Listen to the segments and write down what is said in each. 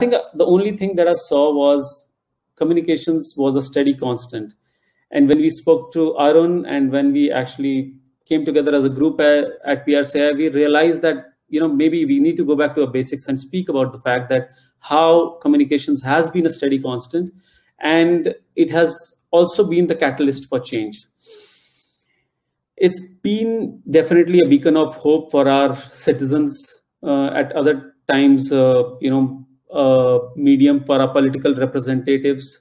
think the only thing that I saw was communications was a steady constant. And when we spoke to Arun and when we actually came together as a group at PRCI, we realized that, maybe we need to go back to our basics and speak about the fact that how communications has been a steady constant, and it has also been the catalyst for change. It's been definitely a beacon of hope for our citizens, at other times, medium for our political representatives,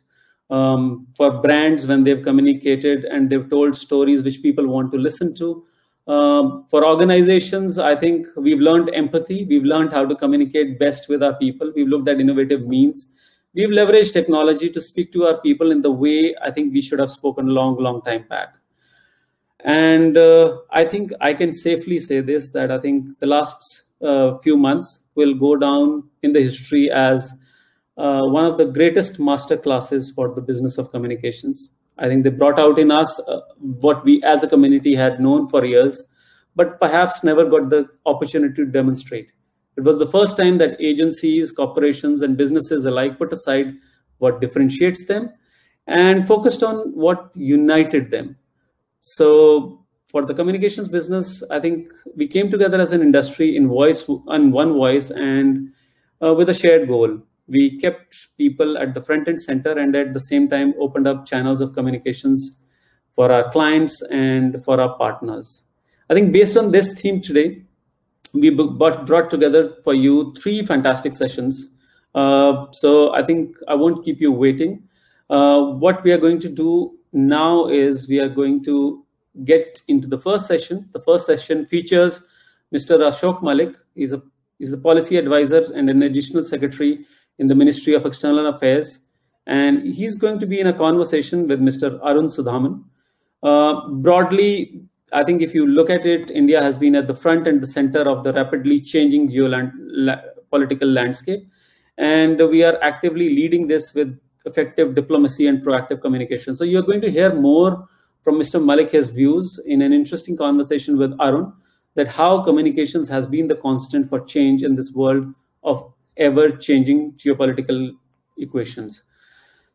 for brands when they've communicated and they've told stories which people want to listen to. For organizations, I think we've learned empathy. We've learned how to communicate best with our people. We've looked at innovative means. We've leveraged technology to speak to our people in the way I think we should have spoken a long time back. And I think I can safely say this, that I think the last few months will go down in the history as one of the greatest master classes for the business of communications. I think they brought out in us what we as a community had known for years, but perhaps never got the opportunity to demonstrate. It was the first time that agencies, corporations, and businesses alike put aside what differentiates them and focused on what united them. So for the communications business, I think we came together as an industry in one voice and with a shared goal. We kept people at the front and center, and at the same time opened up channels of communications for our clients and for our partners. I think based on this theme today, we brought together for you 3 fantastic sessions. So I think I won't keep you waiting. What we are going to do now is we are going to get into the first session. The first session features Mr. Ashok Malik. He's a policy advisor and an additional secretary in the Ministry of External Affairs. And he's going to be in a conversation with Mr. Arun Sudhaman. Broadly, I think if you look at it, India has been at the front and the center of the rapidly changing geopolitical landscape. And we are actively leading this with effective diplomacy and proactive communication. So you're going to hear more from Mr. Malik, his views in an interesting conversation with Arun, that how communications has been the constant for change in this world of ever-changing geopolitical equations.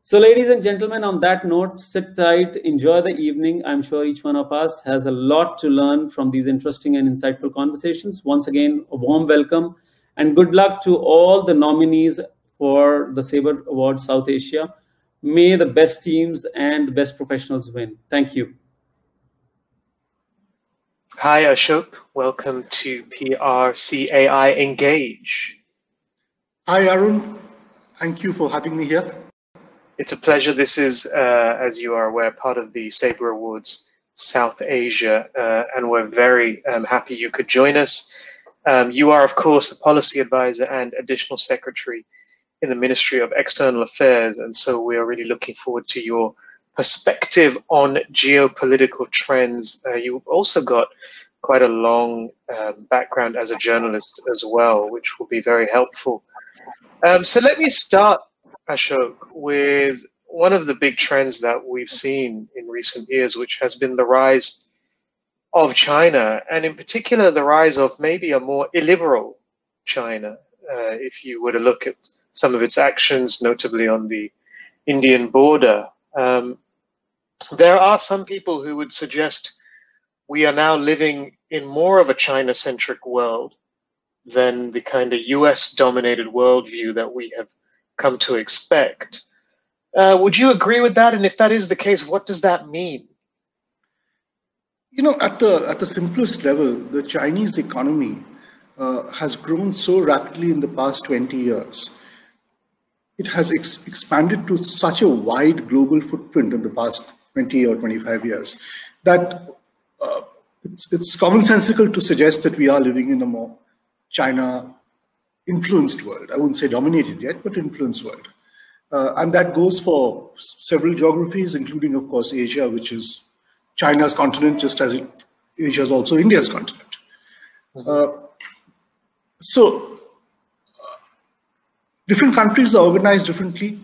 So ladies and gentlemen, on that note, sit tight, enjoy the evening. I'm sure each one of us has a lot to learn from these interesting and insightful conversations. Once again, a warm welcome and good luck to all the nominees for the Saber Award South Asia. May the best teams and the best professionals win. Thank you. Hi, Ashok. Welcome to PRCAI Engage. Hi, Arun. Thank you for having me here. It's a pleasure. This is, as you are aware, part of the Sabre Awards South Asia, and we're very happy you could join us. You are, of course, a policy advisor and additional secretary in the Ministry of External Affairs, and so we are really looking forward to your perspective on geopolitical trends. You've also got quite a long background as a journalist as well, which will be very helpful. So let me start, Ashok, with one of the big trends that we've seen in recent years, which has been the rise of China, and in particular, the rise of maybe a more illiberal China, if you were to look at some of its actions, notably on the Indian border. There are some people who would suggest we are now living in more of a China-centric world than the kind of US-dominated worldview that we have come to expect. Would you agree with that? And if that is the case, what does that mean? You know, at the simplest level, the Chinese economy has grown so rapidly in the past 20 years. It has expanded to such a wide global footprint in the past 20 or 25 years that it's commonsensical to suggest that we are living in a more China-influenced world. I wouldn't say dominated yet, but influenced world. And that goes for several geographies, including, of course, Asia, which is China's continent, just as Asia is also India's continent. So different countries are organized differently.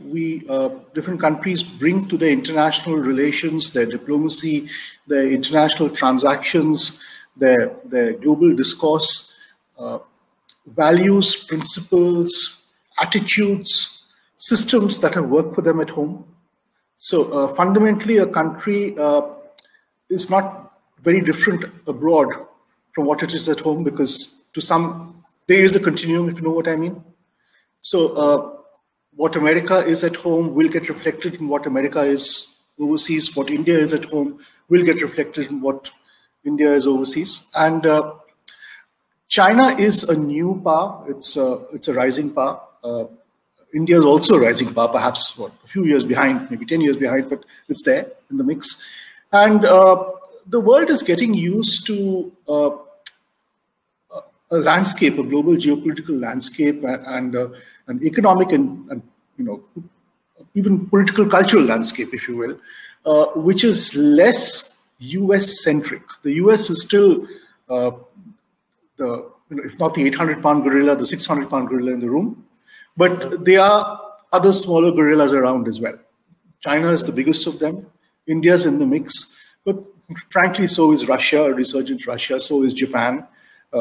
Different countries bring to their international relations, their diplomacy, their international transactions, their global discourse, values, principles, attitudes, systems that have worked for them at home. So fundamentally, a country is not very different abroad from what it is at home, because to some, there is a continuum, if you know what I mean. So what America is at home will get reflected in what America is overseas. What India is at home will get reflected in what India is overseas. And China is a new power. It's a rising power. India is also a rising power, perhaps a few years behind, maybe 10 years behind, but it's there in the mix. And the world is getting used to a landscape, a global geopolitical landscape, and an economic and even political cultural landscape, if you will, which is less US centric. The US is still if not the 800-pound gorilla, the 600-pound gorilla in the room, but there are other smaller gorillas around as well. China is the biggest of them. India's in the mix, but frankly, so is Russia, a resurgent Russia. So is Japan.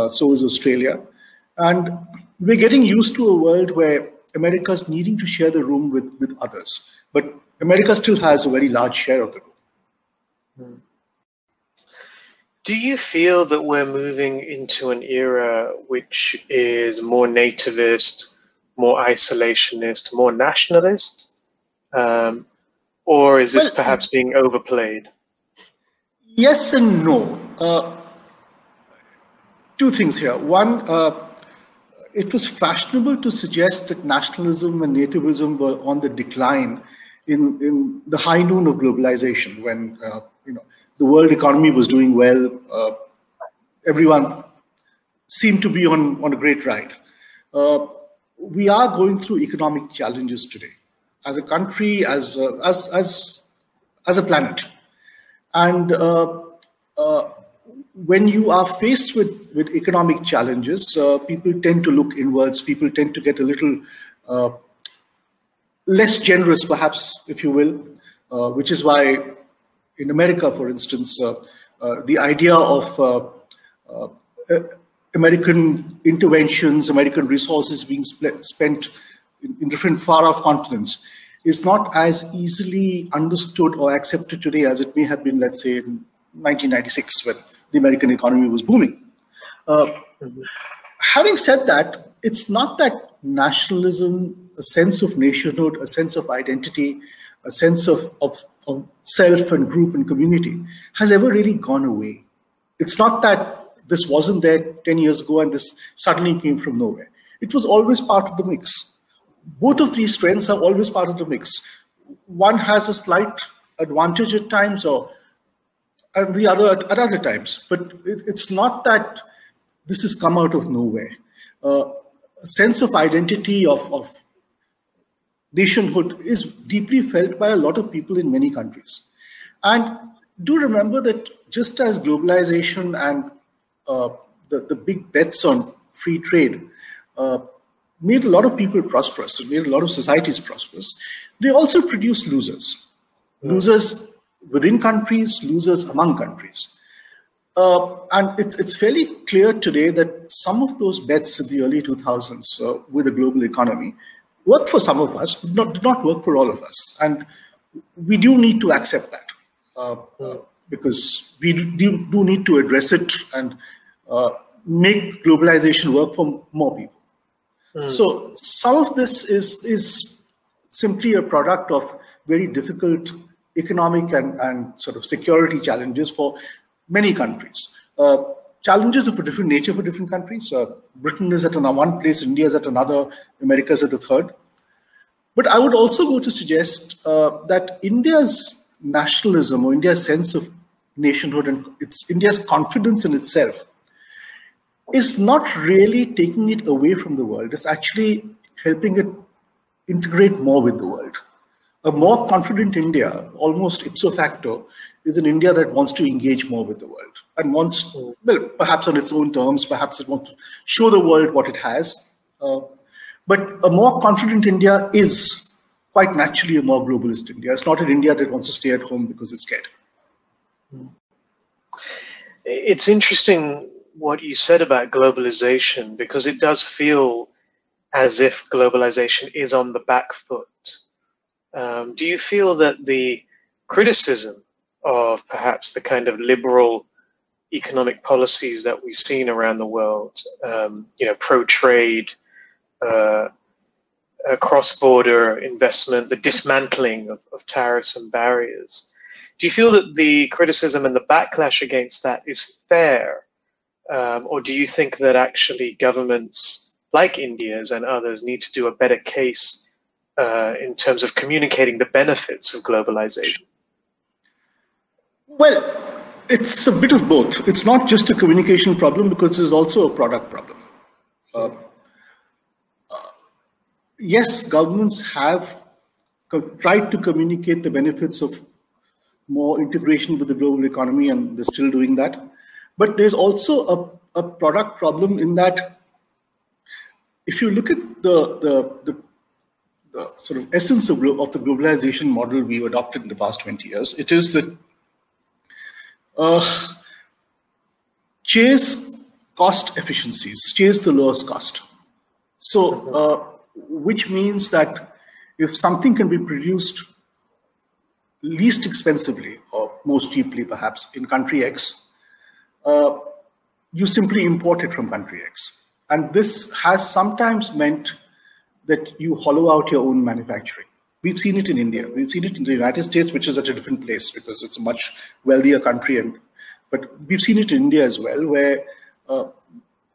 So is Australia. And we're getting used to a world where America's needing to share the room with others. But America still has a very large share of the room. Do you feel that we're moving into an era which is more nativist, more isolationist, more nationalist? Or is this perhaps being overplayed? Yes and no. Two things here. One, it was fashionable to suggest that nationalism and nativism were on the decline in the high noon of globalization, when the world economy was doing well. Everyone seemed to be on a great ride. We are going through economic challenges today, as a country, as a planet, and when you are faced with economic challenges, people tend to look inwards. People tend to get a little less generous, perhaps, if you will, which is why in America, for instance, the idea of American interventions, American resources being spent in different far-off continents is not as easily understood or accepted today as it may have been, let's say, in 1996, when the American economy was booming. Having said that, it's not that nationalism, a sense of nationhood, a sense of identity, a sense of self and group and community has ever really gone away. It's not that this wasn't there 10 years ago and this suddenly came from nowhere. It was always part of the mix. Both of these trends are always part of the mix. One has a slight advantage at times, and the other at other times. But it's not that this has come out of nowhere. A sense of identity, of nationhood is deeply felt by a lot of people in many countries. And do remember that just as globalization and the big bets on free trade made a lot of people prosperous, and made a lot of societies prosperous, they also produce losers. Losers within countries, losers among countries. And it's fairly clear today that some of those bets in the early 2000s with the global economy worked for some of us, but did not work for all of us. And we do need to accept that because we do need to address it and make globalization work for more people. So some of this is simply a product of very difficult economic and sort of security challenges for many countries. Challenges of a different nature for different countries. Britain is at one place, India is at another, America is at the third. But I would also go to suggest that India's nationalism or India's sense of nationhood and India's confidence in itself is not really taking it away from the world. It's actually helping it integrate more with the world. A more confident India, almost ipso facto, is an India that wants to engage more with the world and wants, well, perhaps on its own terms, perhaps it wants to show the world what it has. But a more confident India is quite naturally a more globalist India. It's not an India that wants to stay at home because it's scared. It's interesting what you said about globalization, because it does feel as if globalization is on the back foot. Do you feel that the criticism of perhaps the kind of liberal economic policies that we've seen around the world, pro-trade, cross-border investment, the dismantling of tariffs and barriers, do you feel that the criticism and the backlash against that is fair? Or do you think that actually governments like India's and others need to do a better case in terms of communicating the benefits of globalization? Well, it's a bit of both. It's not just a communication problem because there's also a product problem. Yes, governments have tried to communicate the benefits of more integration with the global economy, and they're still doing that. But there's also a product problem in that if you look at the sort of essence of the globalization model we've adopted in the past 20 years, it is that chase cost efficiencies, chase the lowest cost. So, which means that if something can be produced least expensively or most cheaply, perhaps, in country X, you simply import it from country X. And this has sometimes meant that you hollow out your own manufacturing. We've seen it in India. We've seen it in the United States, which is at a different place because it's a much wealthier country. But we've seen it in India as well, where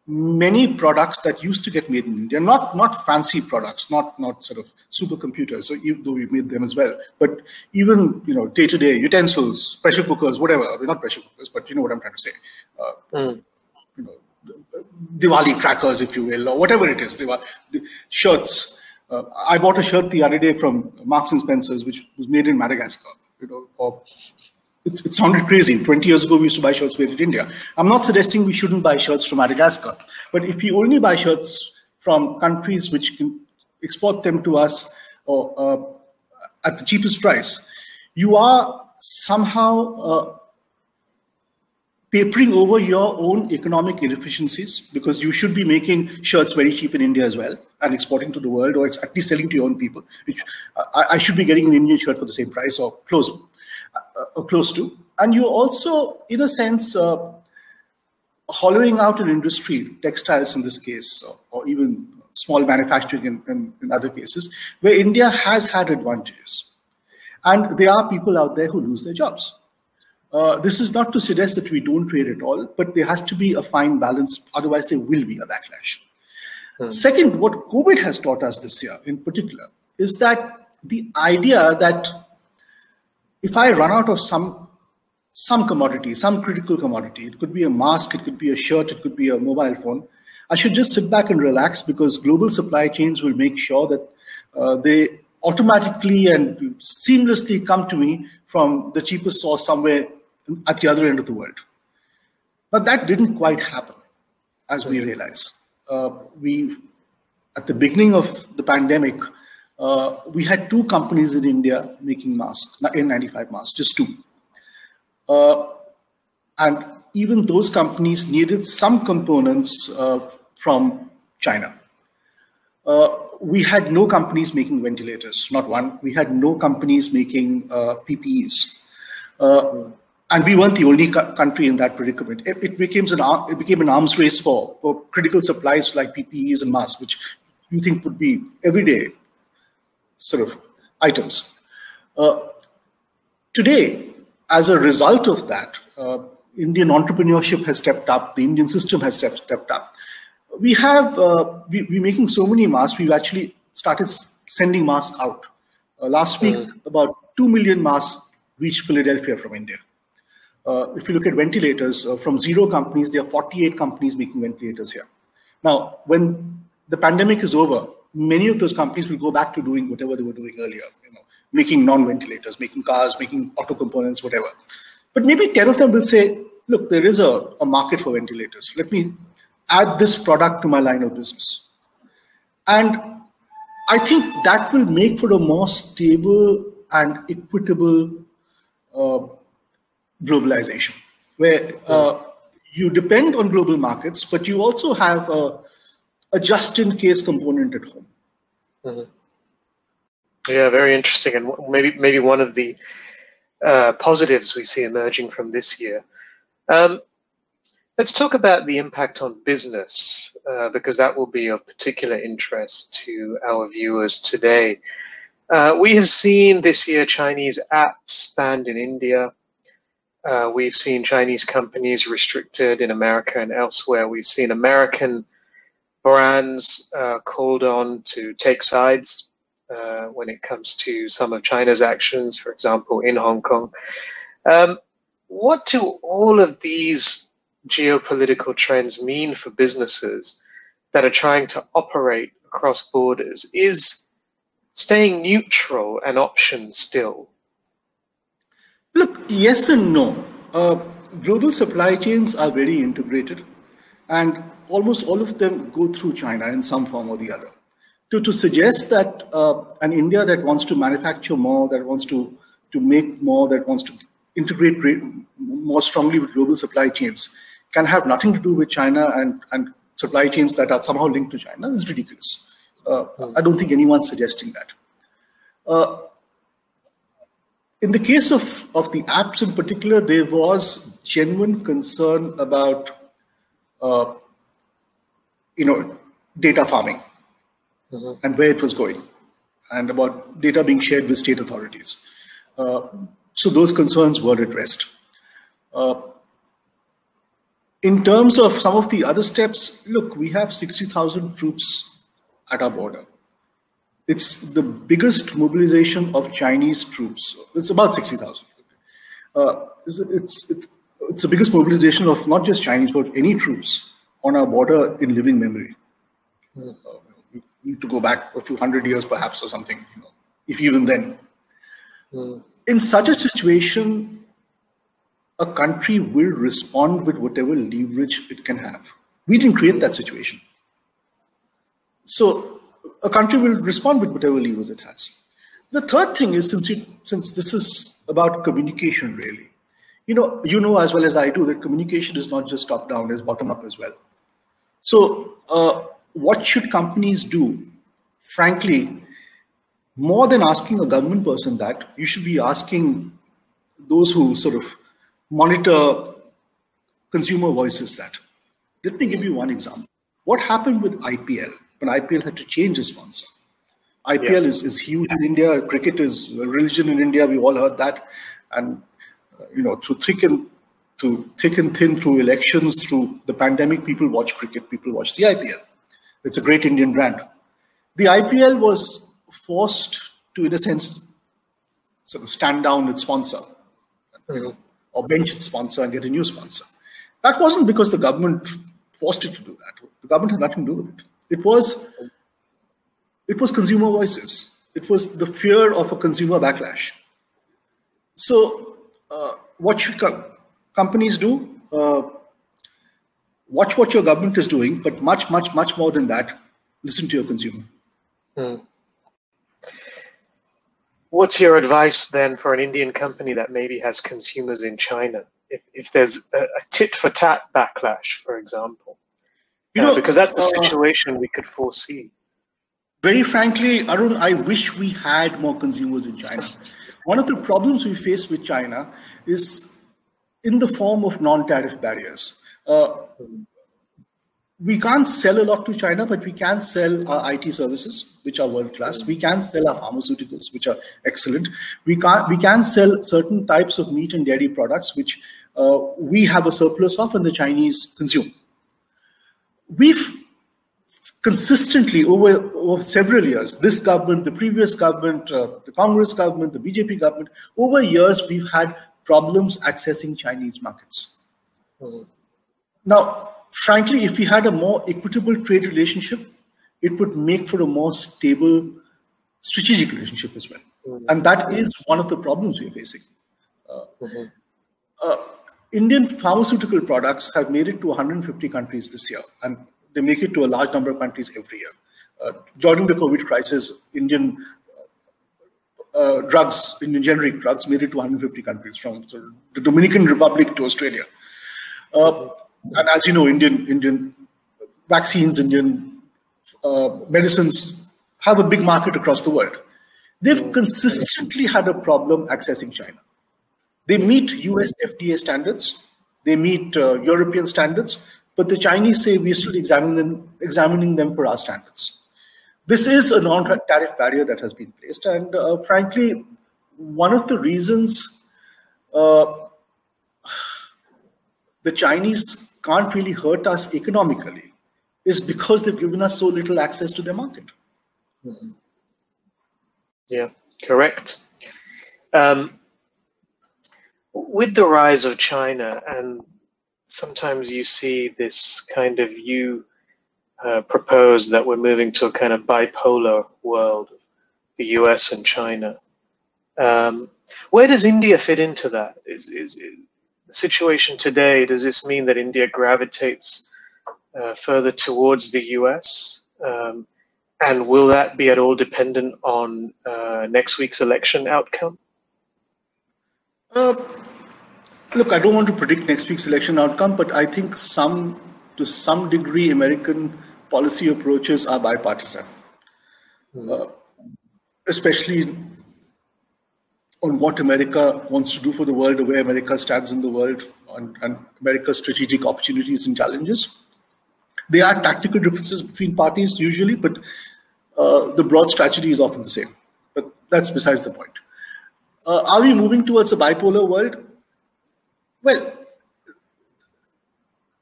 many products that used to get made in India, not fancy products, not sort of supercomputers, so though we made them as well, but even day-to-day utensils, pressure cookers, whatever. I mean, not pressure cookers, but you know what I'm trying to say. Diwali crackers, if you will, or whatever it is. Shirts. I bought a shirt the other day from Marks and Spencer's, which was made in Madagascar. It sounded crazy. 20 years ago, we used to buy shirts made in India. I'm not suggesting we shouldn't buy shirts from Madagascar, but if you only buy shirts from countries which can export them to us or at the cheapest price, you are somehow papering over your own economic inefficiencies, because you should be making shirts very cheap in India as well and exporting to the world, or at least selling to your own people. Which I should be getting an Indian shirt for the same price or close to. And you're also, in a sense, hollowing out an industry, textiles in this case, or even small manufacturing in other cases, where India has had advantages. And there are people out there who lose their jobs. This is not to suggest that we don't trade at all, but there has to be a fine balance. Otherwise, there will be a backlash. Second, what COVID has taught us this year in particular is that the idea that if I run out of some commodity, some critical commodity, it could be a mask, it could be a shirt, it could be a mobile phone, I should just sit back and relax, because global supply chains will make sure that they automatically and seamlessly come to me from the cheapest source somewhere at the other end of the world. But that didn't quite happen, as we realize. At the beginning of the pandemic, we had 2 companies in India making masks, N95 masks, just 2. And even those companies needed some components from China. We had no companies making ventilators, not one. We had no companies making PPEs. And we weren't the only country in that predicament. It became an arms race for critical supplies like PPEs and masks, which you think would be everyday sort of items. Today, as a result of that, Indian entrepreneurship has stepped up. The Indian system has stepped up. We're making so many masks, we've actually started sending masks out. Last week, about 2 million masks reached Philadelphia from India. If you look at ventilators, from 0 companies, there are 48 companies making ventilators here. Now, when the pandemic is over, many of those companies will go back to doing whatever they were doing earlier, making non-ventilators, making cars, making auto components, whatever. But maybe 10 of them will say, look, there is a market for ventilators. Let me add this product to my line of business. And I think that will make for a more stable and equitable globalization, where you depend on global markets, but you also have a a just-in-case component at home. Mm-hmm. Yeah, very interesting, and maybe one of the positives we see emerging from this year. Let's talk about the impact on business, because that will be of particular interest to our viewers today. We have seen this year Chinese apps banned in India. We've seen Chinese companies restricted in America and elsewhere. We've seen American brands called on to take sides when it comes to some of China's actions, for example, in Hong Kong. What do all of these geopolitical trends mean for businesses that are trying to operate across borders? Is staying neutral an option still? Look, yes and no. Global supply chains are very integrated, and almost all of them go through China in some form or the other. To suggest that an India that wants to manufacture more, that wants to make more, that wants to integrate more strongly with global supply chains can have nothing to do with China and supply chains that are somehow linked to China is ridiculous. I don't think anyone's suggesting that. In the case of the apps in particular, there was genuine concern about data farming and where it was going, and about data being shared with state authorities. So those concerns were addressed. In terms of some of the other steps, look, we have 60,000 troops at our border. It's the biggest mobilization of Chinese troops. It's about 60,000. It's the biggest mobilization of not just Chinese, but any troops on our border in living memory. We need to go back a few hundred years, perhaps, or something, if even then. In such a situation, a country will respond with whatever leverage it can have. We didn't create that situation. So a country will respond with whatever levers it has. The third thing is, since this is about communication, really, you know as well as I do that communication is not just top down, it's bottom up as well. So what should companies do? Frankly, more than asking a government person that, you should be asking those who sort of monitor consumer voices that. Let me give you one example. What happened with IPL when IPL had to change its sponsor? IPL is huge in India. Cricket is a religion in India. We all heard that. And through thick and thin, through elections, through the pandemic, people watch cricket. People watch the IPL. It's a great Indian brand. The IPL was forced to, in a sense, sort of stand down its sponsor, or bench its sponsor and get a new sponsor. That wasn't because the government forced it to do that. The government had nothing to do with it. It was consumer voices. It was the fear of a consumer backlash. So what should companies do? Watch what your government is doing, but much, much, much more than that, listen to your consumer. What's your advice then for an Indian company that maybe has consumers in China? If there's a tit-for-tat backlash, for example, because that's a situation we could foresee. Very frankly, Arun, I wish we had more consumers in China. One of the problems we face with China is in the form of non-tariff barriers. We can't sell a lot to China, but we can sell our IT services, which are world-class. We can sell our pharmaceuticals, which are excellent. We can sell certain types of meat and dairy products, which we have a surplus of and the Chinese consume. We've consistently over several years, this government, the previous government, the Congress government, the BJP government, over years, we've had problems accessing Chinese markets. Now, frankly, if we had a more equitable trade relationship, it would make for a more stable strategic relationship as well. And that is one of the problems we're facing. Indian pharmaceutical products have made it to 150 countries this year, and they make it to a large number of countries every year. During the COVID crisis, Indian generic drugs made it to 150 countries, from the Dominican Republic to Australia. And as you know, Indian vaccines, Indian medicines have a big market across the world. They've consistently had a problem accessing China. They meet US FDA standards, they meet European standards, but the Chinese say we're still examining them for our standards. This is a non-tariff barrier that has been placed, and frankly, one of the reasons the Chinese can't really hurt us economically is because they've given us so little access to their market. Mm-hmm. Yeah, correct. With the rise of China, and sometimes you see this kind of propose that we're moving to a kind of bipolar world, the US and China. Where does India fit into that? Is the situation today, does this mean that India gravitates further towards the US? And will that be at all dependent on next week's election outcome? Look, I don't want to predict next week's election outcome, but I think to some degree, American policy approaches are bipartisan, especially on what America wants to do for the world, the way America stands in the world, and America's strategic opportunities and challenges. There are tactical differences between parties usually, but the broad strategy is often the same. But that's besides the point. Are we moving towards a bipolar world? Well,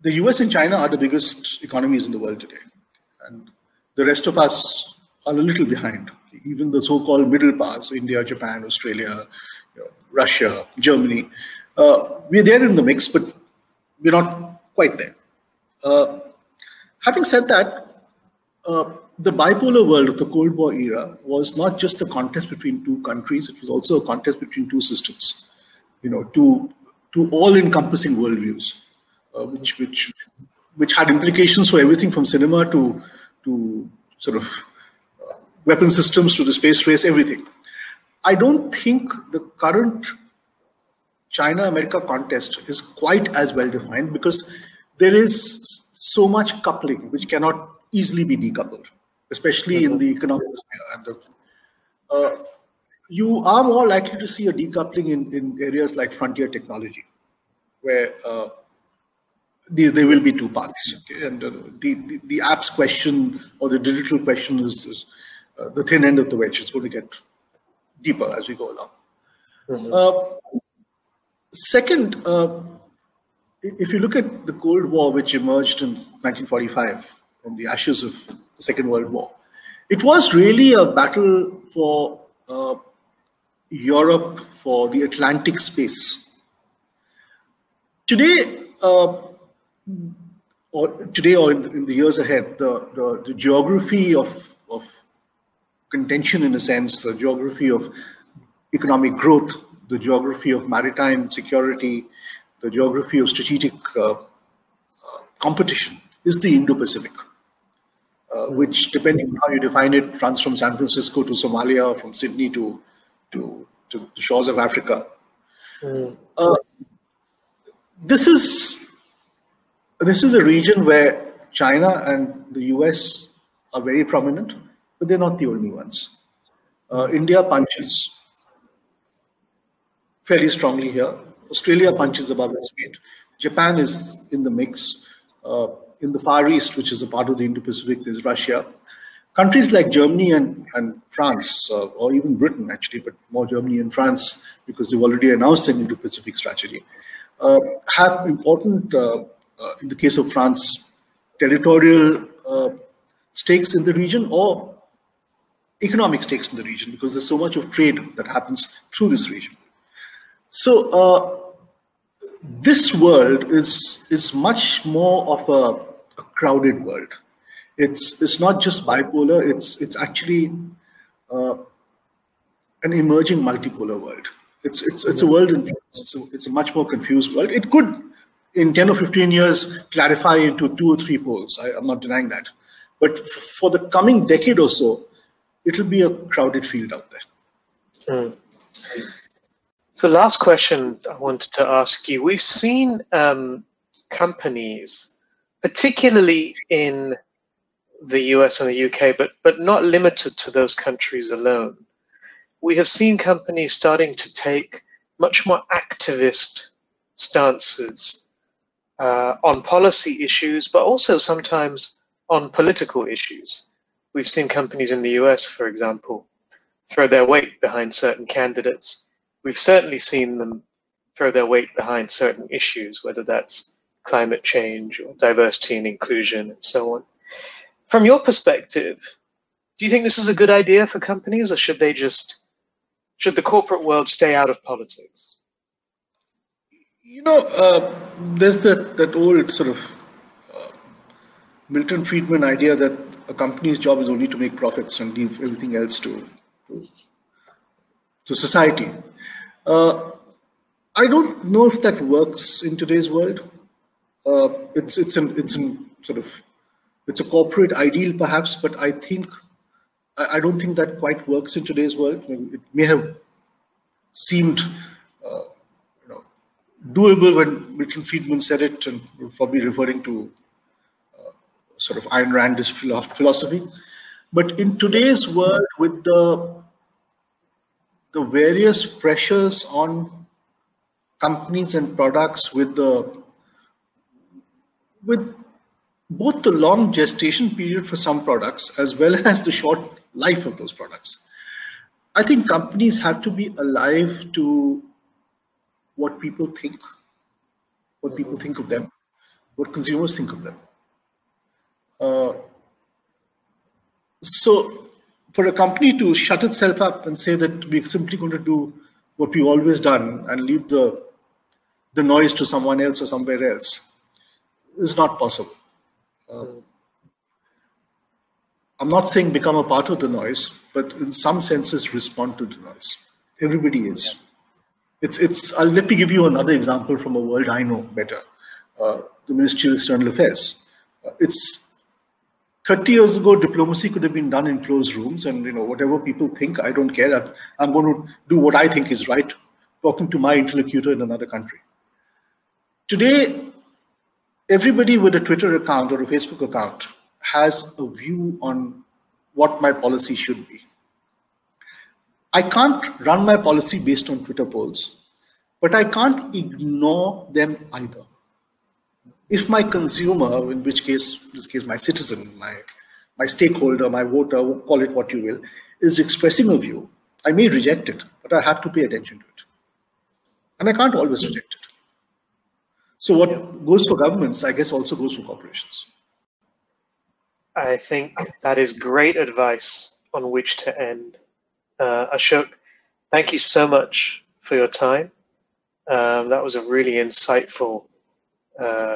the US and China are the biggest economies in the world today. And the rest of us are a little behind. Even the so-called middle powers, India, Japan, Australia, Russia, Germany. We're there in the mix, but we're not quite there. Having said that, the bipolar world of the Cold War era was not just a contest between two countries, it was also a contest between two systems, two all-encompassing worldviews, which had implications for everything from cinema to sort of weapon systems to the space race, everything. I don't think the current China-America contest is quite as well defined because there is so much coupling which cannot easily be decoupled, especially in the economic sphere. And you are more likely to see a decoupling in areas like frontier technology, where there will be two paths. Okay? And the apps question or the digital question is the thin end of the wedge. It's going to get deeper as we go along. Mm-hmm. Second, if you look at the Cold War, which emerged in 1945 from the ashes of the Second World War, it was really a battle for Europe, for the Atlantic space. Today, or in the years ahead, the geography of contention, in a sense, the geography of economic growth, the geography of maritime security, the geography of strategic competition is the Indo-Pacific, which, depending on how you define it, runs from San Francisco to Somalia, from Sydney to the shores of Africa. This is a region where China and the US are very prominent, but they're not the only ones. India punches fairly strongly here. Australia punches above its weight. Japan is in the mix. In the Far East, which is a part of the Indo-Pacific, there's Russia. Countries like Germany and France, or even Britain actually, but more Germany and France, because they've already announced an Indo-Pacific strategy, have important, in the case of France, territorial stakes in the region or economic stakes in the region, because there's so much of trade that happens through this region. So this world is much more of a crowded world. It's not just bipolar. It's actually an emerging multipolar world. It's a world in flux. It's a much more confused world. It could, in 10 or 15 years, clarify into 2 or 3 poles. I'm not denying that. But for the coming decade or so, it'll be a crowded field out there. So last question I wanted to ask you. We've seen companies, particularly in the US and the UK, but not limited to those countries alone. We have seen companies starting to take much more activist stances on policy issues, but also sometimes on political issues. We've seen companies in the US, for example, throw their weight behind certain candidates. We've certainly seen them throw their weight behind certain issues, whether that's climate change or diversity and inclusion and so on. From your perspective, do you think this is a good idea for companies, or should the corporate world stay out of politics? There's that old sort of Milton Friedman idea that a company's job is only to make profits and leave everything else to society. I don't know if that works in today's world. It's a corporate ideal perhaps, but I don't think that quite works in today's world. It may have seemed doable when Milton Friedman said it, and we're probably referring to sort of Ayn Rand's philosophy. But in today's world, with the various pressures on companies and products, with both the long gestation period for some products as well as the short life of those products, I think companies have to be alive to what people think of them, what consumers think of them. So for a company to shut itself up and say that we're simply going to do what we've always done and leave the noise to someone else or somewhere else is not possible. I'm not saying become a part of the noise, but in some senses respond to the noise. Everybody is. Let me give you another example from a world I know better, the Ministry of External Affairs. It's 30 years ago, diplomacy could have been done in closed rooms, and whatever people think, I don't care. I'm going to do what I think is right, talking to my interlocutor in another country. Today, everybody with a Twitter account or a Facebook account has a view on what my policy should be. I can't run my policy based on Twitter polls, but I can't ignore them either. If my consumer, in this case my citizen, my stakeholder, my voter, call it what you will, is expressing a view, I may reject it, but I have to pay attention to it. And I can't always reject it. So what goes for governments, I guess, also goes for corporations. I think that is great advice on which to end. Ashok, thank you so much for your time. That was a really insightful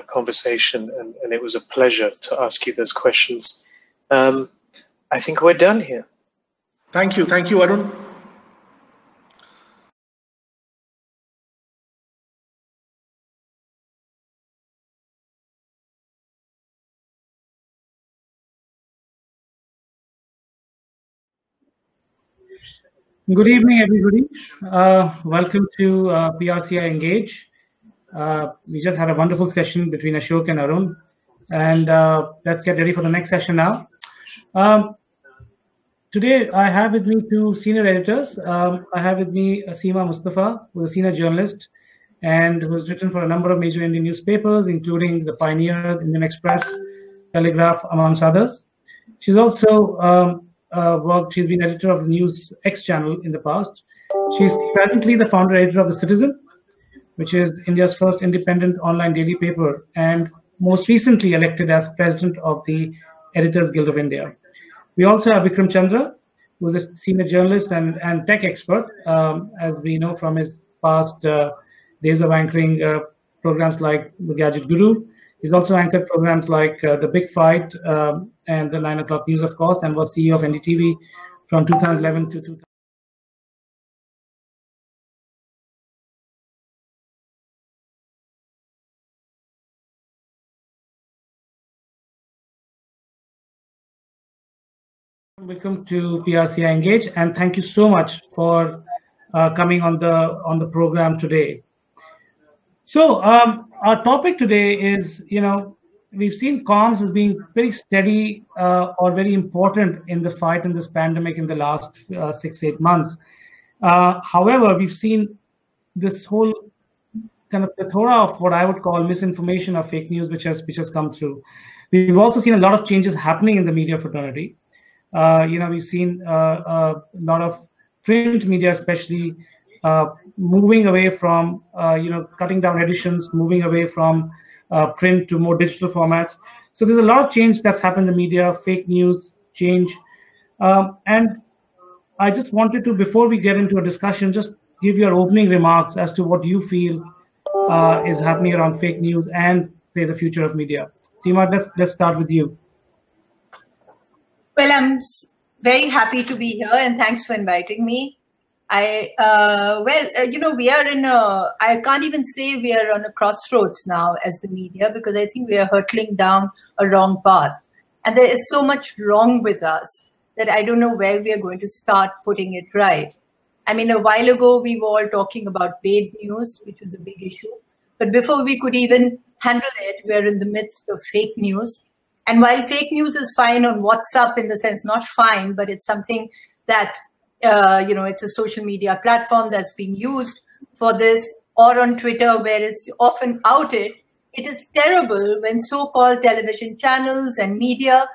conversation, and it was a pleasure to ask you those questions. I think we're done here. Thank you, Arun. Good evening, everybody. Welcome to PRCI Engage. We just had a wonderful session between Ashok and Arun, and let's get ready for the next session now. Today, I have with me two senior editors. I have with me Seema Mustafa, who's a senior journalist and who has written for a number of major Indian newspapers, including The Pioneer, Indian Express, Telegraph, amongst others. She's also she's been editor of the News X channel in the past. She's presently the founder editor of The Citizen, which is India's first independent online daily paper, and most recently elected as president of the Editors Guild of India. We also have Vikram Chandra, who is a senior journalist and tech expert, as we know from his past days of anchoring programs like The Gadget Guru. He's also anchored programs like The Big Fight and the 9 o'clock news, of course, and was CEO of NDTV from 2011 to 2000. Welcome to PRCI Engage, and thank you so much for coming on the program today. So our topic today is, we've seen comms as being very steady or very important in the fight in this pandemic in the last 6-8 months. However, we've seen this whole kind of plethora of what I would call misinformation or fake news, which has come through. We've also seen a lot of changes happening in the media fraternity. We've seen a lot of print media, especially, moving away from cutting down editions, moving away from print to more digital formats. So there's a lot of change that's happened in the media, fake news, change. And I just wanted to, before we get into a discussion, just give your opening remarks as to what you feel is happening around fake news and, say, the future of media. Seema, let's start with you. Well, I'm very happy to be here, and thanks for inviting me. We are I can't even say we are on a crossroads now as the media, because I think we are hurtling down a wrong path. And there is so much wrong with us that I don't know where we are going to start putting it right. I mean, a while ago, we were all talking about paid news, which was a big issue. But before we could even handle it, we are in the midst of fake news. And while fake news is fine on WhatsApp, in the sense, not fine, but it's something that, it's a social media platform that's being used for this, or on Twitter, where it's often outed, it is terrible when so-called television channels and media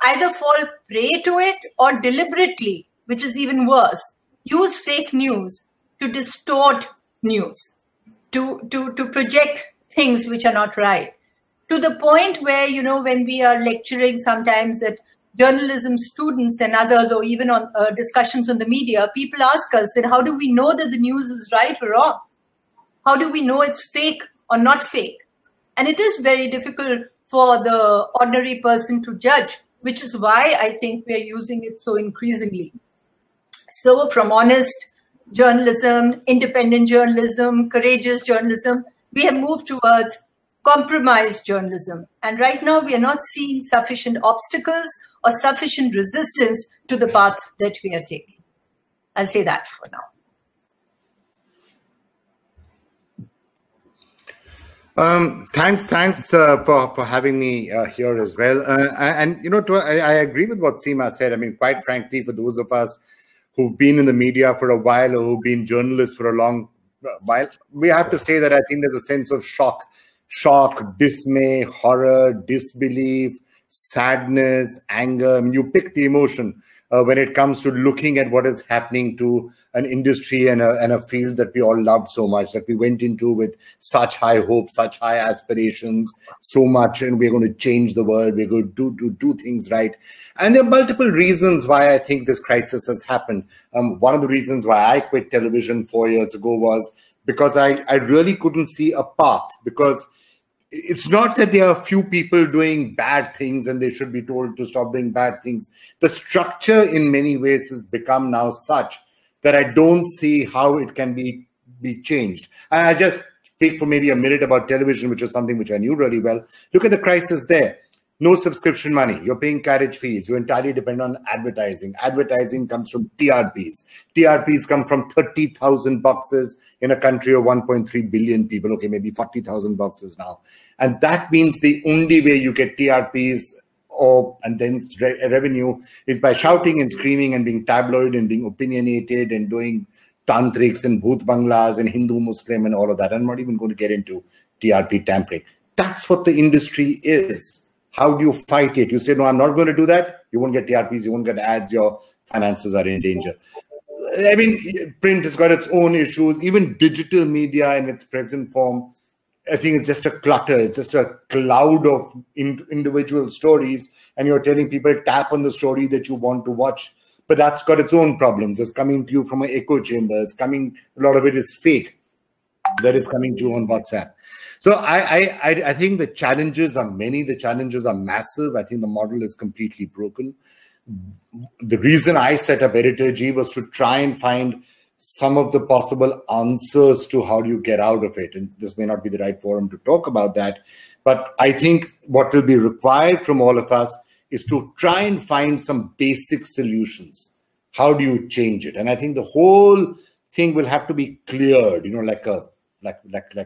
either fall prey to it or deliberately, which is even worse, use fake news to distort news, to project things which are not right. To the point where, when we are lecturing sometimes at journalism students and others, or even on discussions on the media, people ask us, then how do we know that the news is right or wrong? How do we know it's fake or not fake? And it is very difficult for the ordinary person to judge, which is why I think we are using it so increasingly. So from honest journalism, independent journalism, courageous journalism, we have moved towards compromised journalism. And right now we are not seeing sufficient obstacles or sufficient resistance to the path that we are taking. I'll say that for now. Thanks for having me here as well. I agree with what Seema said. I mean, quite frankly, for those of us who've been in the media for a while or who've been journalists for a long while, we have to say that I think there's a sense of shock, dismay, horror, disbelief, sadness, anger. I mean, you pick the emotion when it comes to looking at what is happening to an industry and a field that we all loved so much, that we went into with such high hopes, such high aspirations, so much, and we're going to change the world, we're going to do things right. And there are multiple reasons why I think this crisis has happened. One of the reasons why I quit television 4 years ago was because I really couldn't see a path, because it's not that there are a few people doing bad things and they should be told to stop doing bad things. The structure in many ways has become now such that I don't see how it can be changed. And I just speak for maybe a minute about television, which is something which I knew really well. Look at the crisis there. No subscription money. You're paying carriage fees. You're entirely dependent on advertising. Advertising comes from TRPs. TRPs come from 30,000 boxes in a country of 1.3 billion people. Okay, maybe 40,000 boxes now. And that means the only way you get TRPs and then revenue is by shouting and screaming and being tabloid and being opinionated and doing tantrics and bhoot banglas and Hindu Muslim and all of that. I'm not even going to get into TRP tampering. That's what the industry is. How do you fight it? You say, no, I'm not going to do that. You won't get TRPs. You won't get ads. Your finances are in danger. I mean, print has got its own issues. Even digital media in its present form, I think it's just a clutter. It's just a cloud of individual stories. And you're telling people, tap on the story that you want to watch. But that's got its own problems. It's coming to you from an echo chamber. A lot of it is fake that is coming to you on WhatsApp. So I think the challenges are many. The challenges are massive. I think the model is completely broken. The reason I set up Editor G was to try and find some of the possible answers to how do you get out of it. And this may not be the right forum to talk about that. But I think what will be required from all of us is to try and find some basic solutions. How do you change it? And I think the whole thing will have to be cleared, like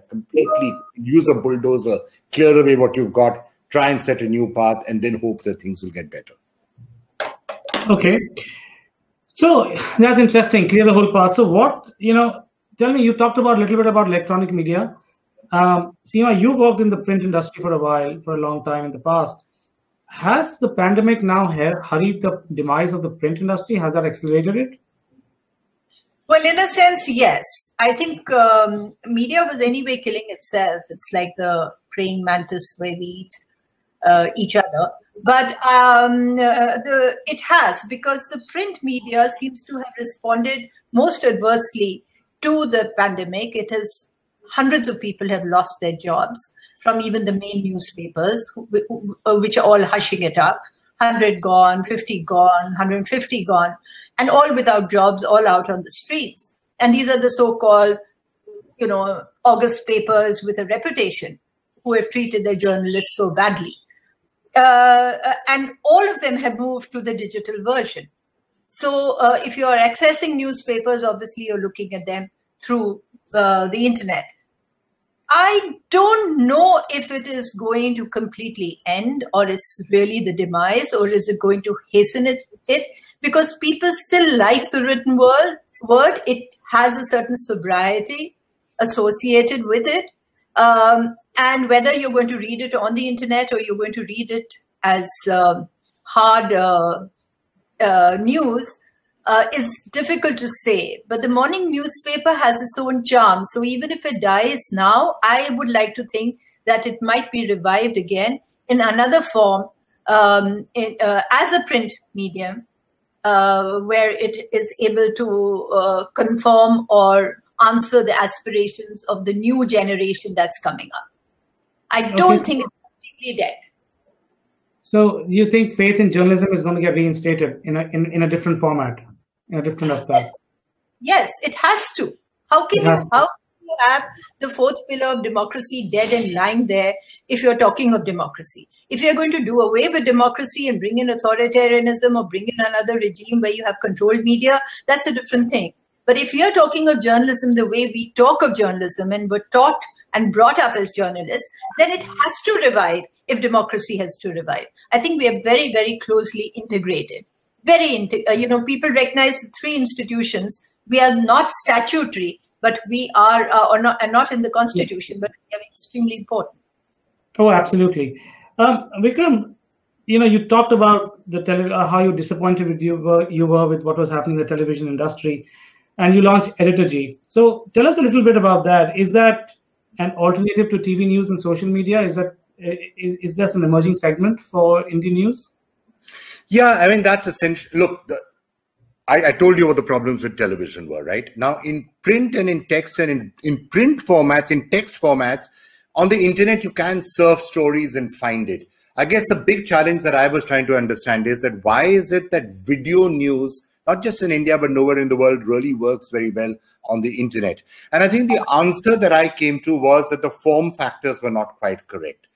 completely use a bulldozer, clear away what you've got, try and set a new path, and then hope that things will get better. Okay. So that's interesting. Clear the whole path. So what, tell me, you talked about a little bit about electronic media. Seema, you worked in the print industry for a long time in the past. Has the pandemic now hurried the demise of the print industry? Has that accelerated it? Well, in a sense, yes. I think media was anyway killing itself. It's like the praying mantis where we eat each other. But it has, because the print media seems to have responded most adversely to the pandemic. It has, hundreds of people have lost their jobs from even the main newspapers, which are all hushing it up. 100 gone, 50 gone, 150 gone, and all without jobs, all out on the streets. And these are the so-called, August papers with a reputation who have treated their journalists so badly. And all of them have moved to the digital version. So if you are accessing newspapers, obviously you're looking at them through the internet. I don't know if it is going to completely end, or it's really the demise, or is it going to hasten it? Because people still like the written word. It has a certain sobriety associated with it. And whether you're going to read it on the internet or you're going to read it as hard news is difficult to say. But the morning newspaper has its own charm. So even if it dies now, I would like to think that it might be revived again in another form as a print medium, where it is able to conform or answer the aspirations of the new generation that's coming up. I don't think it's completely dead. So do you think faith in journalism is going to get reinstated in a different format, in a different avatar? Yes, it has to. How can you have the fourth pillar of democracy dead and lying there if you're talking of democracy? If you're going to do away with democracy and bring in authoritarianism or bring in another regime where you have controlled media, that's a different thing. But if you're talking of journalism the way we talk of journalism and were taught and brought up as journalists, then it has to revive if democracy has to revive. I think we are very, very closely integrated. People recognize the three institutions. We are not statutory, but we are, not in the constitution, but we are extremely important. Oh, absolutely. Vikram, you talked about how you disappointed you were with what was happening in the television industry, and you launched Editor G. So tell us a little bit about that. Is that an alternative to TV news and social media? Is this an emerging segment for Indian news? Yeah, I mean, that's essential. Look, I told you what the problems with television were, right? Now, in print and in text and in print formats, in text formats, on the internet, you can surf stories and find it. I guess the big challenge that I was trying to understand is that why is it that video news, not just in India, but nowhere in the world, really works very well on the internet? And I think the answer that I came to was that the form factors were not quite correct.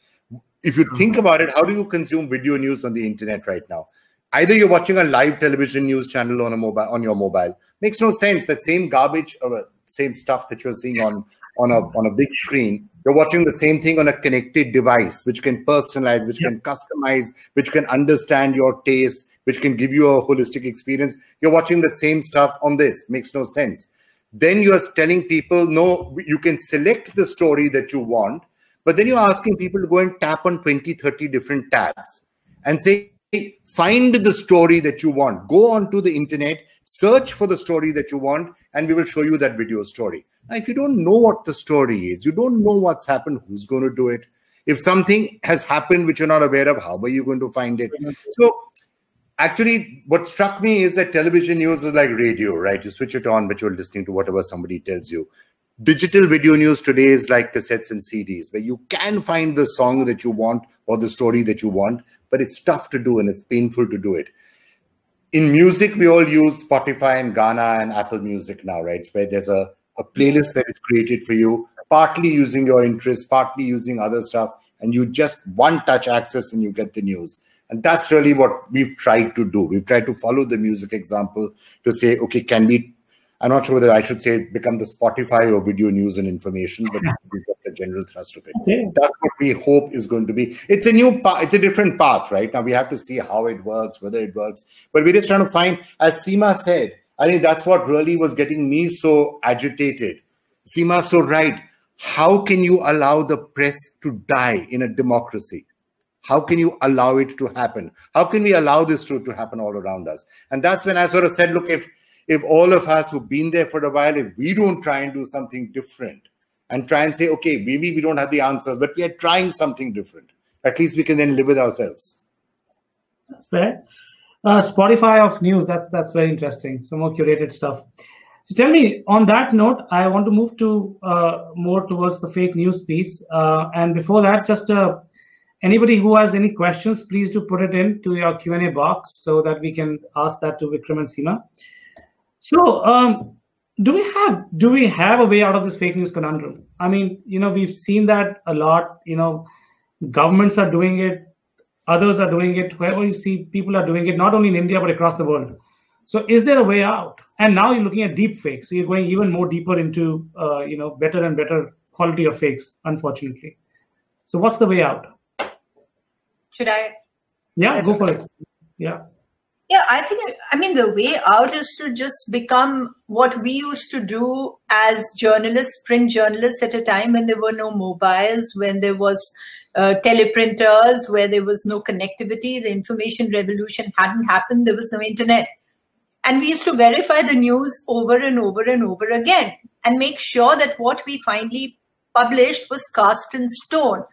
If you think about it, how do you consume video news on the internet right now? Either you're watching a live television news channel on your mobile. Makes no sense. That same garbage, same stuff that you're seeing on a big screen, you're watching the same thing on a connected device, which can personalize, which can customize, which can understand your taste, which can give you a holistic experience. You're watching that same stuff on this. Makes no sense. Then you're telling people, no, you can select the story that you want, but then you're asking people to go and tap on 20, 30 different tabs and say, find the story that you want. Go onto the internet, search for the story that you want, and we will show you that video story. Now, if you don't know what the story is, you don't know what's happened, who's going to do it. If something has happened which you're not aware of, how are you going to find it? So actually, what struck me is that television news is like radio, right? You switch it on, but you're listening to whatever somebody tells you. Digital video news today is like cassettes and CDs, where you can find the song that you want or the story that you want, but it's tough to do and it's painful to do it. In music, we all use Spotify and Ghana and Apple Music now, right? Where there's a playlist that is created for you, partly using your interests, partly using other stuff, and you just one-touch access and you get the news. And that's really what we've tried to do. We've tried to follow the music example to say, okay, can we I'm not sure whether I should say become the Spotify of video news and information, but we get the general thrust of it. Okay. That's what we hope is going to be. It's a new path. It's a different path, right? Now we have to see how it works, whether it works. But we're just trying to find, as Seema said, I think that's what really was getting me so agitated. Seema's so right. How can you allow the press to die in a democracy? How can you allow it to happen? How can we allow this to happen all around us? And that's when I sort of said, look, if all of us who've been there for a while, if we don't try and do something different and try and say, okay, maybe we don't have the answers, but we are trying something different, at least we can then live with ourselves. That's fair. Spotify of news, that's very interesting. Some more curated stuff. So tell me, on that note, I want to move to more towards the fake news piece. And before that, just anybody who has any questions, please do put it into your Q&A box so that we can ask that to Vikram and Seema. So, do we have a way out of this fake news conundrum? I mean, we've seen that a lot. Governments are doing it, others are doing it. Wherever you see, people are doing it, not only in India but across the world. So, is there a way out? And now you're looking at deep fakes. So you're going even more deeper into, better and better quality of fakes, unfortunately. So, what's the way out? Should I? Yeah, go for it. Yeah. Yeah, I mean, the way out is to just become what we used to do as journalists, print journalists at a time when there were no mobiles, when there was teleprinters, where there was no connectivity, the information revolution hadn't happened, there was no internet. And we used to verify the news over and over and over again and make sure that what we finally published was cast in stone.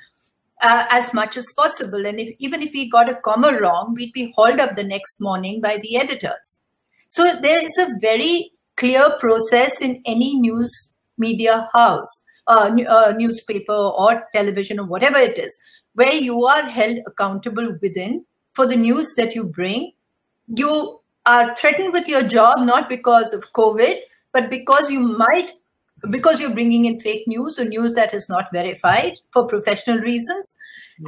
As much as possible. And even if we got a comma wrong, we'd be hauled up the next morning by the editors. So there is a very clear process in any news media house, newspaper or television or whatever it is, where you are held accountable within for the news that you bring. You are threatened with your job, not because of COVID, but because you're bringing in fake news or news that is not verified for professional reasons.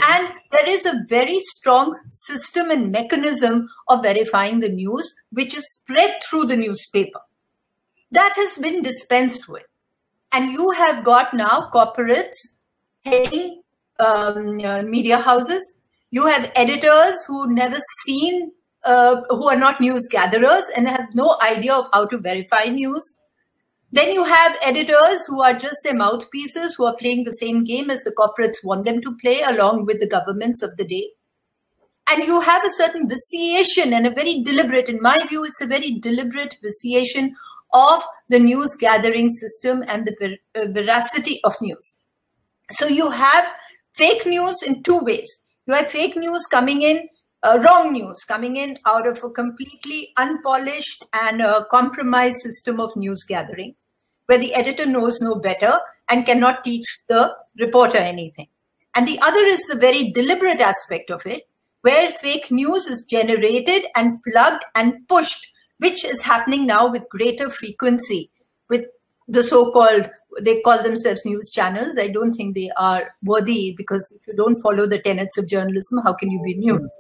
And there is a very strong system and mechanism of verifying the news, which is spread through the newspaper. That has been dispensed with. And you have got now corporates heading media houses. You have editors who never seen, who are not news gatherers and have no idea of how to verify news. Then you have editors who are just their mouthpieces, who are playing the same game as the corporates want them to play, along with the governments of the day. And you have a certain vitiation and a very deliberate, in my view, it's a very deliberate vitiation of the news gathering system and the veracity of news. So you have fake news in two ways. You have fake news coming in, wrong news coming in out of a completely unpolished and compromised system of news gathering, where the editor knows no better and cannot teach the reporter anything. And the other is the very deliberate aspect of it, where fake news is generated and plugged and pushed, which is happening now with greater frequency with the so-called, they call themselves news channels. I don't think they are worthy, because if you don't follow the tenets of journalism, how can you be news?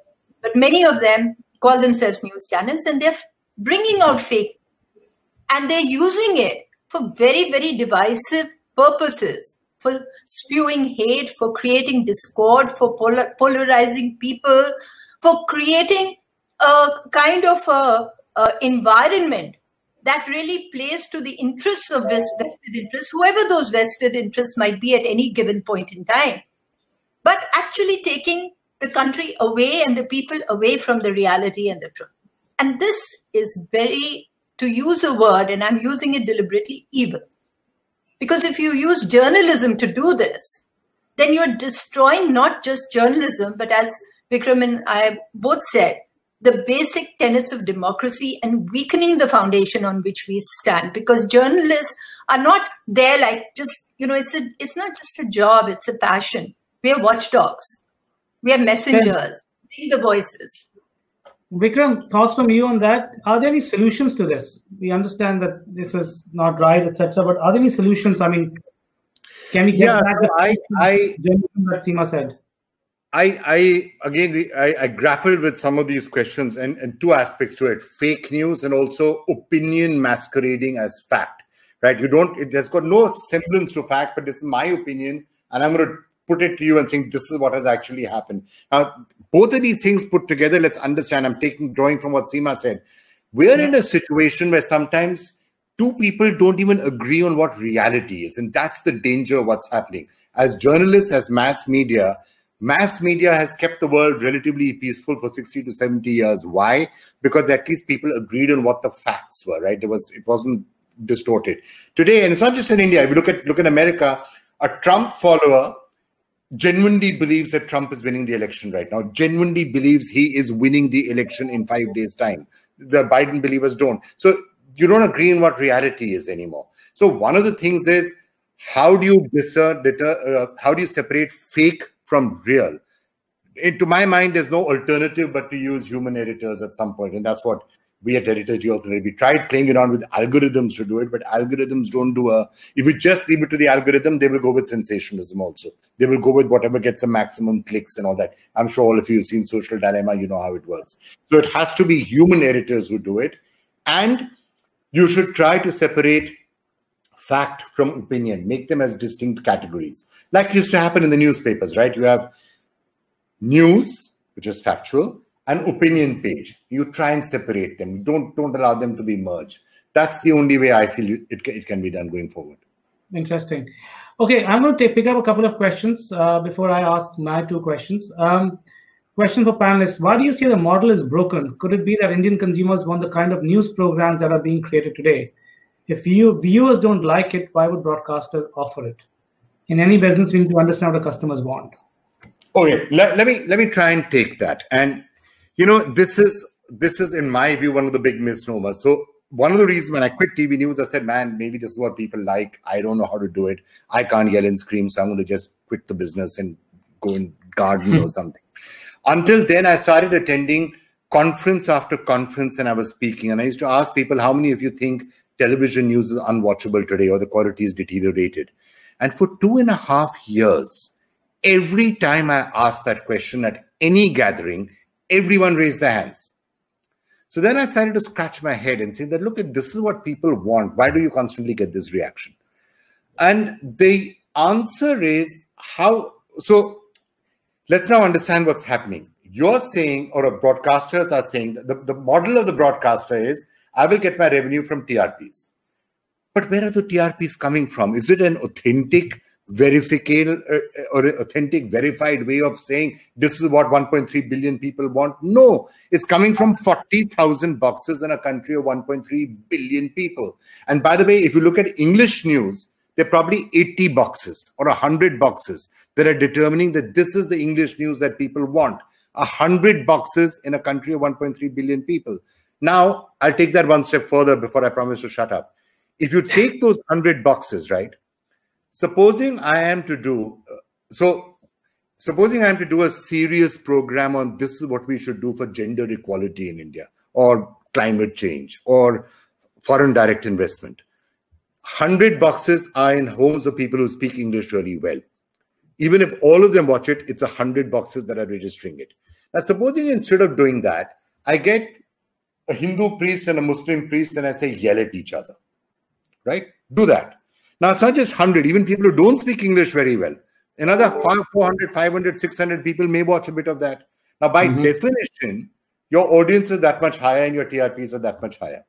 But many of them call themselves news channels, and they're bringing out fake news. And they're using it for very, very divisive purposes, for spewing hate, for creating discord, for polarizing people, for creating a kind of environment that really plays to the interests of vested interests, whoever those vested interests might be at any given point in time, but actually taking the country away and the people away from the reality and the truth. And this is very, to use a word, and I'm using it deliberately, evil. Because if you use journalism to do this, then you're destroying not just journalism, but as Vikram and I both said, the basic tenets of democracy, and weakening the foundation on which we stand. Because journalists are not there like just, it's not just a job, it's a passion. We are watchdogs. We are messengers, bring the voices. Vikram, thoughts from you on that? Are there any solutions to this? We understand that this is not right, etc. But are there any solutions? I mean, can we get back the journalism that Seema said? I grappled with some of these questions and two aspects to it: fake news and also opinion masquerading as fact. Right? It has got no semblance to fact, but this is my opinion, and I'm going to put it to you and saying this is what has actually happened. Now, both of these things put together, let's understand. I'm drawing from what Seema said. We're in a situation where sometimes two people don't even agree on what reality is, and that's the danger of what's happening. As journalists, as mass media has kept the world relatively peaceful for 60 to 70 years. Why? Because at least people agreed on what the facts were, right? It wasn't distorted. Today, and it's not just in India, if you look at America, a Trump follower genuinely believes that Trump is winning the election right now, genuinely believes he is winning the election in 5 days' time. The Biden believers don't. So you don't agree on what reality is anymore. So one of the things is, how do you how do you separate fake from real? To my mind, there's no alternative but to use human editors at some point, and that's what we at Editorgy also did. We tried playing around with algorithms to do it, but algorithms don't do if you just leave it to the algorithm, they will go with sensationalism also. They will go with whatever gets the maximum clicks and all that. I'm sure all of you have seen Social Dilemma, you know how it works. So it has to be human editors who do it, and you should try to separate fact from opinion, make them as distinct categories. Like used to happen in the newspapers, right? You have news, which is factual, and opinion page. You try and separate them. Don't allow them to be merged. That's the only way I feel it can be done going forward. Interesting. Okay, I'm going to pick up a couple of questions before I ask my two questions. Question for panelists: why do you say the model is broken? Could it be that Indian consumers want the kind of news programs that are being created today? If viewers don't like it, why would broadcasters offer it? In any business, we need to understand what the customers want. Okay, let me try and take that. And this is in my view one of the big misnomers. So one of the reasons when I quit TV news, I said, man, maybe this is what people like. I don't know how to do it. I can't yell and scream, so I'm going to just quit the business and go and garden or something. Until then, I started attending conference after conference, and I was speaking. And I used to ask people, how many of you think television news is unwatchable today or the quality is deteriorated? And for 2.5 years, every time I asked that question at any gathering, everyone raised their hands. So then I started to scratch my head and say that, look, this is what people want. Why do you constantly get this reaction? And the answer is how. So let's now understand what's happening. You're saying, or broadcasters are saying, that the model of the broadcaster is, I will get my revenue from TRPs. But where are the TRPs coming from? Is it an authentic, verified way of saying this is what 1.3 billion people want? No, it's coming from 40,000 boxes in a country of 1.3 billion people. And by the way, if you look at English news, there are probably 80 boxes or 100 boxes that are determining that this is the English news that people want. 100 boxes in a country of 1.3 billion people. Now, I'll take that one step further before I promise to shut up. If you take those 100 boxes, right? Supposing I am to do a serious program on this is what we should do for gender equality in India, or climate change, or foreign direct investment. 100 boxes are in homes of people who speak English really well. Even if all of them watch it, it's 100 boxes that are registering it. Now, supposing instead of doing that, I get a Hindu priest and a Muslim priest and I say, yell at each other, right? Do that. Now, it's not just 100. Even people who don't speak English very well, another 400, 500, 600 people may watch a bit of that. Now, by definition, your audience is that much higher and your TRPs are that much higher.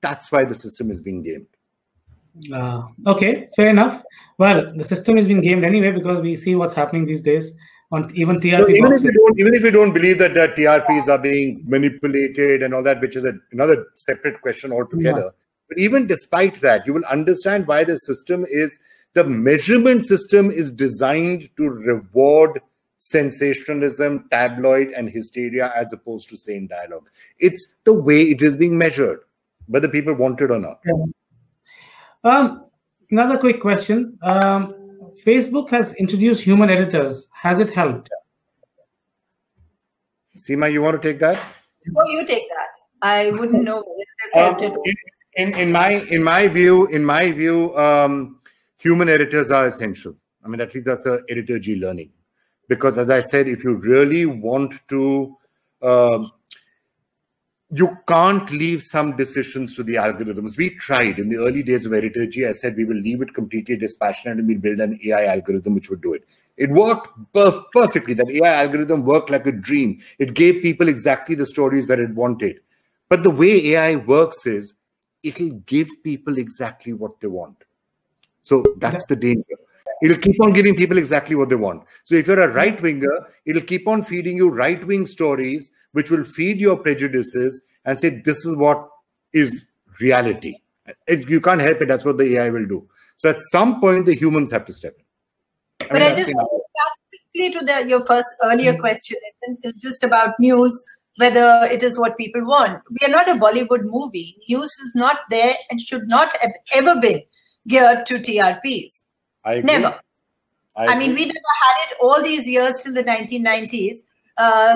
That's why the system is being gamed. Okay, fair enough. Well, the system is being gamed anyway because we see what's happening these days on even TRP. So even if you don't believe that the TRPs are being manipulated and all that, which is another separate question altogether. Yeah. But even despite that, you will understand why the measurement system is designed to reward sensationalism, tabloid, and hysteria as opposed to sane dialogue. It's the way it is being measured, whether people want it or not. Yeah. Another quick question. Facebook has introduced human editors. Has it helped? Seema, you want to take that? Oh, you take that. I wouldn't know whether it has helped. In my view, human editors are essential. I mean, at least that's a Editorgy learning. Because as I said, if you really want to, you can't leave some decisions to the algorithms. We tried in the early days of Editorgy. I said we will leave it completely dispassionate and we'll build an AI algorithm which would do it. It worked perfectly. That AI algorithm worked like a dream. It gave people exactly the stories that it wanted. But the way AI works is it'll give people exactly what they want. So that's the danger. It'll keep on giving people exactly what they want. So if you're a right-winger, it'll keep on feeding you right-wing stories, which will feed your prejudices and say, this is what is reality. You can't help it. That's what the AI will do. So at some point, the humans have to step in. But I just want to back quickly to your first earlier question. It's just about news, whether it is what people want. We are not a Bollywood movie. News is not there and should not have ever been geared to TRPs. I agree. Never. I mean, we never had it all these years till the 1990s.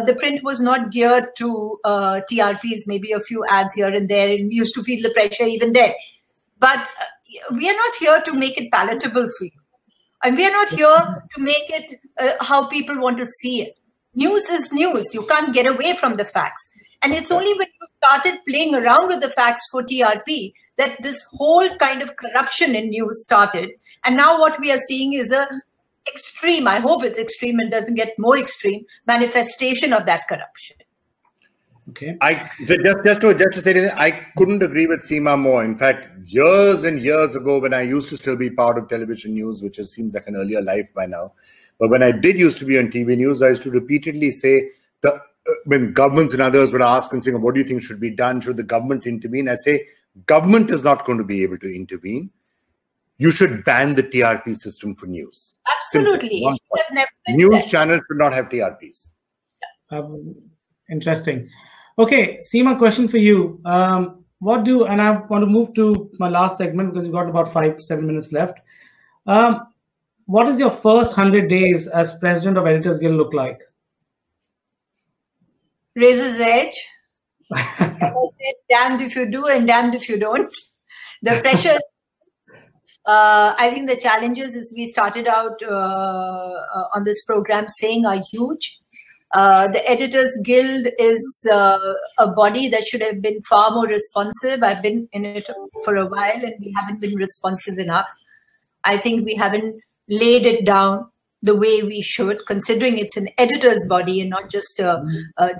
The print was not geared to TRPs, maybe a few ads here and there, and we used to feel the pressure even then. But we are not here to make it palatable for you. And we are not here to make it how people want to see it. News is news. You can't get away from the facts. And it's only when you started playing around with the facts for TRP that this whole kind of corruption in news started. And now what we are seeing is a extreme, I hope it's extreme and doesn't get more extreme, manifestation of that corruption. Okay. Just to say this, I couldn't agree with Seema more. In fact, years and years ago, when I used to still be part of television news, which seems like an earlier life by now, but when I did used to be on TV news, I used to repeatedly say, when governments and others would ask and say, what do you think should be done? Should the government intervene? I'd say, government is not going to be able to intervene. You should ban the TRP system for news. Absolutely. News channels should not have TRPs. Interesting. Okay, Seema, question for you. And I want to move to my last segment because we've got about 5-7 minutes left. What is your first 100 days as president of Editors Guild look like? Razor's edge. As I said, damned if you do and damned if you don't. The pressure. I think the challenges as we started out on this program saying are huge. The Editors Guild is a body that should have been far more responsive. I've been in it for a while and we haven't been responsive enough. I think we haven't laid it down the way we should, considering it's an editor's body and not just a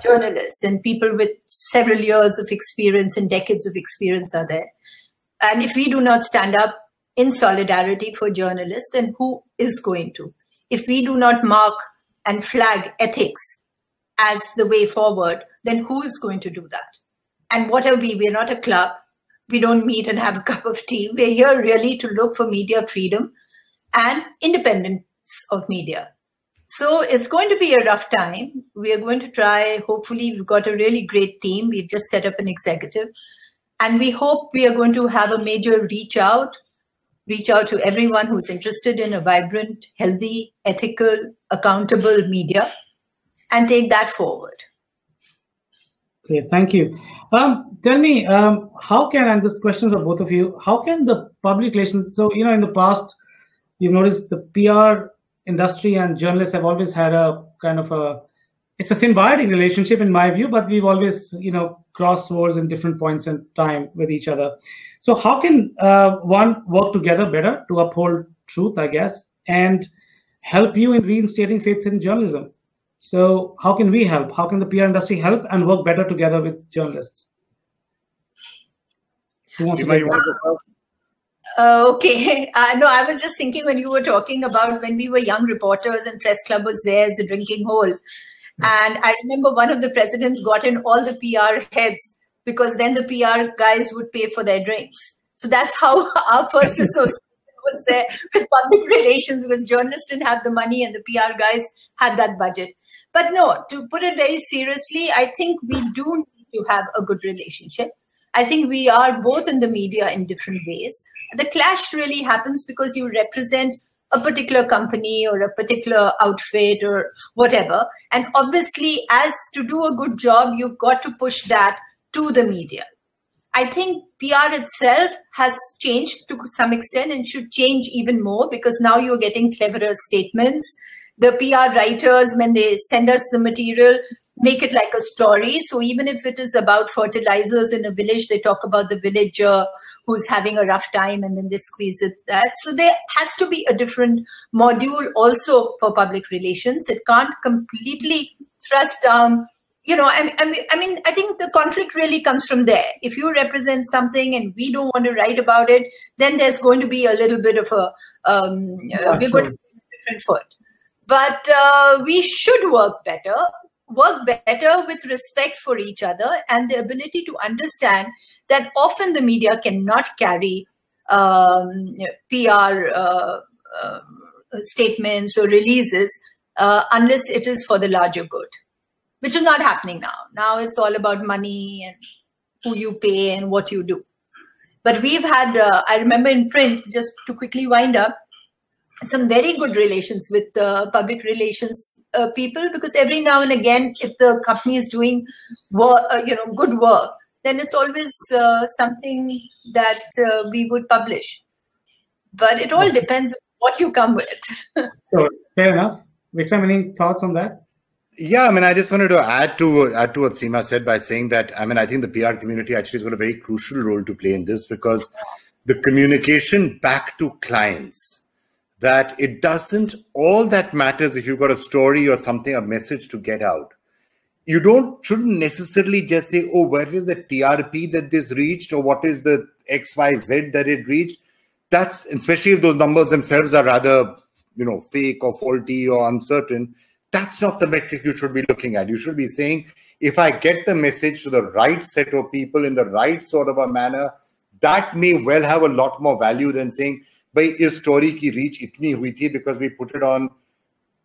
journalist. And people with several years of experience and decades of experience are there. And if we do not stand up in solidarity for journalists, then who is going to? If we do not mark and flag ethics as the way forward, then who is going to do that? And what are we? We're not a club. We don't meet and have a cup of tea. We're here really to look for media freedom and independence of media. So it's going to be a rough time. We are going to try, hopefully we've got a really great team. We've just set up an executive. And we hope we are going to have a major reach out to everyone who's interested in a vibrant, healthy, ethical, accountable media and take that forward. Okay, thank you. Tell me, how can, and this question is for both of you, how can the public relations, so, in the past, you've noticed the PR industry and journalists have always had a kind of it's a symbiotic relationship in my view, but we've always, crossed swords in different points in time with each other. So how can one work together better to uphold truth, I guess, and help you in reinstating faith in journalism? So how can we help? How can the PR industry help and work better together with journalists? You want to go first? Okay. No, I was just thinking when you were talking about when we were young reporters and press club was there as a drinking hole. And I remember one of the presidents got in all the PR heads because then the PR guys would pay for their drinks. So that's how our first association was there with public relations, because journalists didn't have the money and the PR guys had that budget. But no, to put it very seriously, I think we do need to have a good relationship. I think we are both in the media in different ways. The clash really happens because you represent a particular company or a particular outfit or whatever. And obviously, as to do a good job, you've got to push that to the media. I think PR itself has changed to some extent and should change even more, because now you're getting cleverer statements. the PR writers, when they send us the material, make it like a story. So even if it is about fertilizers in a village, they talk about the villager who's having a rough time, and then they squeeze it that. So there has to be a different module also for public relations. It can't completely thrust down, you know, I mean, I think the conflict really comes from there. If you represent something and we don't want to write about it, then there's going to be a little bit of a, we're going to be on a different foot. But we should work better with respect for each other and the ability to understand that often the media cannot carry PR statements or releases unless it is for the larger good, which is not happening now. Now it's all about money and who you pay and what you do. But we've had, I remember in print, just to quickly wind up, some very good relations with public relations people, because every now and again, if the company is doing work, good work, then it's always something that we would publish. But it all depends on what you come with. So, fair enough. Vikram, any thoughts on that? Yeah, I mean, I just wanted to add to what Seema said by saying that, I mean, I think the PR community actually has got a very crucial role to play in this, because the communication back to clients, that it doesn't, all that matters if you've got a story or something, a message to get out. You shouldn't necessarily just say, oh, where is the TRP that this reached, or what is the XYZ that it reached? That's, especially if those numbers themselves are rather, fake or faulty or uncertain, that's not the metric you should be looking at. You should be saying, if I get the message to the right set of people in the right sort of a manner, that may well have a lot more value than saying, by is story ki reach itni hui thi because we put it on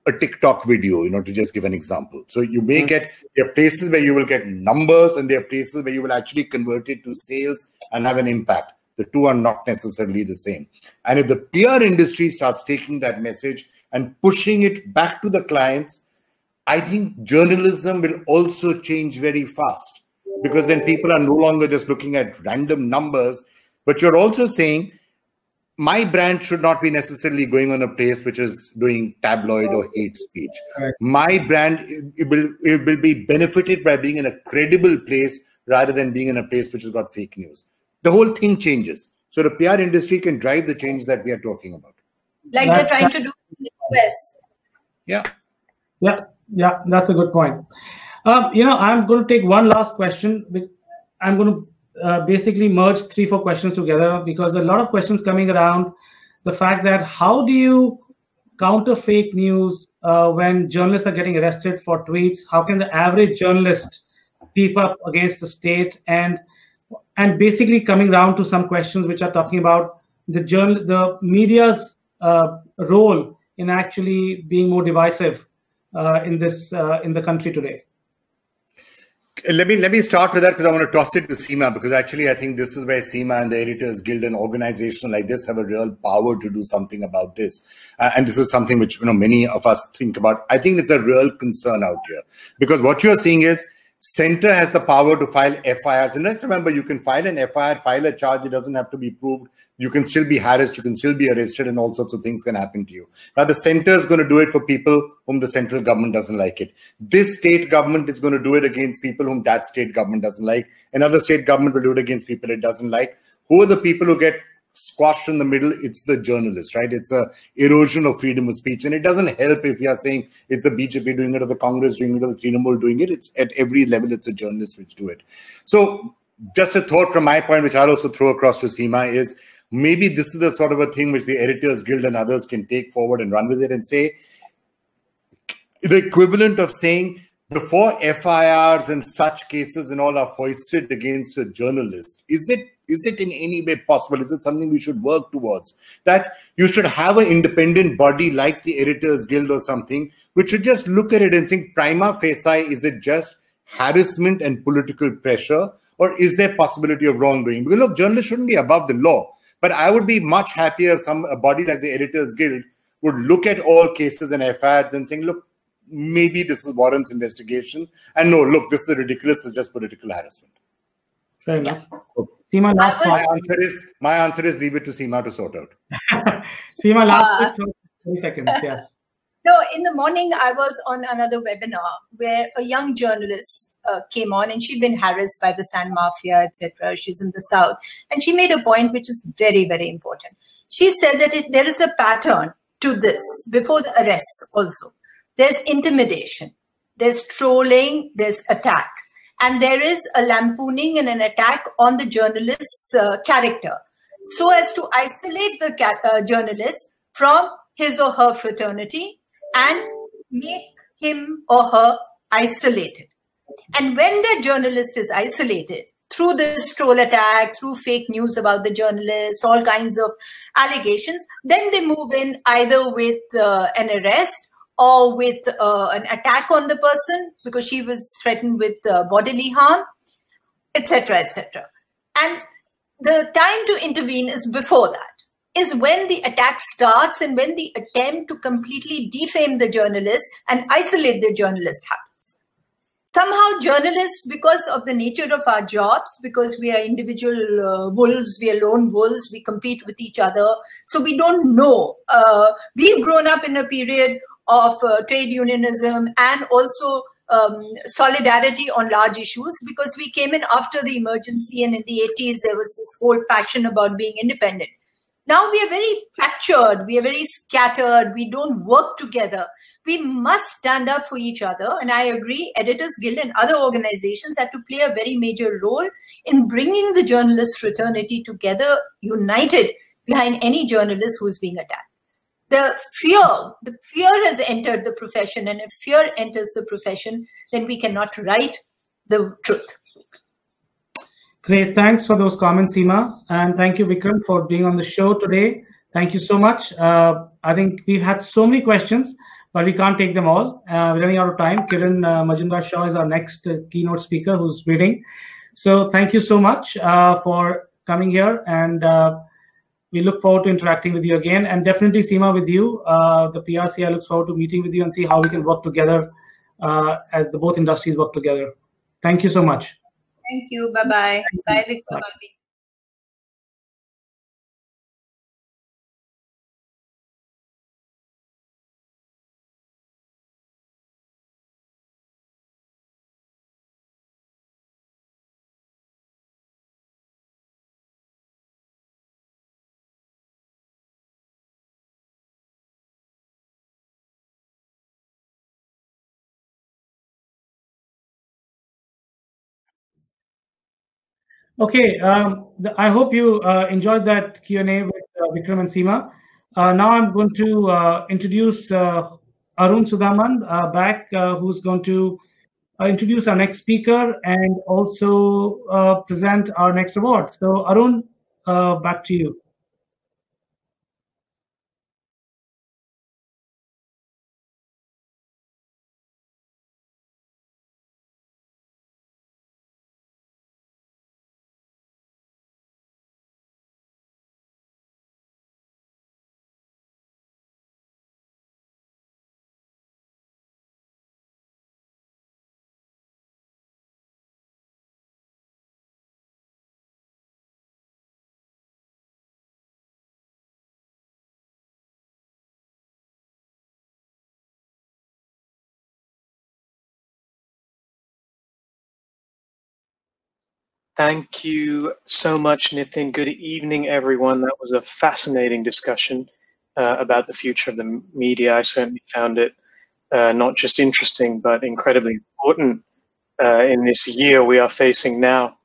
a TikTok video, to just give an example. So you may there are places where you will get numbers, and there are places where you will actually convert it to sales and have an impact. The two are not necessarily the same. And if the PR industry starts taking that message and pushing it back to the clients, I think journalism will also change very fast, because then people are no longer just looking at random numbers, but you're also saying, my brand should not be necessarily going on a place which is doing tabloid or hate speech. Right. My brand, it will be benefited by being in a credible place rather than being in a place which has got fake news. The whole thing changes. So the PR industry can drive the change that we are talking about. Like they're trying to do in the US. Yeah, that's a good point. I'm going to take one last question. I'm going to basically merge 3-4 questions together, because there are a lot of questions coming around the fact that how do you counter fake news when journalists are getting arrested for tweets? How can the average journalist keep up against the state? And basically coming down to some questions which are talking about the media's role in actually being more divisive in the country today. Let me start with that, because I want to toss it to Seema, because actually I think this is where Seema and the Editors Guild and organizations like this have a real power to do something about this. And this is something which many of us think about. I think it's a real concern out here, because what you're seeing is Center has the power to file FIRs. And let's remember, you can file an FIR, file a charge. It doesn't have to be proved. You can still be harassed. You can still be arrested, and all sorts of things can happen to you. Now, the center is going to do it for people whom the central government doesn't like it. This state government is going to do it against people whom that state government doesn't like. Another state government will do it against people it doesn't like. Who are the people who get squashed in the middle? It's the journalists, right? It's a erosion of freedom of speech. And it doesn't help if you are saying it's the BJP doing it, or the Congress doing it, or the Trinamool doing it. It's at every level, it's a journalist which do it. So just a thought from my point, which I'll also throw across to Seema, is maybe this is the sort of a thing which the Editors Guild and others can take forward and run with it and say, the equivalent of saying, before FIRs and such cases and all are foisted against a journalist, is it in any way possible? Is it something we should work towards? That you should have an independent body like the Editors Guild or something, which should just look at it and think, prima facie, is it just harassment and political pressure, or is there possibility of wrongdoing? Because look, journalists shouldn't be above the law, but I would be much happier if a body like the Editors Guild would look at all cases and FIRs and saying, look, maybe this is warrants investigation, and no, look, this is ridiculous, it's just political harassment. Fair enough. Seema, my answer is leave it to Seema to sort out. Seema, last 30 seconds, yes. No, in the morning, I was on another webinar where a young journalist came on, and she'd been harassed by the sand mafia, etc. She's in the South. And she made a point which is very, very important. She said that there is a pattern to this before the arrests also. There's intimidation, there's trolling, there's attack. And there is a lampooning and an attack on the journalist's character, so as to isolate the journalist from his or her fraternity and make him or her isolated. And when the journalist is isolated through this troll attack, through fake news about the journalist, all kinds of allegations, then they move in either with an arrest or with an attack on the person because she was threatened with bodily harm, etc., etc. And the time to intervene is before that, is when the attack starts and when the attempt to completely defame the journalist and isolate the journalist happens. Somehow journalists, because of the nature of our jobs, because we are individual wolves, we are lone wolves, we compete with each other, so we don't know. We've grown up in a period of trade unionism and also solidarity on large issues, because we came in after the emergency, and in the 80s there was this whole passion about being independent. Now we are very fractured, we are very scattered, we don't work together. We must stand up for each other, and I agree, Editors Guild and other organizations have to play a very major role in bringing the journalist fraternity together, united behind any journalist who is being attacked. The fear has entered the profession, and if fear enters the profession, then we cannot write the truth. Great, thanks for those comments, Seema, and thank you, Vikram, for being on the show today. Thank you so much. I think we've had so many questions, but we can't take them all. We're running out of time. Kiran Majumdar-Shaw is our next keynote speaker who's waiting. So thank you so much for coming here, and we look forward to interacting with you again. And definitely, Seema, with you, the PRCI looks forward to meeting with you and see how we can work together as the both industries work together. Thank you so much. Thank you. Bye-bye. Bye, Vikram. Okay, I hope you enjoyed that Q&A with Vikram and Seema. Now I'm going to introduce Arun Sudhaman back, who's going to introduce our next speaker and also present our next award. So Arun, back to you. Thank you so much, Nitin. Good evening, everyone. That was a fascinating discussion about the future of the media. I certainly found it not just interesting, but incredibly important in this year we are facing now.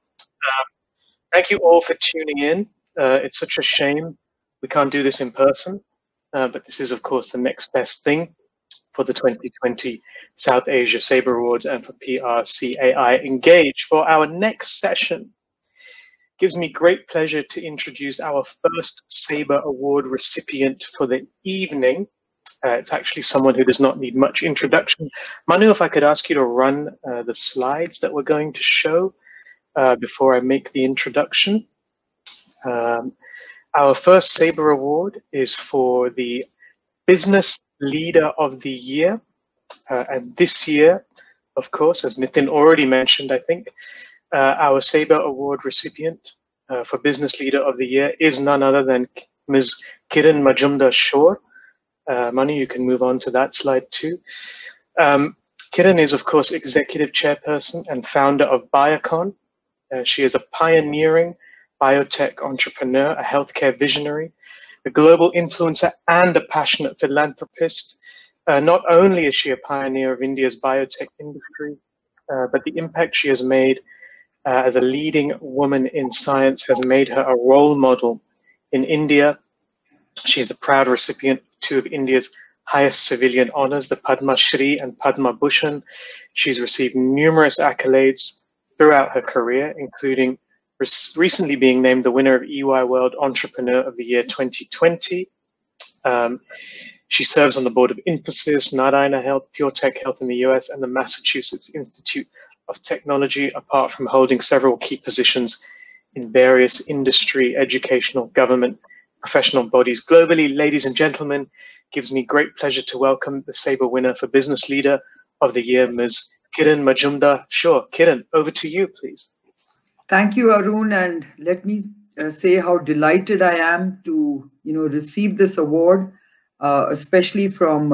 Thank you all for tuning in. It's such a shame we can't do this in person, but this is, of course, the next best thing for the 2020 South Asia Saber Awards and for PRCAI Engage. For our next session, it gives me great pleasure to introduce our first Saber Award recipient for the evening. It's actually someone who does not need much introduction. Manu, if I could ask you to run the slides that we're going to show before I make the introduction. Our first Saber Award is for the Business Leader of the Year. And this year, of course, as Nitin already mentioned, I think, our Saber Award recipient for Business Leader of the Year is none other than Ms. Kiran Majumdar-Shaw. Manu, you can move on to that slide too. Kiran is, of course, executive chairperson and founder of Biocon. She is a pioneering biotech entrepreneur, a healthcare visionary, a global influencer, and a passionate philanthropist. Not only is she a pioneer of India's biotech industry, but the impact she has made as a leading woman in science has made her a role model in India. She's the proud recipient of two of India's highest civilian honors, the Padma Shri and Padma Bhushan. She's received numerous accolades throughout her career, including recently being named the winner of EY World Entrepreneur of the Year 2020. She serves on the board of Infosys, Narayana Health, PureTech Health in the US, and the Massachusetts Institute of Technology, apart from holding several key positions in various industry, educational, government, professional bodies globally. Ladies and gentlemen, gives me great pleasure to welcome the Sabre winner for Business Leader of the Year, Ms. Kiran Majumdar. Sure, Kiran, over to you, please. Thank you, Arun, and let me say how delighted I am to receive this award, especially from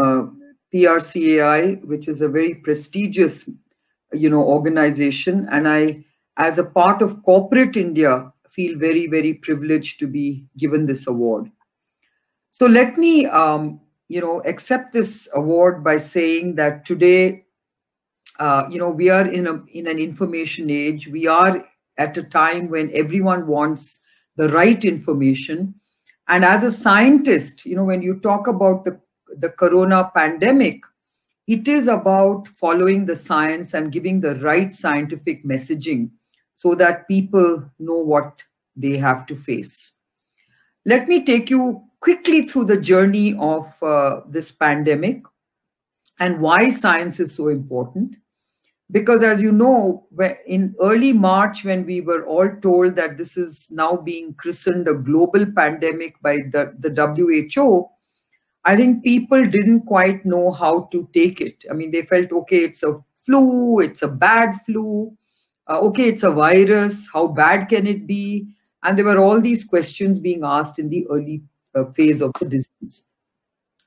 PRCAI, which is a very prestigious organization, and I, as a part of corporate India, feel very, very privileged to be given this award. So let me accept this award by saying that today we are in an information age. We are at a time when everyone wants the right information. And as a scientist, when you talk about the corona pandemic, it is about following the science and giving the right scientific messaging so that people know what they have to face. Let me take you quickly through the journey of this pandemic and why science is so important. Because as you know, in early March, when we were all told that this is now being christened a global pandemic by the WHO, I think people didn't quite know how to take it. I mean, they felt, okay, it's a flu, it's a bad flu, okay, it's a virus, how bad can it be? And there were all these questions being asked in the early phase of the disease.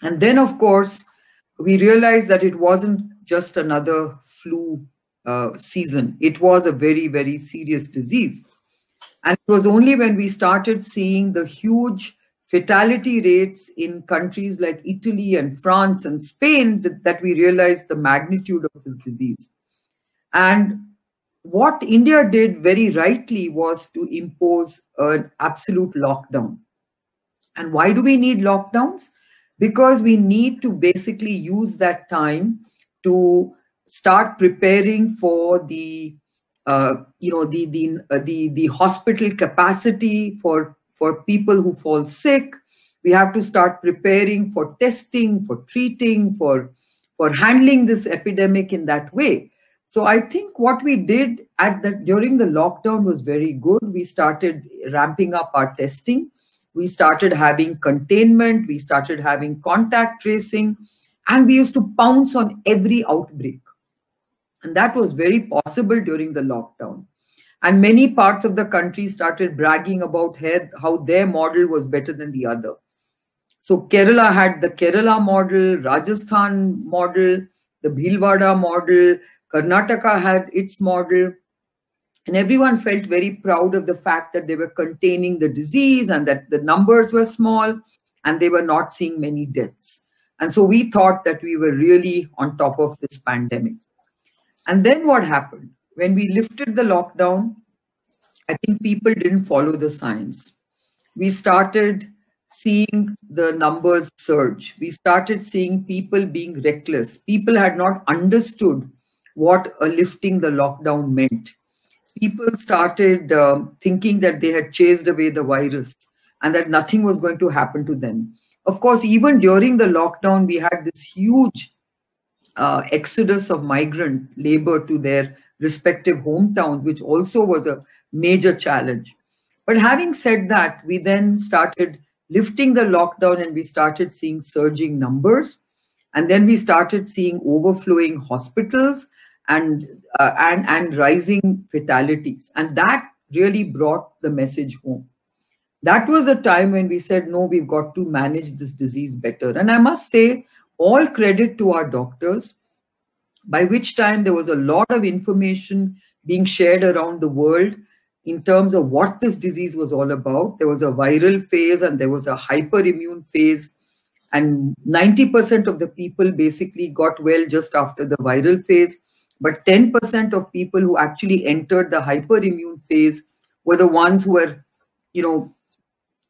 And then, of course, we realized that it wasn't just another flu season. It was a very, very serious disease. And it was only when we started seeing the huge fatality rates in countries like Italy and France and Spain that we realized the magnitude of this disease. And what India did very rightly was to impose an absolute lockdown. And why do we need lockdowns? Because we need to basically use that time to start preparing for the hospital capacity for people who fall sick. We have to start preparing for testing, for treating, for handling this epidemic in that way. So I think what we did during the lockdown was very good. We started ramping up our testing. We started having containment. We started having contact tracing. And we used to pounce on every outbreak. And that was very possible during the lockdown. And many parts of the country started bragging about how their model was better than the other. So Kerala had the Kerala model, Rajasthan model, the Bhilwara model, Karnataka had its model. And everyone felt very proud of the fact that they were containing the disease and that the numbers were small and they were not seeing many deaths. And so we thought that we were really on top of this pandemic. And then what happened? When we lifted the lockdown, I think people didn't follow the science. We started seeing the numbers surge. We started seeing people being reckless. People had not understood what lifting the lockdown meant. People started thinking that they had chased away the virus and that nothing was going to happen to them. Of course, even during the lockdown, we had this huge exodus of migrant labor to their respective hometowns, which also was a major challenge. But having said that, we then started lifting the lockdown and we started seeing surging numbers. And then we started seeing overflowing hospitals and rising fatalities. And that really brought the message home. That was the time when we said, no, we've got to manage this disease better. And I must say, all credit to our doctors, by which time there was a lot of information being shared around the world in terms of what this disease was all about. There was a viral phase and there was a hyperimmune phase. And 90% of the people basically got well just after the viral phase. But 10% of people who actually entered the hyperimmune phase were the ones who were,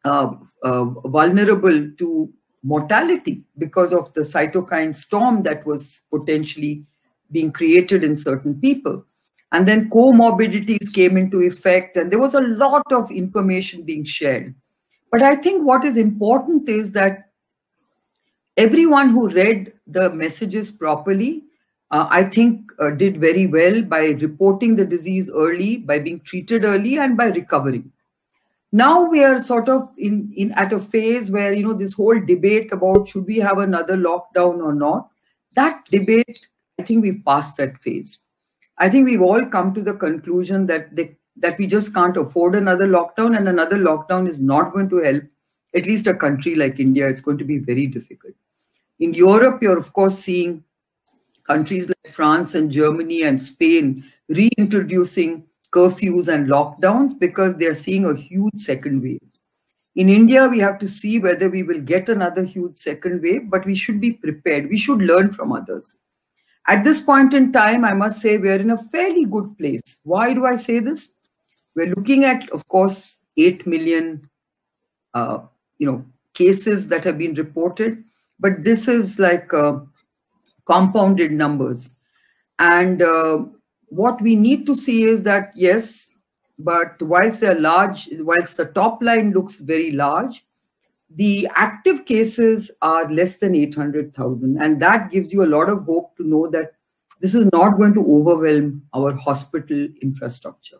vulnerable to mortality because of the cytokine storm that was potentially being created in certain people. And then comorbidities came into effect, and there was a lot of information being shared. But I think what is important is that everyone who read the messages properly, I think did very well by reporting the disease early, by being treated early, and by recovering. Now we are sort of at a phase where, this whole debate about should we have another lockdown or not, that debate, I think we've passed that phase. I think we've all come to the conclusion that we just can't afford another lockdown, and another lockdown is not going to help, at least a country like India. It's going to be very difficult. In Europe, you're of course seeing countries like France and Germany and Spain reintroducing curfews and lockdowns because they're seeing a huge second wave. In India, we have to see whether we will get another huge second wave, but we should be prepared. We should learn from others. At this point in time, I must say we're in a fairly good place. Why do I say this? We're looking at, of course, 8 million, cases that have been reported, but this is like compounded numbers. And what we need to see is that, yes, but whilst they're large, whilst the top line looks very large, the active cases are less than 800,000. And that gives you a lot of hope to know that this is not going to overwhelm our hospital infrastructure.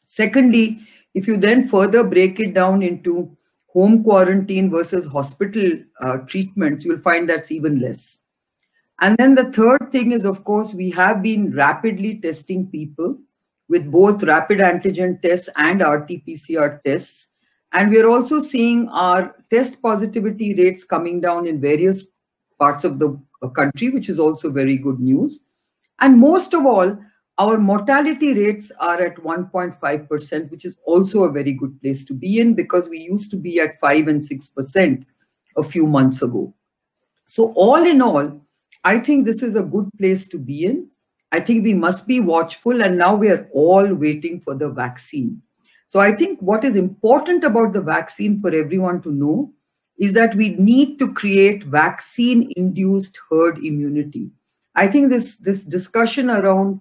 Secondly, if you then further break it down into home quarantine versus hospital treatments, you'll find that's even less. And then the third thing is, of course, we have been rapidly testing people with both rapid antigen tests and RT-PCR tests. And we're also seeing our test positivity rates coming down in various parts of the country, which is also very good news. And most of all, our mortality rates are at 1.5%, which is also a very good place to be in, because we used to be at 5 and 6% a few months ago. So all in all, I think this is a good place to be in. I think we must be watchful, and now we are all waiting for the vaccine. So I think what is important about the vaccine for everyone to know is that we need to create vaccine-induced herd immunity. I think this discussion around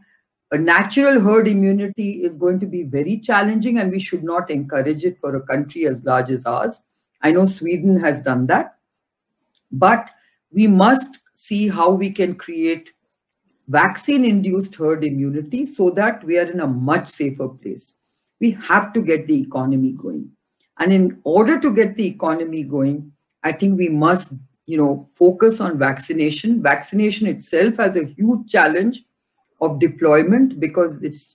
a natural herd immunity is going to be very challenging, and we should not encourage it for a country as large as ours. I know Sweden has done that, but we must see how we can create vaccine-induced herd immunity so that we are in a much safer place. We have to get the economy going. And in order to get the economy going, I think we must, focus on vaccination. Vaccination itself has a huge challenge of deployment because there's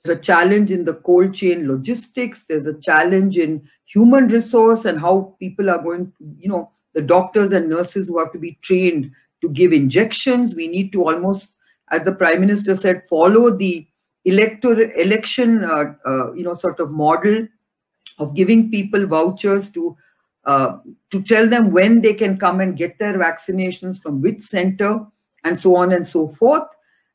a challenge in the cold chain logistics. There's a challenge in human resource and how people are going to, the doctors and nurses who have to be trained to give injections. We need to almost, as the Prime Minister said, follow the election, sort of model of giving people vouchers to tell them when they can come and get their vaccinations from which center, and so on and so forth.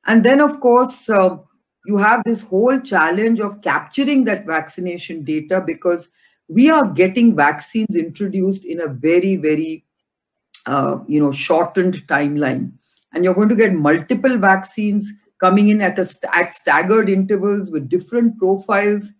And then, of course, you have this whole challenge of capturing that vaccination data, because we are getting vaccines introduced in a very, very, shortened timeline. And you're going to get multiple vaccines coming in at staggered intervals with different profiles.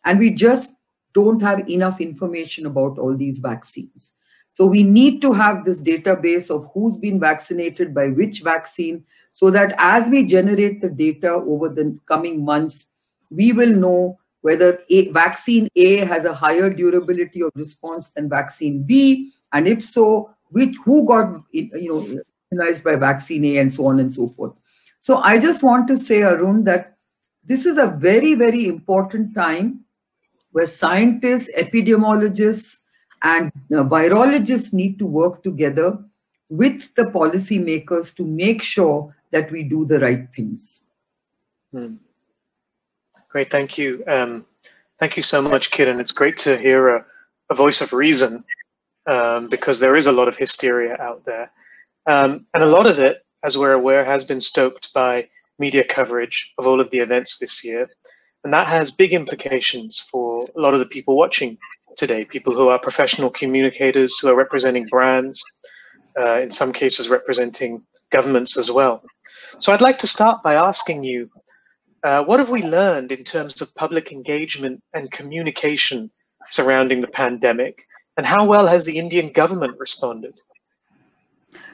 And we just don't have enough information about all these vaccines. So we need to have this database of who's been vaccinated by which vaccine, so that as we generate the data over the coming months, we will know whether vaccine A has a higher durability of response than vaccine B, and if so, who got immunized by vaccine A, and so on and so forth. So I just want to say, Arun, that this is a very, very important time where scientists, epidemiologists, and virologists need to work together with the policymakers to make sure that we do the right things. Great, thank you. Thank you so much, Kiran. It's great to hear a voice of reason, because there is a lot of hysteria out there. And a lot of it, as we're aware, has been stoked by media coverage of all of the events this year. And that has big implications for a lot of the people watching today, people who are professional communicators, who are representing brands, in some cases representing governments as well. So I'd like to start by asking you, what have we learned in terms of public engagement and communication surrounding the pandemic? And how well has the Indian government responded?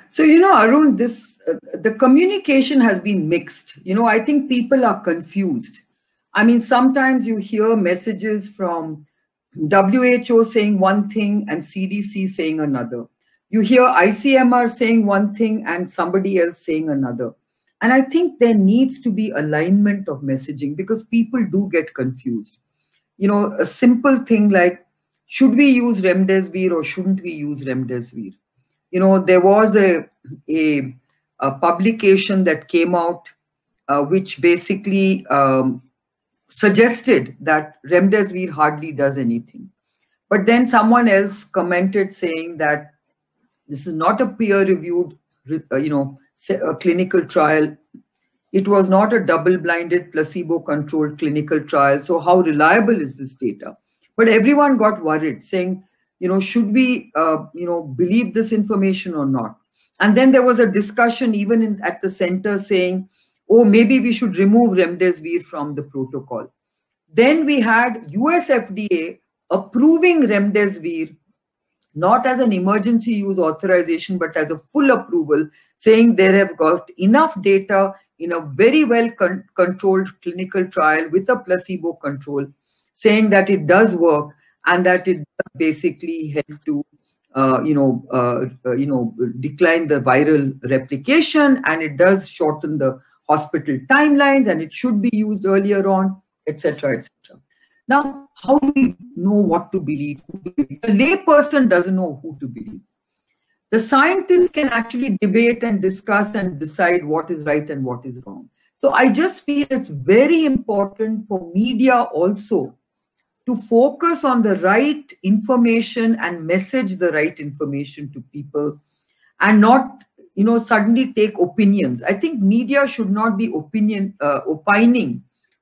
So, Arun, the communication has been mixed. I think people are confused. I mean, sometimes you hear messages from WHO saying one thing and CDC saying another. You hear ICMR saying one thing and somebody else saying another. And I think there needs to be alignment of messaging, because people do get confused. A simple thing like, should we use remdesivir or shouldn't we use remdesivir? There was a publication that came out which basically suggested that remdesivir hardly does anything. But then someone else commented saying that this is not a peer-reviewed, a clinical trial. It was not a double-blinded, placebo-controlled clinical trial. So how reliable is this data? But everyone got worried, saying, should we, believe this information or not? And then there was a discussion even at the center saying, oh, maybe we should remove remdesivir from the protocol. Then we had US FDA approving remdesivir, not as an emergency use authorization, but as a full approval, saying they have got enough data in a very well controlled clinical trial with a placebo control, saying that it does work and that it does basically help to, decline the viral replication, and it does shorten the hospital timelines, and it should be used earlier on, etc., etc. Now, how do we know what to believe? The layperson doesn't know who to believe. The scientists can actually debate and discuss and decide what is right and what is wrong. So I just feel it's very important for media also to focus on the right information and message the right information to people, and not, suddenly take opinions. I think media should not be opining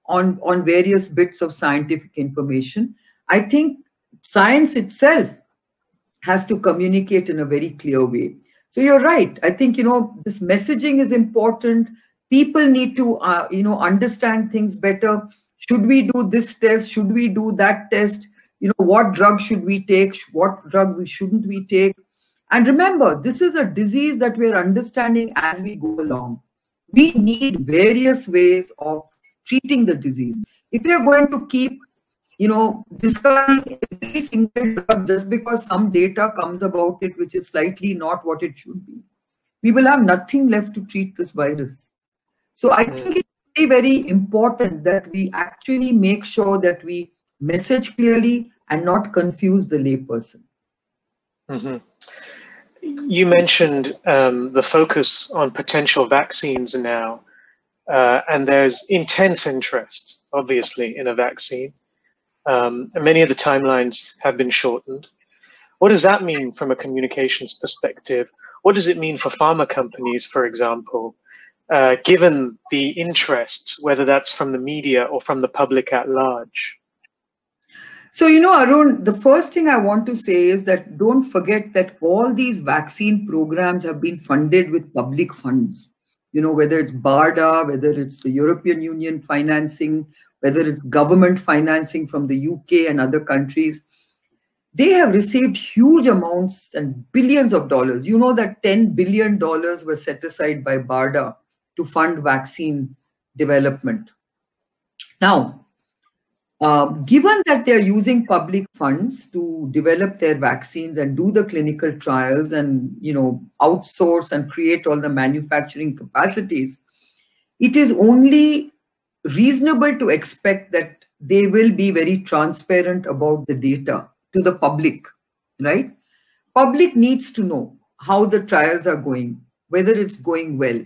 on various bits of scientific information. I think science itself has to communicate in a very clear way. So you're right. I think, this messaging is important. People need to, understand things better. Should we do this test? Should we do that test? What drug should we take? What drug shouldn't we take? And remember, this is a disease that we're understanding as we go along. We need various ways of treating the disease. If we are going to keep, discarding every single drug just because some data comes about it, which is slightly not what it should be, we will have nothing left to treat this virus. So I think it's very, very important that we actually make sure that we message clearly and not confuse the layperson. Mm-hmm. You mentioned the focus on potential vaccines now, and there's intense interest, obviously, in a vaccine. And many of the timelines have been shortened. What does that mean from a communications perspective? What does it mean for pharma companies, for example, given the interest, whether that's from the media or from the public at large? So, Arun, the first thing I want to say is that don't forget that all these vaccine programs have been funded with public funds. Whether it's BARDA, whether it's the European Union financing, whether it's government financing from the UK and other countries, they have received huge amounts and billions of dollars. You know that $10 billion were set aside by BARDA to fund vaccine development. Now, given that they're using public funds to develop their vaccines and do the clinical trials and, outsource and create all the manufacturing capacities, it is only reasonable to expect that they will be very transparent about the data to the public, right? Public needs to know how the trials are going, whether it's going well.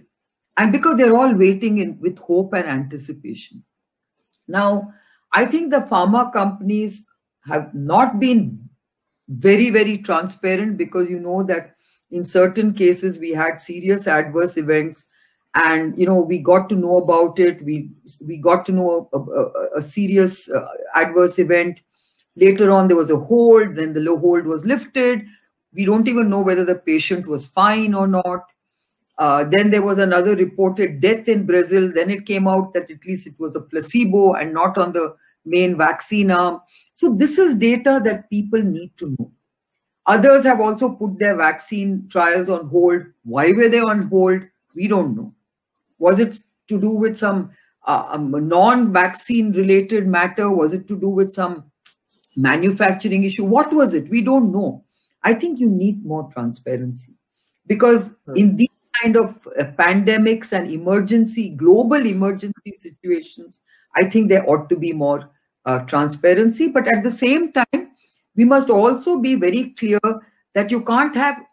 And because they're all waiting with hope and anticipation. Now, I think the pharma companies have not been very, very transparent, because you know that in certain cases we had serious adverse events, and we got to know about it. We got to know a serious adverse event. Later on, there was a hold. Then the hold was lifted. We don't even know whether the patient was fine or not. Then there was another reported death in Brazil. Then it came out that at least it was a placebo and not on the main vaccine arm. So this is data that people need to know. Others have also put their vaccine trials on hold. Why were they on hold? We don't know. Was it to do with some non-vaccine related matter? Was it to do with some manufacturing issue? What was it? We don't know. I think you need more transparency, because in these kind of pandemics and global emergency situations, I think there ought to be more transparency. But at the same time, we must also be very clear that you can't have,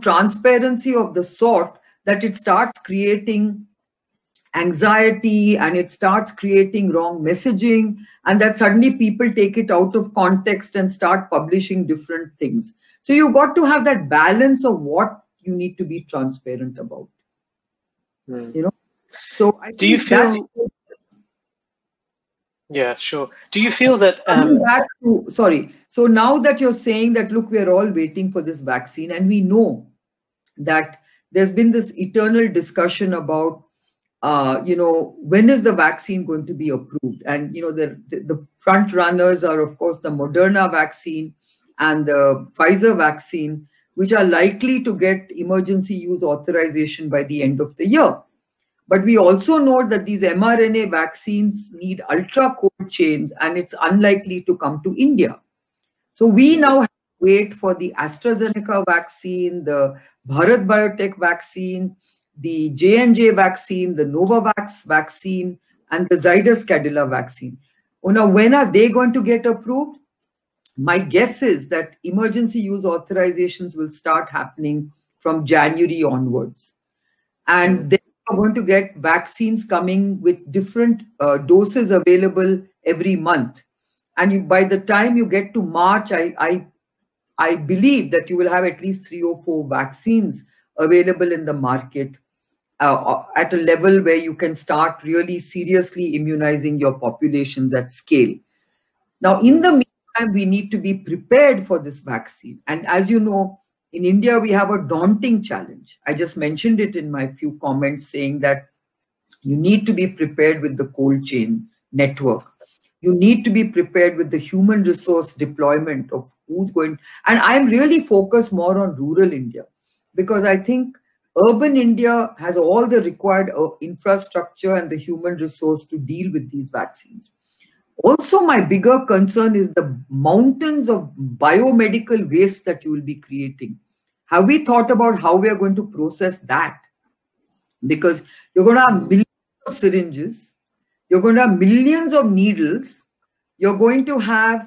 transparency of the sort that it starts creating anxiety and it starts creating wrong messaging, and that suddenly people take it out of context and start publishing different things. So you've got to have that balance of what you need to be transparent about. So I do you feel? Yeah, sure. Do you feel that? Sorry. So now that you're saying that, look, we're all waiting for this vaccine, and we know that there's been this eternal discussion about, when is the vaccine going to be approved? And, the front runners are, of course, the Moderna vaccine and the Pfizer vaccine, which are likely to get emergency use authorization by the end of the year. But we also know that these mRNA vaccines need ultra cold chains, and it's unlikely to come to India. So we now have to wait for the AstraZeneca vaccine, the Bharat Biotech vaccine, the J&J vaccine, the Novavax vaccine, and the Zydus Cadila vaccine. Now, when are they going to get approved? My guess is that emergency use authorizations will start happening from January onwards. And they are going to get vaccines coming with different doses available every month. And by the time you get to March, I believe that you will have at least 3 or 4 vaccines available in the market at a level where you can start really seriously immunizing your populations at scale. Now, in the meantime, we need to be prepared for this vaccine. And as you know, in India, we have a daunting challenge. I just mentioned it in my few comments, saying that you need to be prepared with the cold chain network. You need to be prepared with the human resource deployment of who's going. And I'm really focused more on rural India, because I think urban India has all the required infrastructure and the human resource to deal with these vaccines. Also, my bigger concern is the mountains of biomedical waste that you will be creating. Have we thought about how we are going to process that? Because you're going to have millions of syringes, you're going to have millions of needles, you're going to have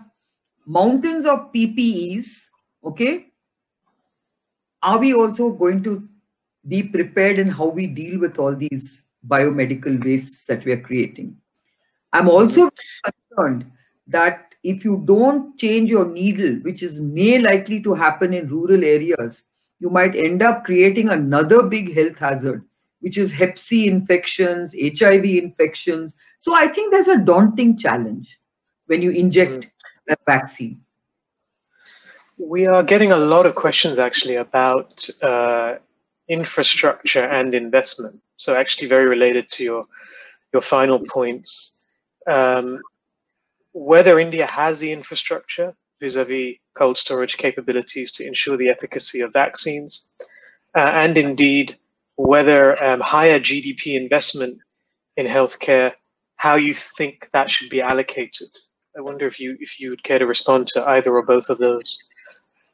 mountains of PPEs, okay? Are we also going to be prepared in how we deal with all these biomedical wastes that we are creating? I'm also concerned that if you don't change your needle, which is likely to happen in rural areas, you might end up creating another big health hazard, which is Hep C infections, HIV infections. So I think there's a daunting challenge when you inject a vaccine. We are getting a lot of questions actually about infrastructure and investment. So actually very related to your final points. Whether India has the infrastructure vis-a-vis cold storage capabilities to ensure the efficacy of vaccines, and indeed whether higher GDP investment in healthcare, how you think that should be allocated. I wonder if you would care to respond to either or both of those.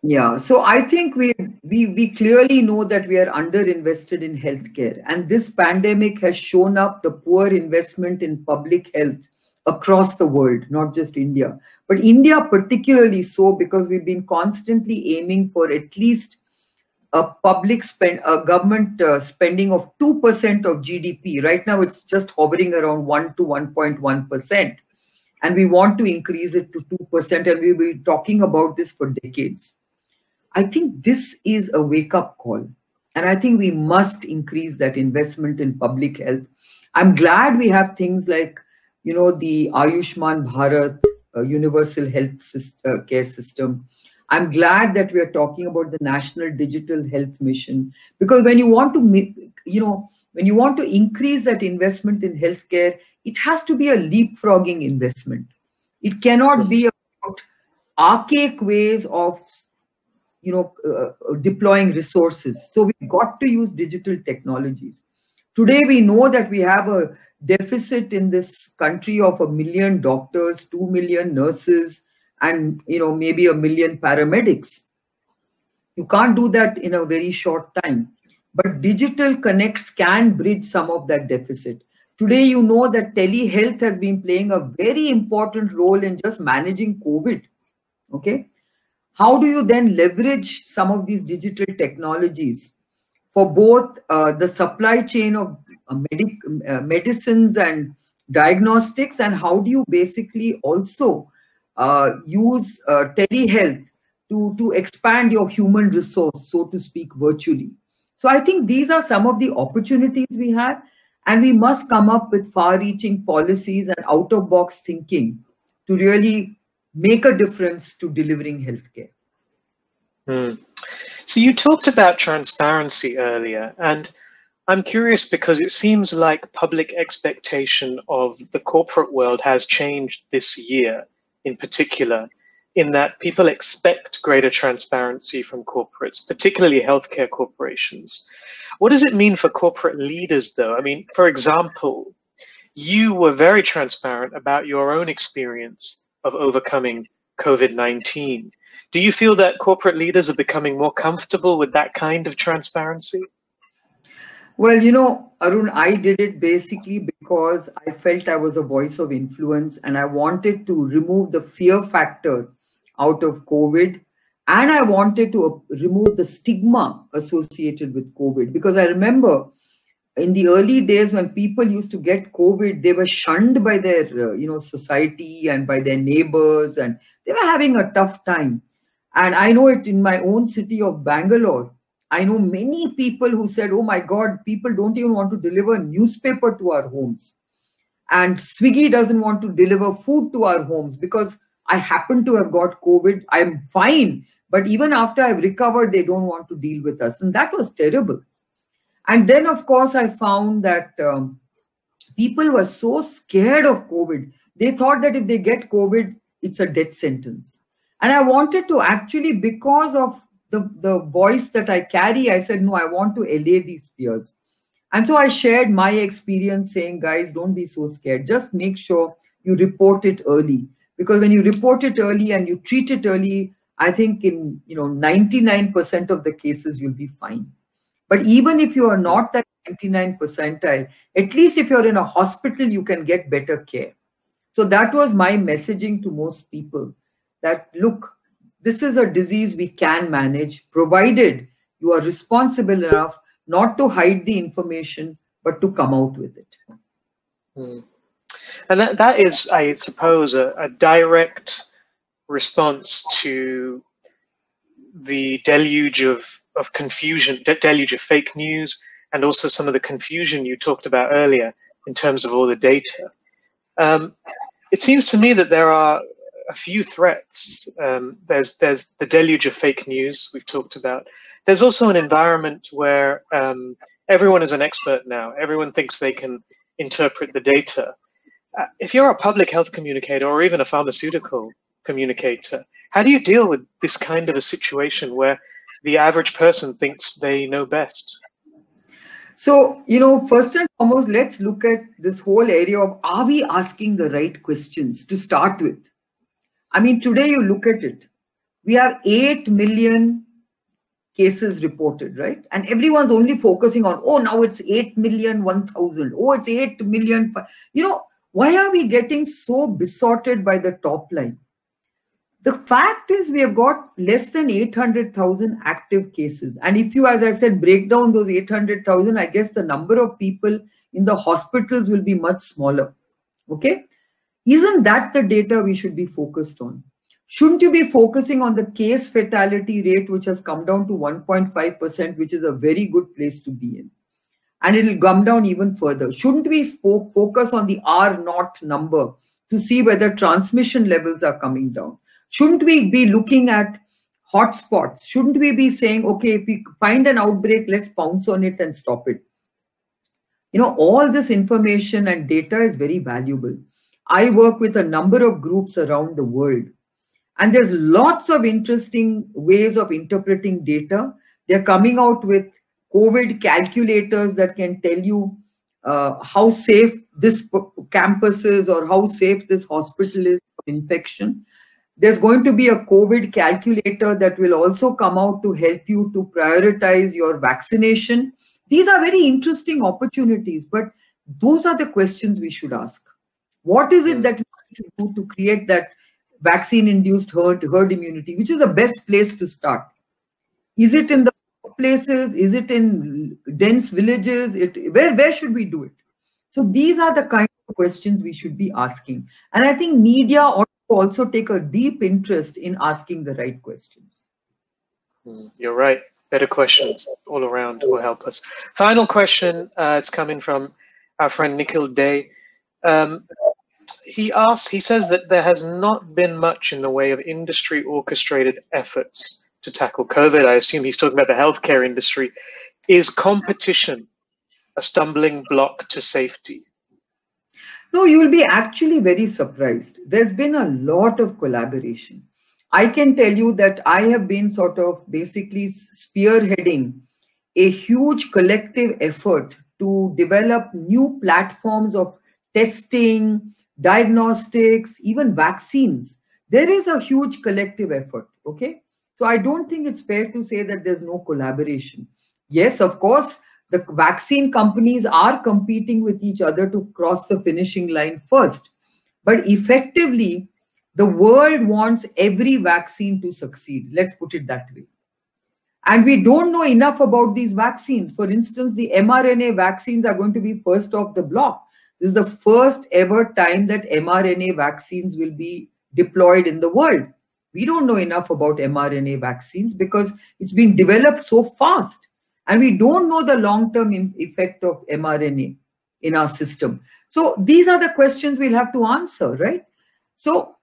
Yeah, so I think we clearly know that we are underinvested in healthcare, and this pandemic has shown up the poor investment in public health across the world, not just India. But India particularly so, because we've been constantly aiming for at least a government spending of 2% of GDP. Right now, it's just hovering around 1 to 1.1%. And we want to increase it to 2%. And we've been talking about this for decades. I think this is a wake-up call. And I think we must increase that investment in public health. I'm glad we have things like, the Ayushman Bharat universal health care system. I'm glad that we are talking about the National Digital Health Mission, because when you want to, increase that investment in healthcare, it has to be a leapfrogging investment. It cannot be about archaic ways of, deploying resources. So we've got to use digital technologies. Today, we know that we have a deficit in this country of 1 million doctors, 2 million nurses, and maybe 1 million paramedics. You can't do that in a very short time. But digital connects can bridge some of that deficit. Today, you know that telehealth has been playing a very important role in just managing COVID. Okay. How do you then leverage some of these digital technologies for both the supply chain of medicines and diagnostics, and how do you basically also use telehealth to expand your human resource, so to speak, virtually? So I think these are some of the opportunities we have, and we must come up with far-reaching policies and out-of-box thinking to really make a difference to delivering healthcare. So you talked about transparency earlier, and I'm curious because it seems like public expectation of the corporate world has changed this year in particular, in that people expect greater transparency from corporates, particularly healthcare corporations. What does it mean for corporate leaders, though? I mean, for example, you were very transparent about your own experience of overcoming COVID-19. Do you feel that corporate leaders are becoming more comfortable with that kind of transparency? Well, Arun, I did it basically because I felt I was a voice of influence, and I wanted to remove the fear factor out of COVID, and I wanted to remove the stigma associated with COVID. Because I remember in the early days when people used to get COVID, they were shunned by their society and by their neighbors, and they were having a tough time. And I know it in my own city of Bangalore. I know many people who said, oh my God, people don't even want to deliver newspaper to our homes. And Swiggy doesn't want to deliver food to our homes because I happen to have got COVID. I'm fine. But even after I've recovered, they don't want to deal with us. And that was terrible. And then, of course, I found that people were so scared of COVID. They thought that if they get COVID, it's a death sentence. And I wanted to actually, because of the voice that I carry, I said, no, I want to allay these fears. And so I shared my experience saying, guys, don't be so scared. Just make sure you report it early. Because when you report it early and you treat it early, I think in 99% of the cases, you'll be fine. But even if you are not that 99 percentile, at least if you're in a hospital, you can get better care. So that was my messaging to most people, that look, this is a disease we can manage, provided you are responsible enough not to hide the information, but to come out with it. And that is, I suppose, a direct response to the deluge of confusion, deluge of fake news, and also some of the confusion you talked about earlier in terms of all the data. It seems to me that there are a few threats. There's the deluge of fake news we've talked about. There's also an environment where everyone is an expert now. Everyone thinks they can interpret the data. If you're a public health communicator or even a pharmaceutical communicator, how do you deal with this kind of a situation where the average person thinks they know best? So, first and foremost, let's look at this whole area of, are we asking the right questions to start with? I mean, today you look at it, we have 8 million cases reported, right? And everyone's only focusing on, oh, now it's 8 million, 1,000. Oh, it's 8 million. Why are we getting so besotted by the top line? The fact is we have got less than 800,000 active cases. And if you, as I said, break down those 800,000, I guess the number of people in the hospitals will be much smaller. Okay? Isn't that the data we should be focused on? Shouldn't you be focusing on the case fatality rate, which has come down to 1.5%, which is a very good place to be in? And it will come down even further. Shouldn't we focus on the R0 number to see whether transmission levels are coming down? Shouldn't we be looking at hotspots? Shouldn't we be saying, okay, if we find an outbreak, let's pounce on it and stop it? You know, all this information and data is very valuable. I work with a number of groups around the world, and there's lots of interesting ways of interpreting data. They're coming out with COVID calculators that can tell you how safe this campus is or how safe this hospital is for infection. There's going to be a COVID calculator that will also come out to help you to prioritize your vaccination. These are very interesting opportunities, but those are the questions we should ask. What is it that we should do to create that vaccine-induced herd immunity, which is the best place to start? Is it in the places? Is it in dense villages? Where should we do it? So these are the kind of questions we should be asking. And I think media ought to also take a deep interest in asking the right questions. You're right. Better questions all around will help us. Final question, it's coming from our friend Nikhil Day. He says that there has not been much in the way of industry orchestrated efforts to tackle COVID. I assume he's talking about the healthcare industry. Is competition a stumbling block to safety? No, you will be actually very surprised. There's been a lot of collaboration. I can tell you that I have been sort of basically spearheading a huge collective effort to develop new platforms of testing, diagnostics, even vaccines. There is a huge collective effort, okay? So I don't think it's fair to say that there's no collaboration. Yes, of course, the vaccine companies are competing with each other to cross the finishing line first. But effectively, the world wants every vaccine to succeed. Let's put it that way. And we don't know enough about these vaccines. For instance, the mRNA vaccines are going to be first off the block. This is the first ever time that mRNA vaccines will be deployed in the world. We don't know enough about mRNA vaccines because it's been developed so fast. And we don't know the long-term effect of mRNA in our system. So these are the questions we'll have to answer, right? So,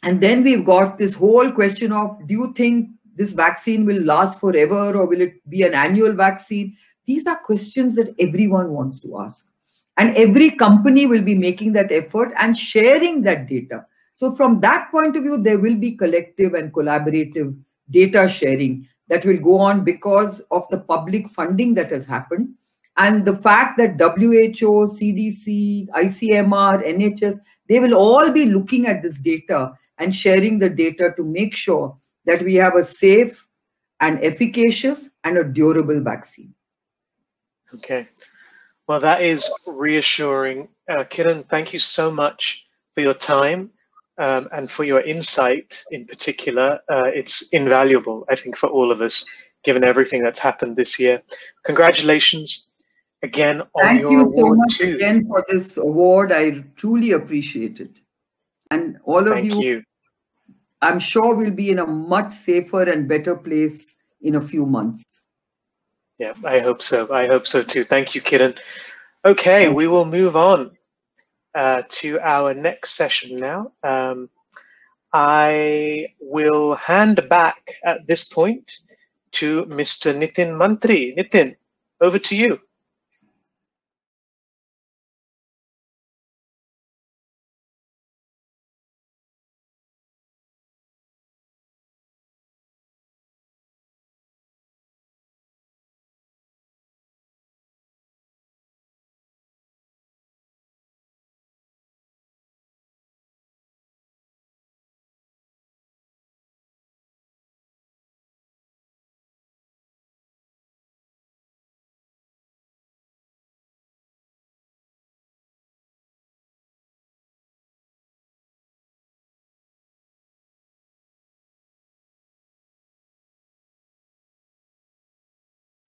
and then we've got this whole question of, do you think this vaccine will last forever or will it be an annual vaccine? These are questions that everyone wants to ask. And every company will be making that effort and sharing that data. So from that point of view, there will be collective and collaborative data sharing that will go on because of the public funding that has happened. And the fact that WHO, CDC, ICMR, NHS, they will all be looking at this data and sharing the data to make sure that we have a safe and efficacious and a durable vaccine. Okay. Well, that is reassuring. Kiran, thank you so much for your time and for your insight in particular. It's invaluable, I think, for all of us, given everything that's happened this year. Congratulations again on your award. Thank you so much again for this award. I truly appreciate it. And all of you, I'm sure we'll be in a much safer and better place in a few months. Yeah, I hope so. I hope so too. Thank you, Kiran. Okay, we will move on to our next session now. I will hand back at this point to Mr. Nitin Mantri. Nitin, over to you.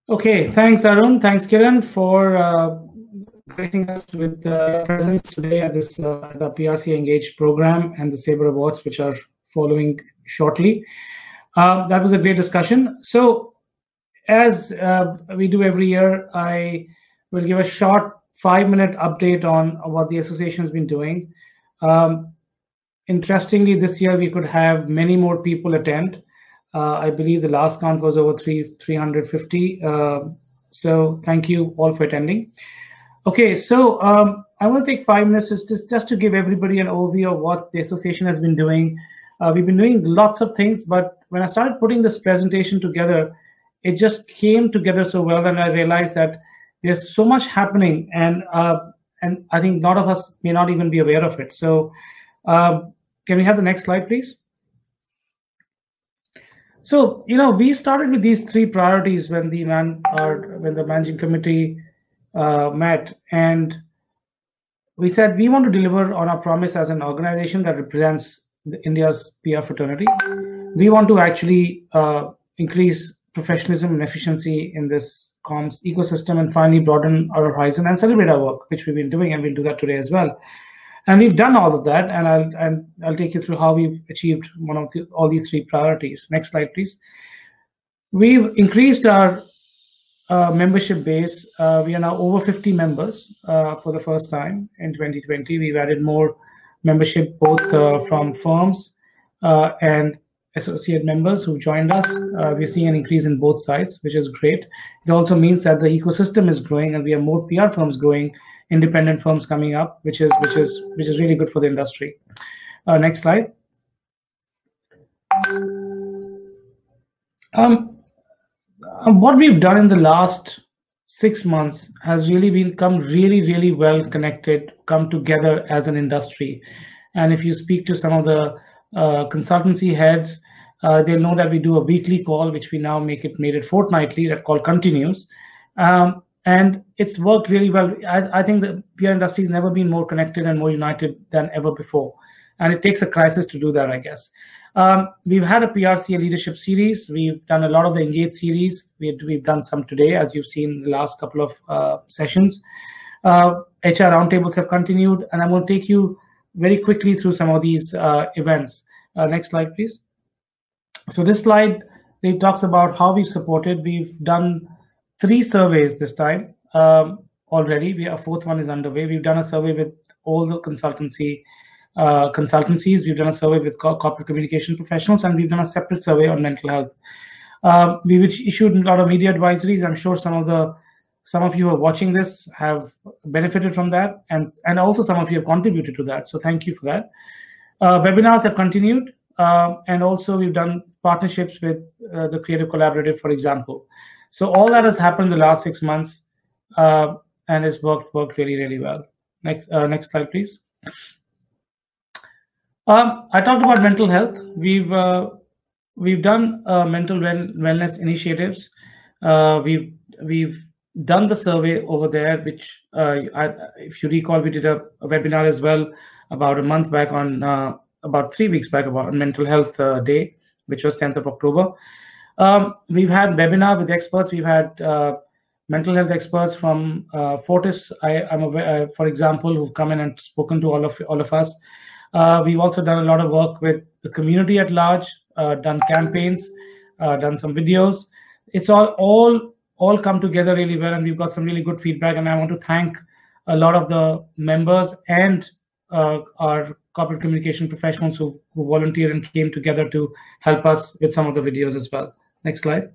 Okay, thanks Arun, thanks Kiran for gracing us with presence today at this the PRC Engaged program and the Saber Awards, which are following shortly. That was a great discussion. So, as we do every year, I will give a short 5-minute update on what the association has been doing. Interestingly, this year we could have many more people attend. I believe the last count was over 350. So thank you all for attending. Okay, so I want to take 5 minutes just to give everybody an overview of what the association has been doing. We've been doing lots of things, but when I started putting this presentation together, it just came together so well, and I realized that there's so much happening, and I think a lot of us may not even be aware of it. So can we have the next slide, please? So, we started with these 3 priorities when the managing committee met, and we said we want to deliver on our promise as an organization that represents India's PR fraternity. We want to actually increase professionalism and efficiency in this comms ecosystem, and finally broaden our horizon and celebrate our work, which we've been doing, and we'll do that today as well. And we've done all of that, and I'll take you through how we've achieved all these 3 priorities. Next slide, please. We've increased our membership base. We are now over 50 members for the first time in 2020. We've added more membership both from firms and associate members who joined us. We're seeing an increase in both sides, which is great. It also means that the ecosystem is growing, and we have more PR firms growing, independent firms coming up, which is really good for the industry. Next slide. What we've done in the last 6 months has really become really well connected, come together as an industry. And if you speak to some of the consultancy heads, they'll know that we do a weekly call, which we now made it fortnightly. That call continues. And it's worked really well. I think the PR industry has never been more connected and more united than ever before. And it takes a crisis to do that, I guess. We've had a PRC leadership series. We've done a lot of the Engage series. We've done some today, as you've seen in the last couple of sessions. HR roundtables have continued, and I'm going to take you very quickly through some of these events. Next slide, please. So this slide, it talks about how we've supported. We've done 3 surveys this time already. A 4th one is underway. We've done a survey with all the consultancies. We've done a survey with corporate communication professionals, and we've done a separate survey on mental health. We've issued a lot of media advisories. I'm sure some of you who are watching this have benefited from that, and also some of you have contributed to that. So thank you for that. Webinars have continued, and also we've done partnerships with the Creative Collaborative, for example. So all that has happened in the last 6 months, and it's worked really well. Next slide, please. I talked about mental health. We've done mental wellness initiatives. We've done the survey over there, which if you recall, we did a webinar as well about a month back about 3 weeks back about Mental Health Day, which was 10th of October. We've had webinar with experts. We've had mental health experts from Fortis, I'm aware, for example, who've come in and spoken to all of us. We've also done a lot of work with the community at large, done campaigns, done some videos. It's all come together really well, and we've got some really good feedback. And I want to thank a lot of the members and our corporate communication professionals who volunteered and came together to help us with some of the videos as well. Next slide.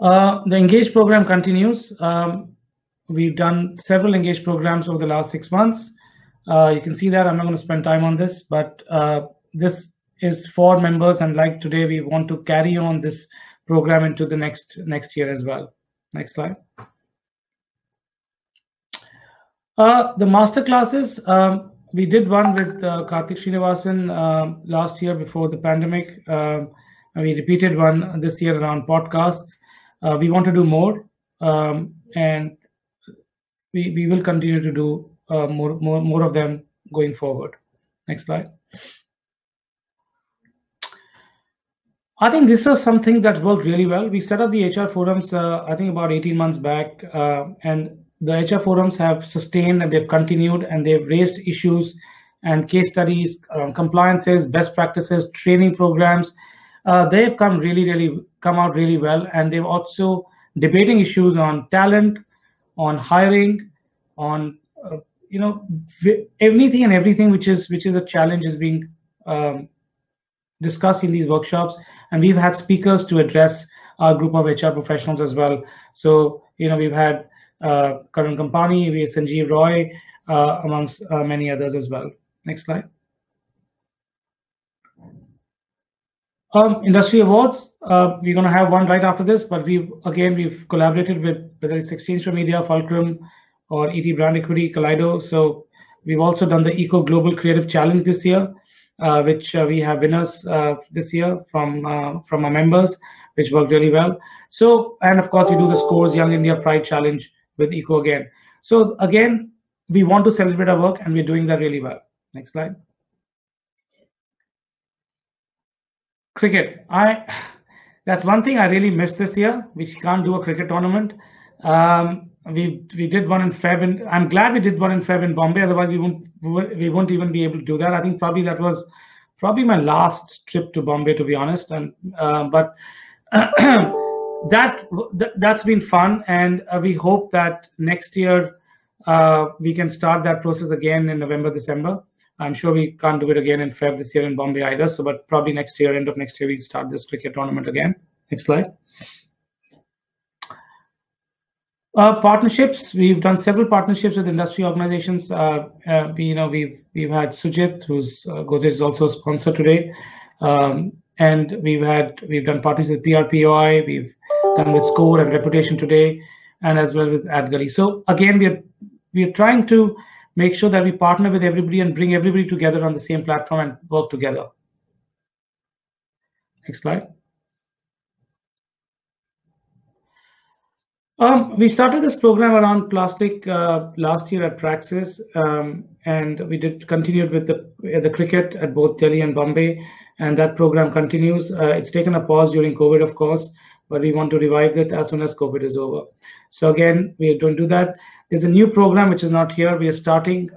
The Engage program continues. We've done several Engage programs over the last 6 months. You can see that. I'm not going to spend time on this, but this is for members, and like today, we want to carry on this program into the next year as well. Next slide. The master classes, we did one with Karthik Srinivasan last year before the pandemic. And we repeated one this year around podcasts. We want to do more, and we will continue to do more of them going forward. Next slide. I think this was something that worked really well. We set up the HR forums, I think about 18 months back, and the HR forums have sustained and they've continued, and they've raised issues and case studies, compliances, best practices, training programs. They've come out really well, and they've also debating issues on talent, on hiring, on anything and everything which is a challenge is being discussed in these workshops. And we've had speakers to address our group of HR professionals as well. So we've had Karan Kampani, we had Sanjeev Roy, amongst many others as well. Next slide. Industry awards. We're going to have one right after this, but we've collaborated with, whether it's Exchange for Media, Fulcrum, or ET Brand Equity, Kaleido. So we've also done the Eco Global Creative Challenge this year, which we have winners this year from our members, which worked really well. So, and of course, we do the Scores Young India Pride Challenge with Eco again. So again, we want to celebrate our work, and we're doing that really well. Next slide. Cricket. That's one thing I really missed this year. We can't do a cricket tournament. We did one in Feb, and I'm glad we did one in Feb in Bombay. Otherwise, we won't even be able to do that. I think probably that was my last trip to Bombay, to be honest. And but that's been fun, and we hope that next year we can start that process again in November, December. I'm sure we can't do it again in Feb this year in Bombay either. So, but probably next year, end of next year, we'll start this cricket tournament again. Next slide. Partnerships. We've done several partnerships with industry organizations. We've had Sujit, who's Godrej is also a sponsor today, and we've done partnerships with PRPOI. We've done with Score and Reputation Today, and as well with AdGully. So again, we are trying to make sure that we partner with everybody and bring everybody together on the same platform and work together. Next slide. We started this program around plastic last year at Praxis, and we continued with the cricket at both Delhi and Bombay, and that program continues. It's taken a pause during COVID, of course, but we want to revive it as soon as COVID is over. So again, we are going to do that. There's a new program which is not here. We are starting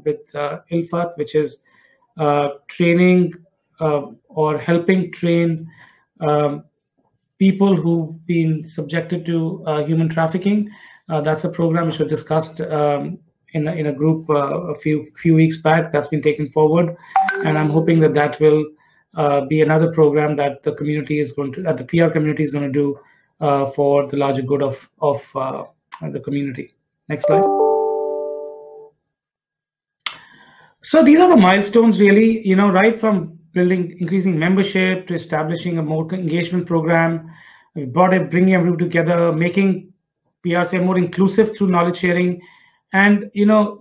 with ILFAT, which is training or helping train people who've been subjected to human trafficking. That's a program which was discussed in a group a few weeks back. That's been taken forward, and I'm hoping that will be another program that the community is going to, that the PR community is going to do for the larger good of the community. Next slide. So these are the milestones, really, right from increasing membership to establishing a more engagement program. We bringing everyone together, making PRCA more inclusive through knowledge sharing, and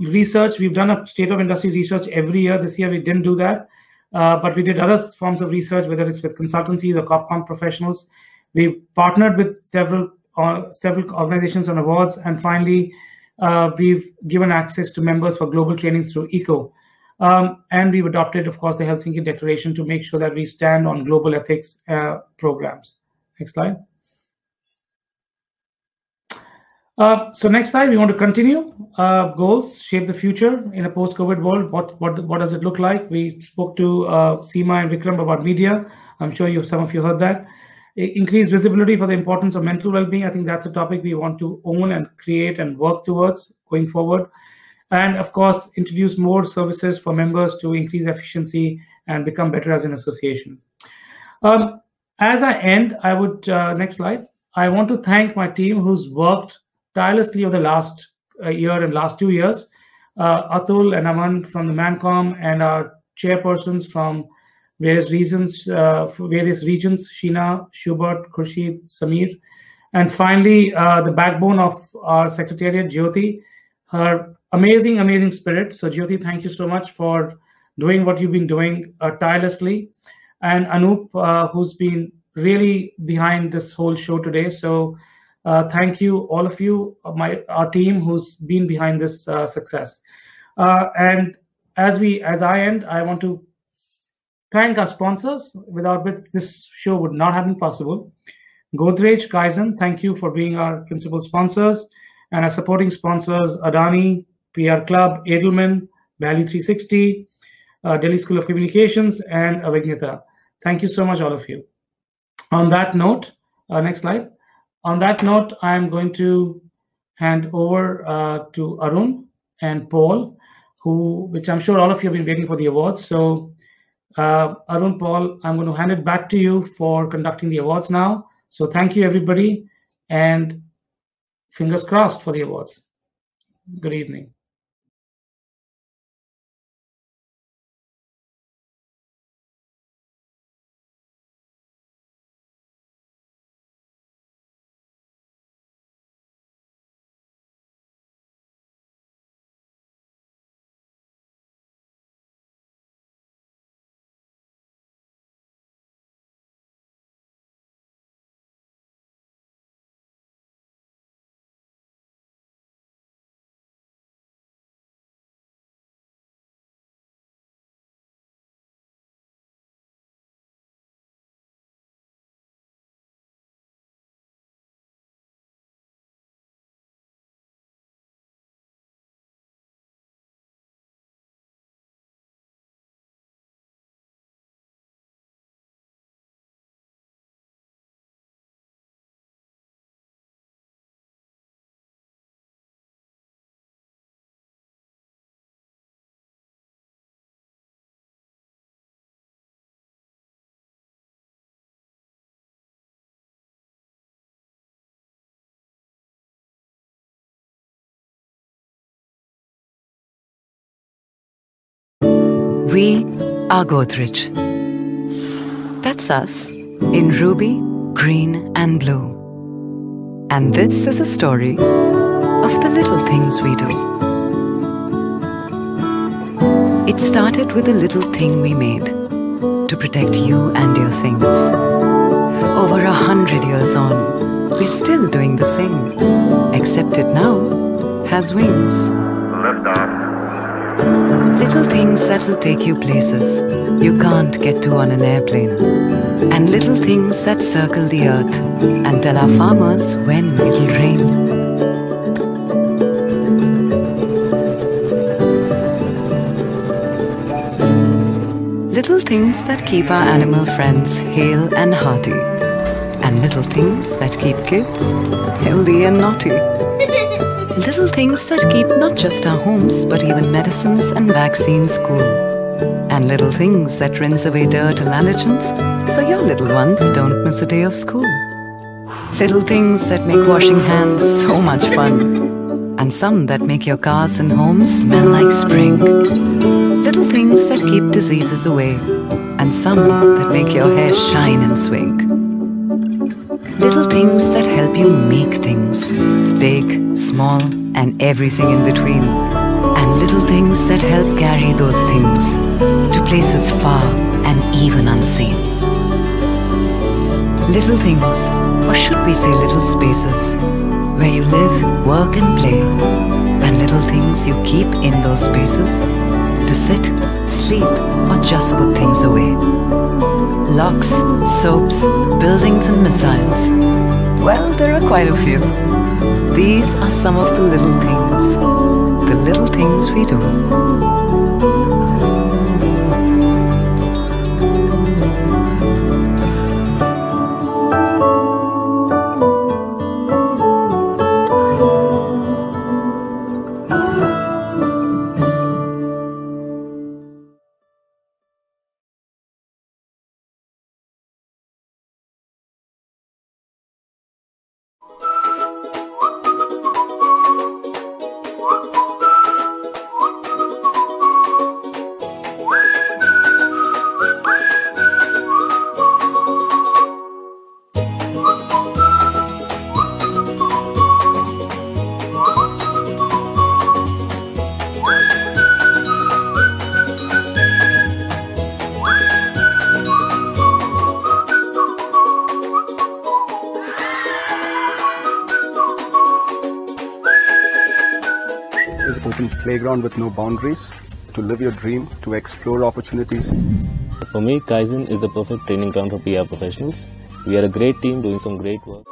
research. We've done a state of industry research every year. This year we didn't do that, but we did other forms of research, whether it's with consultancies or CopCom professionals. We've partnered with several organizations on awards, and finally, we've given access to members for global trainings through ECO. And we've adopted, of course, the Helsinki Declaration to make sure that we stand on global ethics programs. Next slide. So next slide, we want to continue. Goals, shape the future in a post-COVID world. What does it look like? We spoke to Seema and Vikram about media. I'm sure some of you heard that. Increase visibility for the importance of mental well-being. I think that's a topic we want to own and create and work towards going forward. And of course, introduce more services for members to increase efficiency and become better as an association. As I end, I would, next slide, I want to thank my team who's worked tirelessly over the last year and last 2 years. Atul and Aman from the Mancom, and our chairpersons from various regions, Sheena, Shubert, Khurshid, Samir. And finally, the backbone of our secretariat, Jyoti, her amazing spirit. So Jyoti, thank you so much for doing what you've been doing tirelessly. And Anup, who's been really behind this whole show today. So thank you, all of you, our team who's been behind this success. And as I end, I want to thank our sponsors, without which this show would not have been possible. Godrej, Kaizen, thank you for being our principal sponsors, and our supporting sponsors, Adani, PR Club, Edelman, Value 360, Delhi School of Communications, and Avignita. Thank you so much, all of you. On that note, next slide. On that note, I'm going to hand over to Arun and Paul, which I'm sure all of you have been waiting for the awards. So Arun, Paul, I'm going to hand it back to you for conducting the awards now. So thank you, everybody, and fingers crossed for the awards. Good evening. We are Godrej. That's us in ruby, green, and blue. And this is a story of the little things we do. It started with a little thing we made to protect you and your things. Over 100 years on, we're still doing the same, except it now has wings. Lift off. Little things that'll take you places you can't get to on an airplane. And little things that circle the earth and tell our farmers when it'll rain. Little things that keep our animal friends hale and hearty. And little things that keep kids healthy and naughty. Little things that keep not just our homes, but even medicines and vaccines cool. And little things that rinse away dirt and allergens, so your little ones don't miss a day of school. Little things that make washing hands so much fun. And some that make your cars and homes smell like spring. Little things that keep diseases away. And some that make your hair shine and swing. Little things that help you make things, big, small, and everything in between. And little things that help carry those things to places far and even unseen. Little things, or should we say little spaces, where you live, work and play. And little things you keep in those spaces to sit, sleep, or just put things away. Locks, soaps, buildings and missiles. Well, there are quite a few. These are some of the little things we do. Open playground with no boundaries, to live your dream, to explore opportunities. For me, Kaizen is the perfect training ground for PR professionals. We are a great team doing some great work.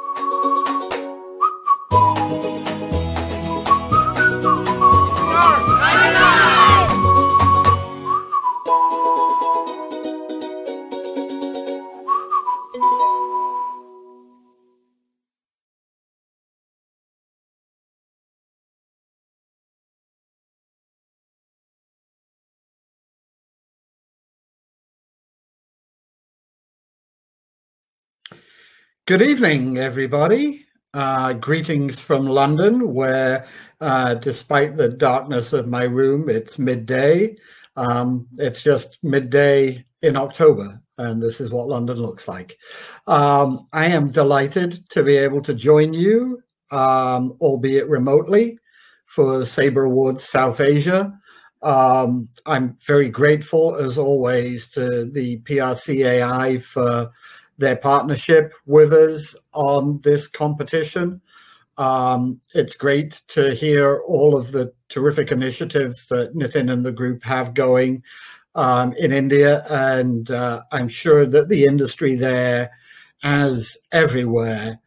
Good evening, everybody. Greetings from London, where despite the darkness of my room, it's midday. It's just midday in October, and this is what London looks like. I am delighted to be able to join you, albeit remotely, for Sabre Awards South Asia. I'm very grateful, as always, to the PRCAI for their partnership with us on this competition. It's great to hear all of the terrific initiatives that Nitin and the group have going in India, and I'm sure that the industry there, as everywhere,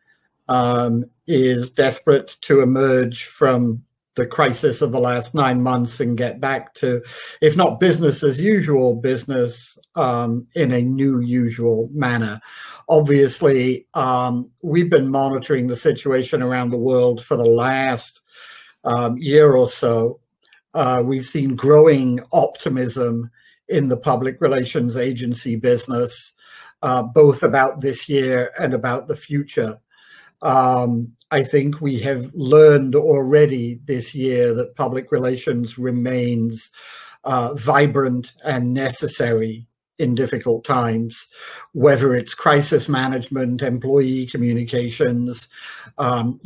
is desperate to emerge from the crisis of the last 9 months and get back to, if not business as usual, business in a new usual manner. Obviously, we've been monitoring the situation around the world for the last year or so. We've seen growing optimism in the public relations agency business, both about this year and about the future. I think we have learned already this year that public relations remains vibrant and necessary in difficult times, whether it's crisis management, employee communications,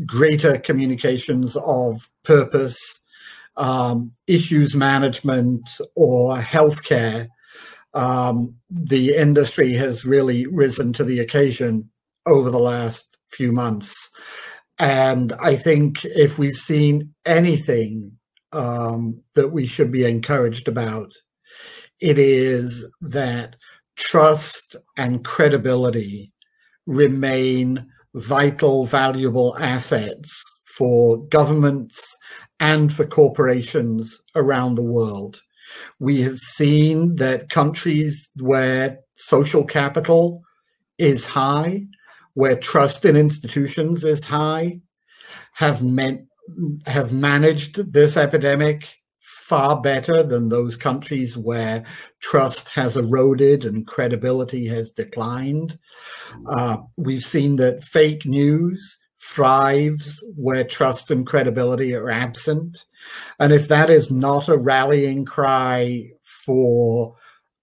greater communications of purpose, issues management, or healthcare. The industry has really risen to the occasion over the last few months. And I think if we've seen anything that we should be encouraged about, it is that trust and credibility remain vital, valuable assets for governments and for corporations around the world. We have seen that countries where social capital is high, where trust in institutions is high, have managed this epidemic far better than those countries where trust has eroded and credibility has declined. We've seen that fake news thrives where trust and credibility are absent. And if that is not a rallying cry for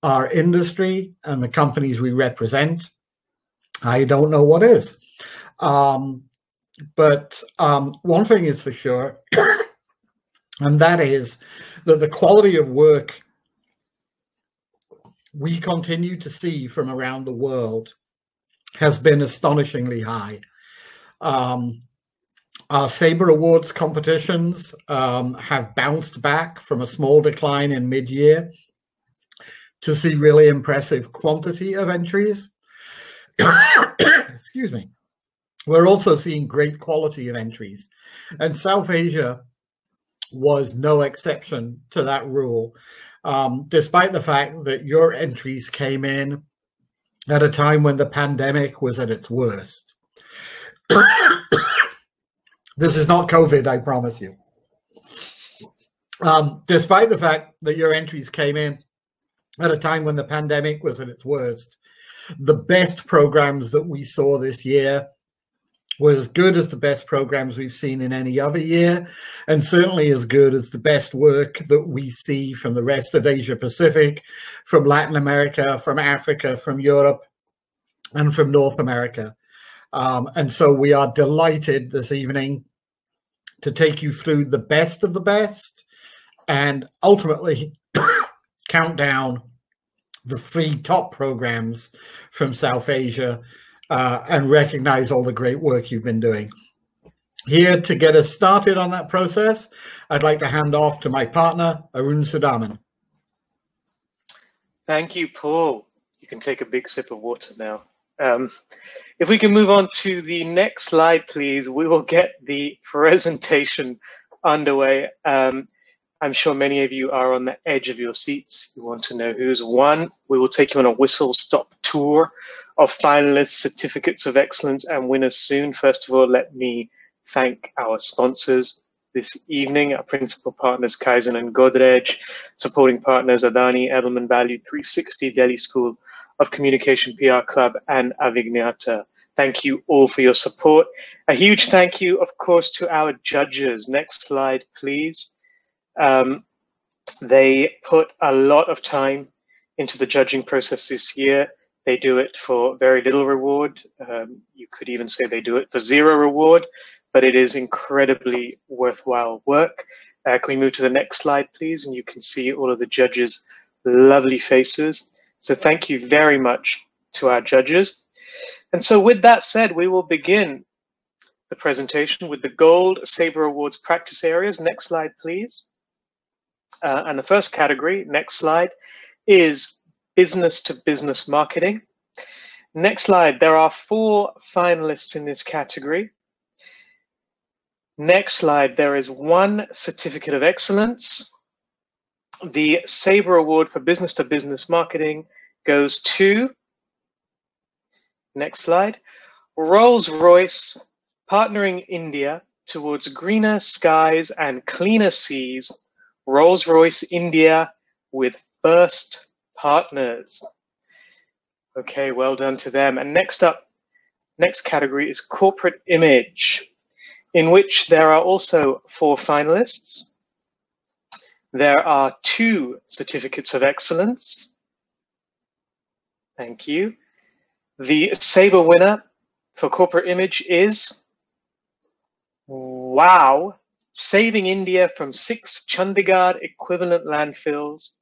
our industry and the companies we represent, I don't know what is. But one thing is for sure, and that is that the quality of work we continue to see from around the world has been astonishingly high. Our Sabre Awards competitions have bounced back from a small decline in mid-year to see really impressive quantity of entries. Excuse me. We're also seeing great quality of entries, and South Asia was no exception to that rule, despite the fact that your entries came in at a time when the pandemic was at its worst. This is not COVID, I promise you. Despite the fact that your entries came in at a time when the pandemic was at its worst, the best programs that we saw this year were as good as the best programs we've seen in any other year, and certainly as good as the best work that we see from the rest of Asia Pacific, from Latin America, from Africa, from Europe, and from North America. And so we are delighted this evening to take you through the best of the best and ultimately count down the 3 top programs from South Asia and recognize all the great work you've been doing. Here to get us started on that process, I'd like to hand off to my partner, Arun Sudaman. Thank you, Paul. You can take a big sip of water now. If we can move on to the next slide, please, we will get the presentation underway. I'm sure many of you are on the edge of your seats. You want to know who's won. We will take you on a whistle-stop tour of finalists, certificates of excellence, and winners soon. First of all, let me thank our sponsors this evening, our principal partners, Kaizen and Godrej, supporting partners, Adani, Edelman Value, 360, Delhi School of Communication PR Club, and Avignata. Thank you all for your support. A huge thank you, of course, to our judges. Next slide, please. They put a lot of time into the judging process this year. They do it for very little reward. You could even say they do it for zero reward, but it is incredibly worthwhile work. Can we move to the next slide, please? And you can see all of the judges' lovely faces. So thank you very much to our judges. And so with that said, we will begin the presentation with the Gold Sabre Awards practice areas. Next slide, please. And the first category, next slide, is business to business marketing. Next slide, there are 4 finalists in this category. Next slide, there is 1 certificate of excellence. The Sabre Award for business to business marketing goes to, next slide, Rolls-Royce, partnering India towards greener skies and cleaner seas. Rolls-Royce India with first partners. Okay, well done to them. And next up, next category is corporate image, in which there are also 4 finalists. There are 2 certificates of excellence. Thank you. The Sabre winner for corporate image is, wow, saving India from 6 Chandigarh equivalent landfills,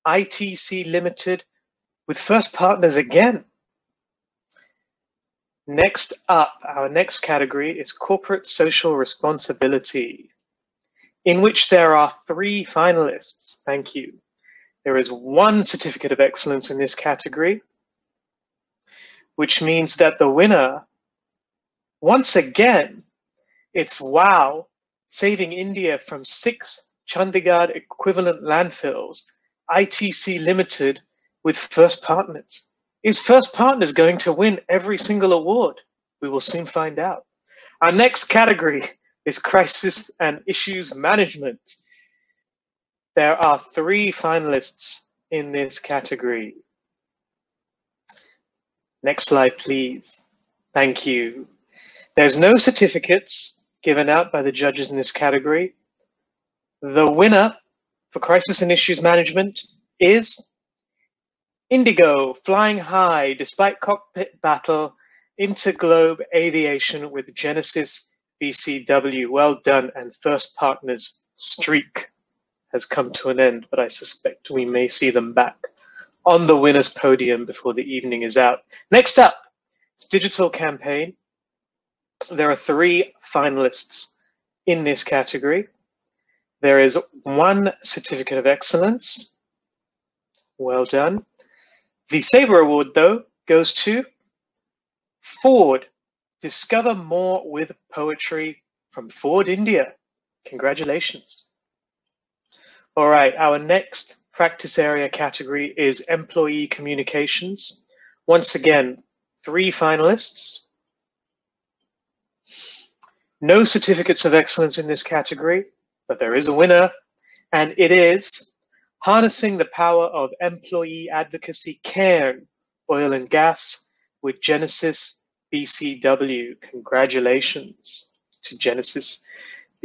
ITC Limited, with first partners again. Next up, our next category is corporate social responsibility, in which there are 3 finalists. Thank you. There is 1 certificate of excellence in this category, which means that the winner, once again, it's wow, saving India from 6 Chandigarh equivalent landfills, ITC Limited, with first partners. Is first partners going to win every single award? We will soon find out. Our next category is crisis and issues management. There are 3 finalists in this category. Next slide, please. Thank you. There's no certificates given out by the judges in this category. The winner for crisis and issues management is Indigo, flying high despite cockpit battle, interglobe aviation with Genesis BCW. Well done, and first partners streak has come to an end, but I suspect we may see them back on the winner's podium before the evening is out. Next up, it's digital campaign. There are 3 finalists in this category. There is 1 certificate of excellence. Well done. The Sabre Award, though, goes to Ford. Discover more with poetry from Ford India. Congratulations. All right, our next practice area category is employee communications. Once again, 3 finalists. No certificates of excellence in this category, but there is a winner, and it is Harnessing the Power of Employee Advocacy Cairn, Oil and Gas with Genesis BCW. Congratulations to Genesis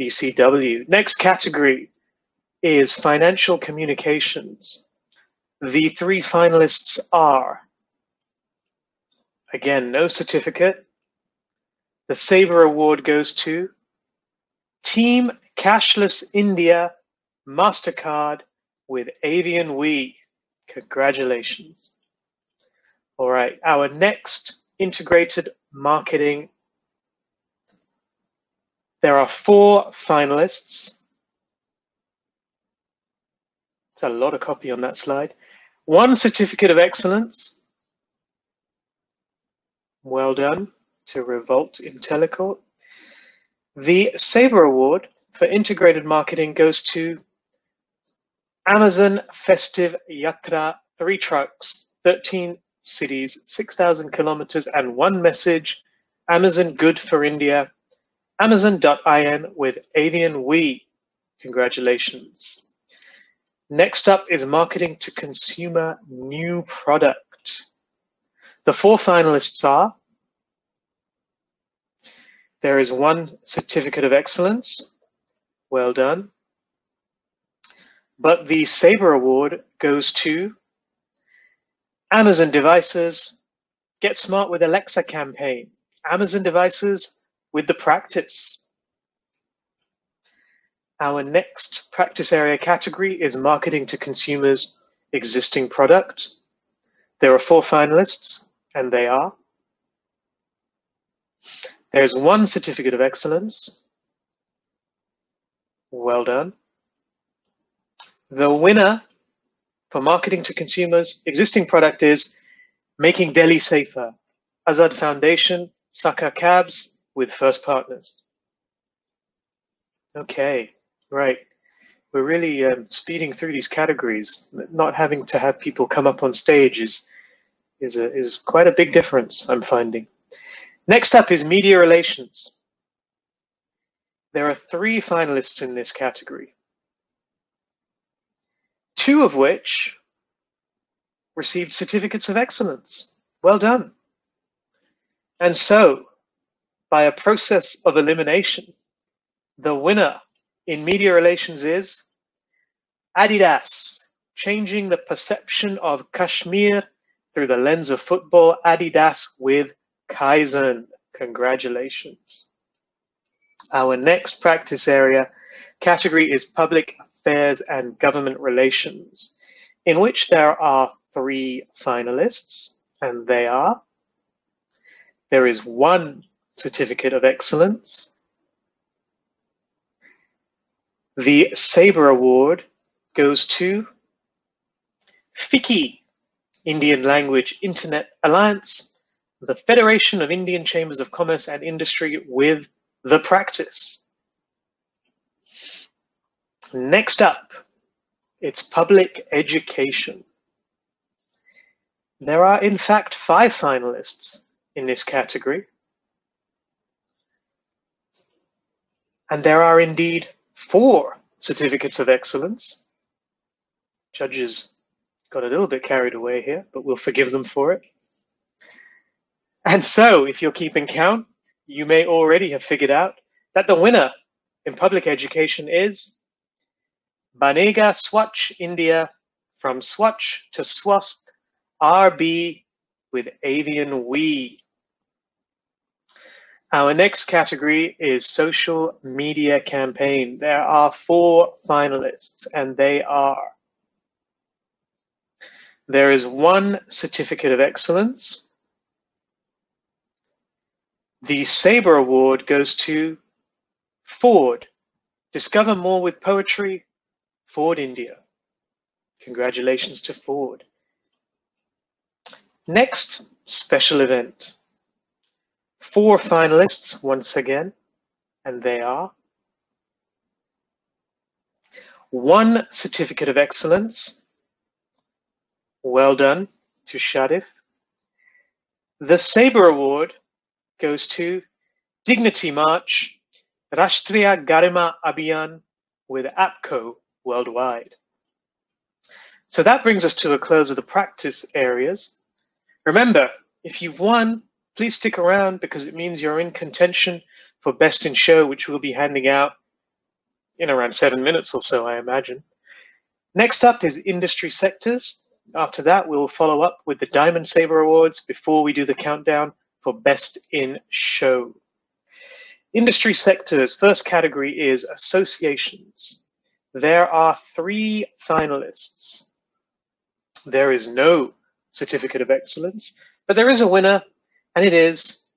BCW. Next category is financial communications. The 3 finalists are, again, no certificate. The Sabre Award goes to Team Cashless India MasterCard with Avian We. Congratulations. All right, our next integrated marketing. There are 4 finalists. It's a lot of copy on that slide. 1 certificate of excellence, Well done to Revolt Intellicorp. The Sabre Award for integrated marketing goes to Amazon Festive Yatra, 3 trucks, 13 cities, 6,000 kilometers, and 1 message. Amazon Good for India. Amazon.in with Avian We. Congratulations. Next up is marketing to consumer new product. The 4 finalists are: there is 1 certificate of excellence. Well done. But the Sabre Award goes to Amazon Devices Get Smart with Alexa campaign. Amazon Devices with the practice. Our next practice area category is marketing to consumers' existing product. There are 4 finalists, and they are: there's 1 certificate of excellence. Well done. The winner for marketing to consumers' existing product is Making Delhi Safer, Azad Foundation, Saka Cabs with First Partners. Okay, right. We're really speeding through these categories. Not having to have people come up on stage is quite a big difference, I'm finding. Next up is media relations. There are 3 finalists in this category, 2 of which received certificates of excellence. Well done. And so, by a process of elimination, the winner in media relations is Adidas, changing the perception of Kashmir through the lens of football. Adidas with Kaizen. Congratulations. Our next practice area category is public affairs and government relations, in which there are 3 finalists, and they are: there is 1 certificate of excellence. The Sabre Award goes to FICCI, Indian Language Internet Alliance, the Federation of Indian Chambers of Commerce and Industry with the practice. Next up, it's public education. There are, in fact, 5 finalists in this category. And there are indeed 4 certificates of excellence. Judges got a little bit carried away here, but we'll forgive them for it. And so, if you're keeping count, you may already have figured out that the winner in public education is Banega Swachh India, from Swachh to Swasth, RB with Avian We. Our next category is social media campaign. There are 4 finalists, and they are: there is 1 certificate of excellence. The Sabre Award goes to Ford, Discover More with Poetry, Ford India. Congratulations to Ford. Next special event. 4 finalists once again, and they are: 1 certificate of excellence. Well done to Shadif. The Sabre Award goes to Dignity March, Rashtriya Garima Abhiyan with APCO Worldwide. So that brings us to a close of the practice areas. Remember, if you've won, please stick around because it means you're in contention for Best in Show, which we'll be handing out in around 7 minutes or so, I imagine. Next up is industry sectors. After that, we'll follow up with the Diamond Sabre Awards before we do the countdown for Best in Show. Industry sectors, first category is associations. There are 3 finalists. There is no certificate of excellence, but there is a winner, and it is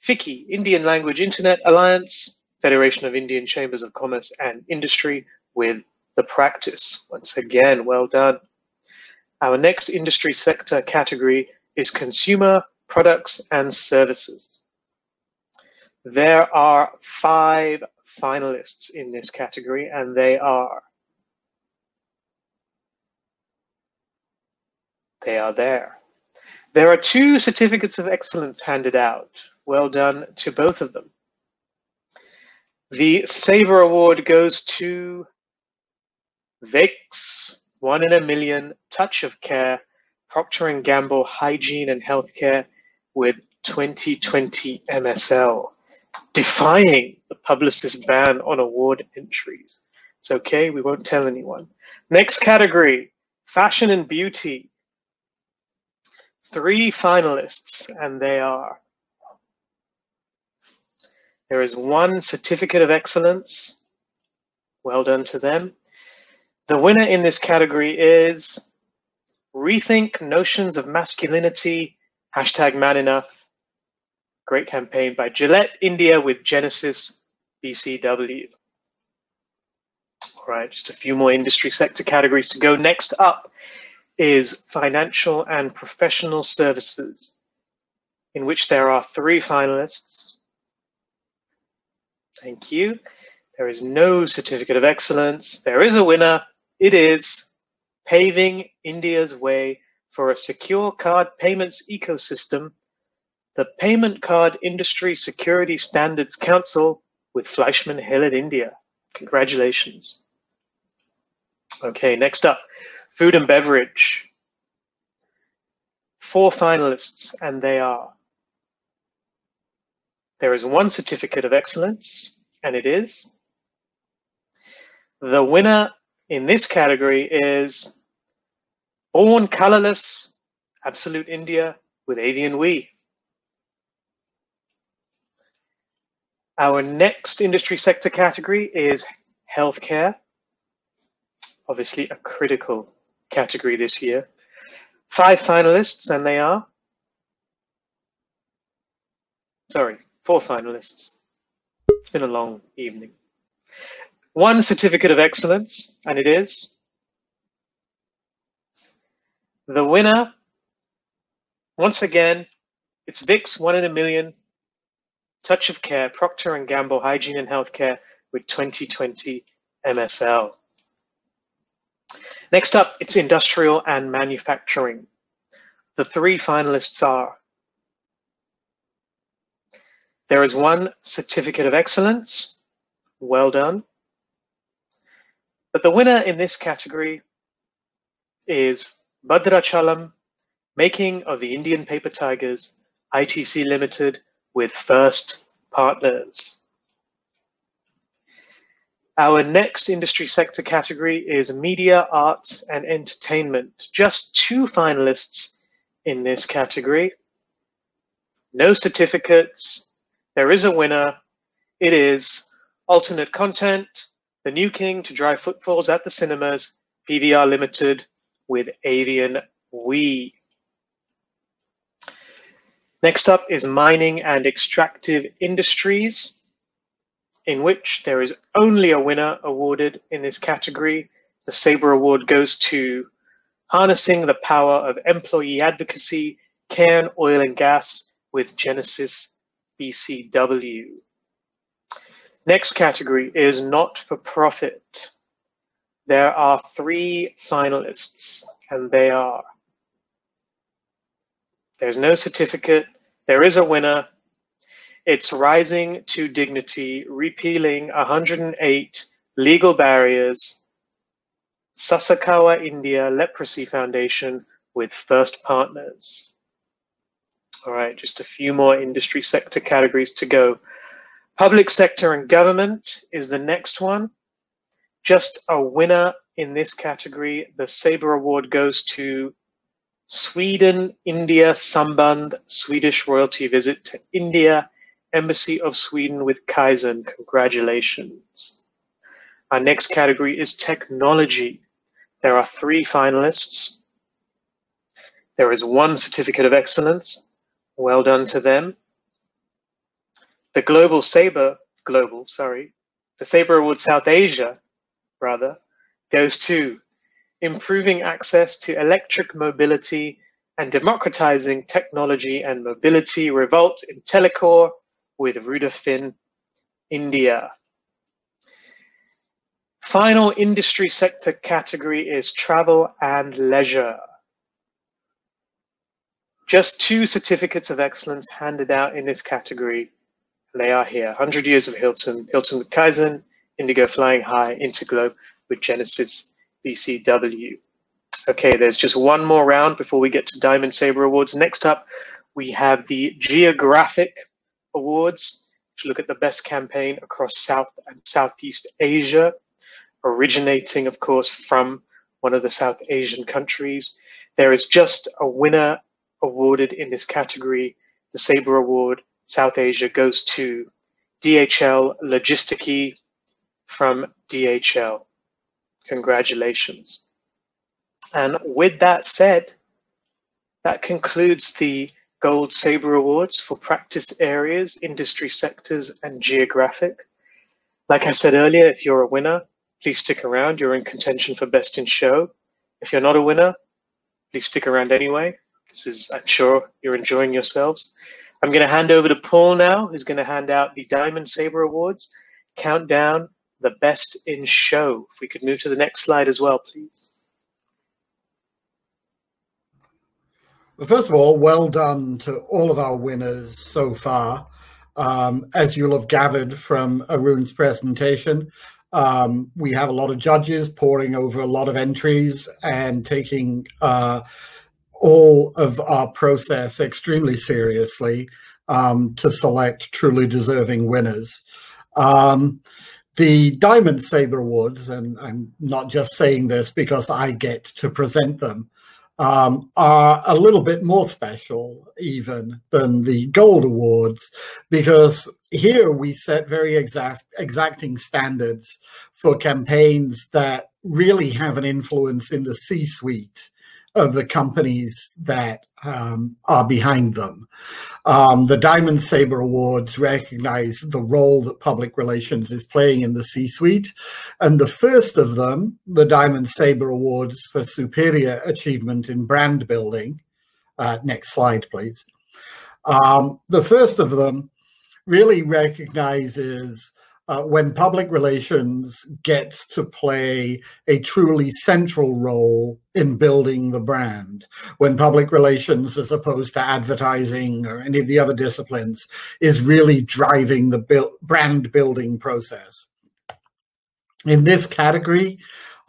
FICCI, Indian Language Internet Alliance, Federation of Indian Chambers of Commerce and Industry with the practice. Once again, well done. Our next industry sector category is consumer products and services. There are 5 finalists in this category, and they are there. There are 2 certificates of excellence handed out. Well done to both of them. The Saber Award goes to Vicks, 1 in a Million, Touch of Care, Procter & Gamble Hygiene and Healthcare with 2020 MSL, defying the publicist ban on award entries. It's okay, we won't tell anyone. Next category, Fashion and Beauty. 3 finalists, and they are: there is 1 certificate of excellence. Well done to them. The winner in this category is Rethink Notions of Masculinity, #Man Enough. Great campaign by Gillette India with Genesis BCW. All right, just a few more industry sector categories to go. Next up is Financial and Professional Services, in which there are 3 finalists. Thank you. There is no certificate of excellence. There is a winner. It is Paving India's Way for a Secure Card Payments Ecosystem, the Payment Card Industry Security Standards Council with Fleischmann Hillard India. Congratulations. Okay, next up, Food and Beverage. 4 finalists, and they are: there is 1 certificate of excellence, and it is the winner in this category is Born Colorless, Absolute India with Avian We. Our next industry sector category is healthcare, obviously a critical category this year. 5 finalists, and they are, 4 finalists. It's been a long evening. 1 certificate of excellence, and it is the winner. Once again, it's Vicks, 1 in a Million, Touch of Care, Procter & Gamble Hygiene and Healthcare with 2020 MSL. Next up, it's Industrial and Manufacturing. The 3 finalists are: there is 1 certificate of excellence. Well done. But the winner in this category is Bhadrachalam, Making of the Indian Paper Tigers, ITC Limited with First Partners. Our next industry sector category is Media, Arts and Entertainment. Just 2 finalists in this category. No certificates. There is a winner. It is Alternate Content, The New King to Drive Footfalls at the Cinemas, PVR Limited with Avian We. Next up is Mining and Extractive Industries, in which there is only a winner awarded in this category. The Sabre Award goes to Harnessing the Power of Employee Advocacy, Cairn Oil and Gas with Genesis BCW. Next category is Not-for-Profit. There are 3 finalists, and they are: there's no certificate. There is a winner. It's Rising to Dignity, Repealing 108 Legal Barriers, Sasakawa India Leprosy Foundation with First Partners. All right, just a few more industry sector categories to go. Public sector and government is the next one. Just a winner in this category. The Saber Award goes to Sweden India Samband, Swedish royalty visit to India, Embassy of Sweden with Kaizen. Congratulations. Our next category is technology. There are 3 finalists. There is 1 certificate of excellence. Well done to them. The Saber Award South Asia, goes to Improving Access to Electric Mobility and democratizing technology and mobility. Revolt in Telecore with Rudafin, India. Final industry sector category is travel and leisure. Just 2 certificates of excellence handed out in this category. They are here: 100 Years of Hilton, Hilton with Kaizen, Indigo Flying High, Interglobe with Genesis BCW. Okay, there's just one more round before we get to Diamond Sabre Awards. Next up, we have the Geographic Awards, which look at the best campaign across South and Southeast Asia, originating, of course, from one of the South Asian countries. There is just a winner awarded in this category. The Sabre Award, South Asia, goes to DHL Logistiki from DHL. Congratulations. And with that said, that concludes the Gold Sabre Awards for practice areas, industry sectors, and geographic. Like I said earlier, if you're a winner, please stick around. You're in contention for Best in Show. If you're not a winner, please stick around anyway. I'm sure you're enjoying yourselves. I'm going to hand over to Paul now, who's going to hand out the Diamond Sabre Awards, count down the Best in Show. If we could move to the next slide as well, please. Well, first of all, well done to all of our winners so far. As you'll have gathered from Arun's presentation, we have a lot of judges poring over a lot of entries and taking all of our process extremely seriously to select truly deserving winners. The Diamond Sabre Awards, and I'm not just saying this because I get to present them, are a little bit more special even than the Gold Awards, because here we set very exacting standards for campaigns that really have an influence in the C-suite of the companies that are behind them. The Diamond Sabre Awards recognize the role that public relations is playing in the C-suite. And the first of them, the Diamond Sabre Awards for superior achievement in brand building. Next slide, please. The first of them really recognizes when public relations gets to play a truly central role in building the brand, when public relations, as opposed to advertising or any of the other disciplines, is really driving the brand building process. In this category,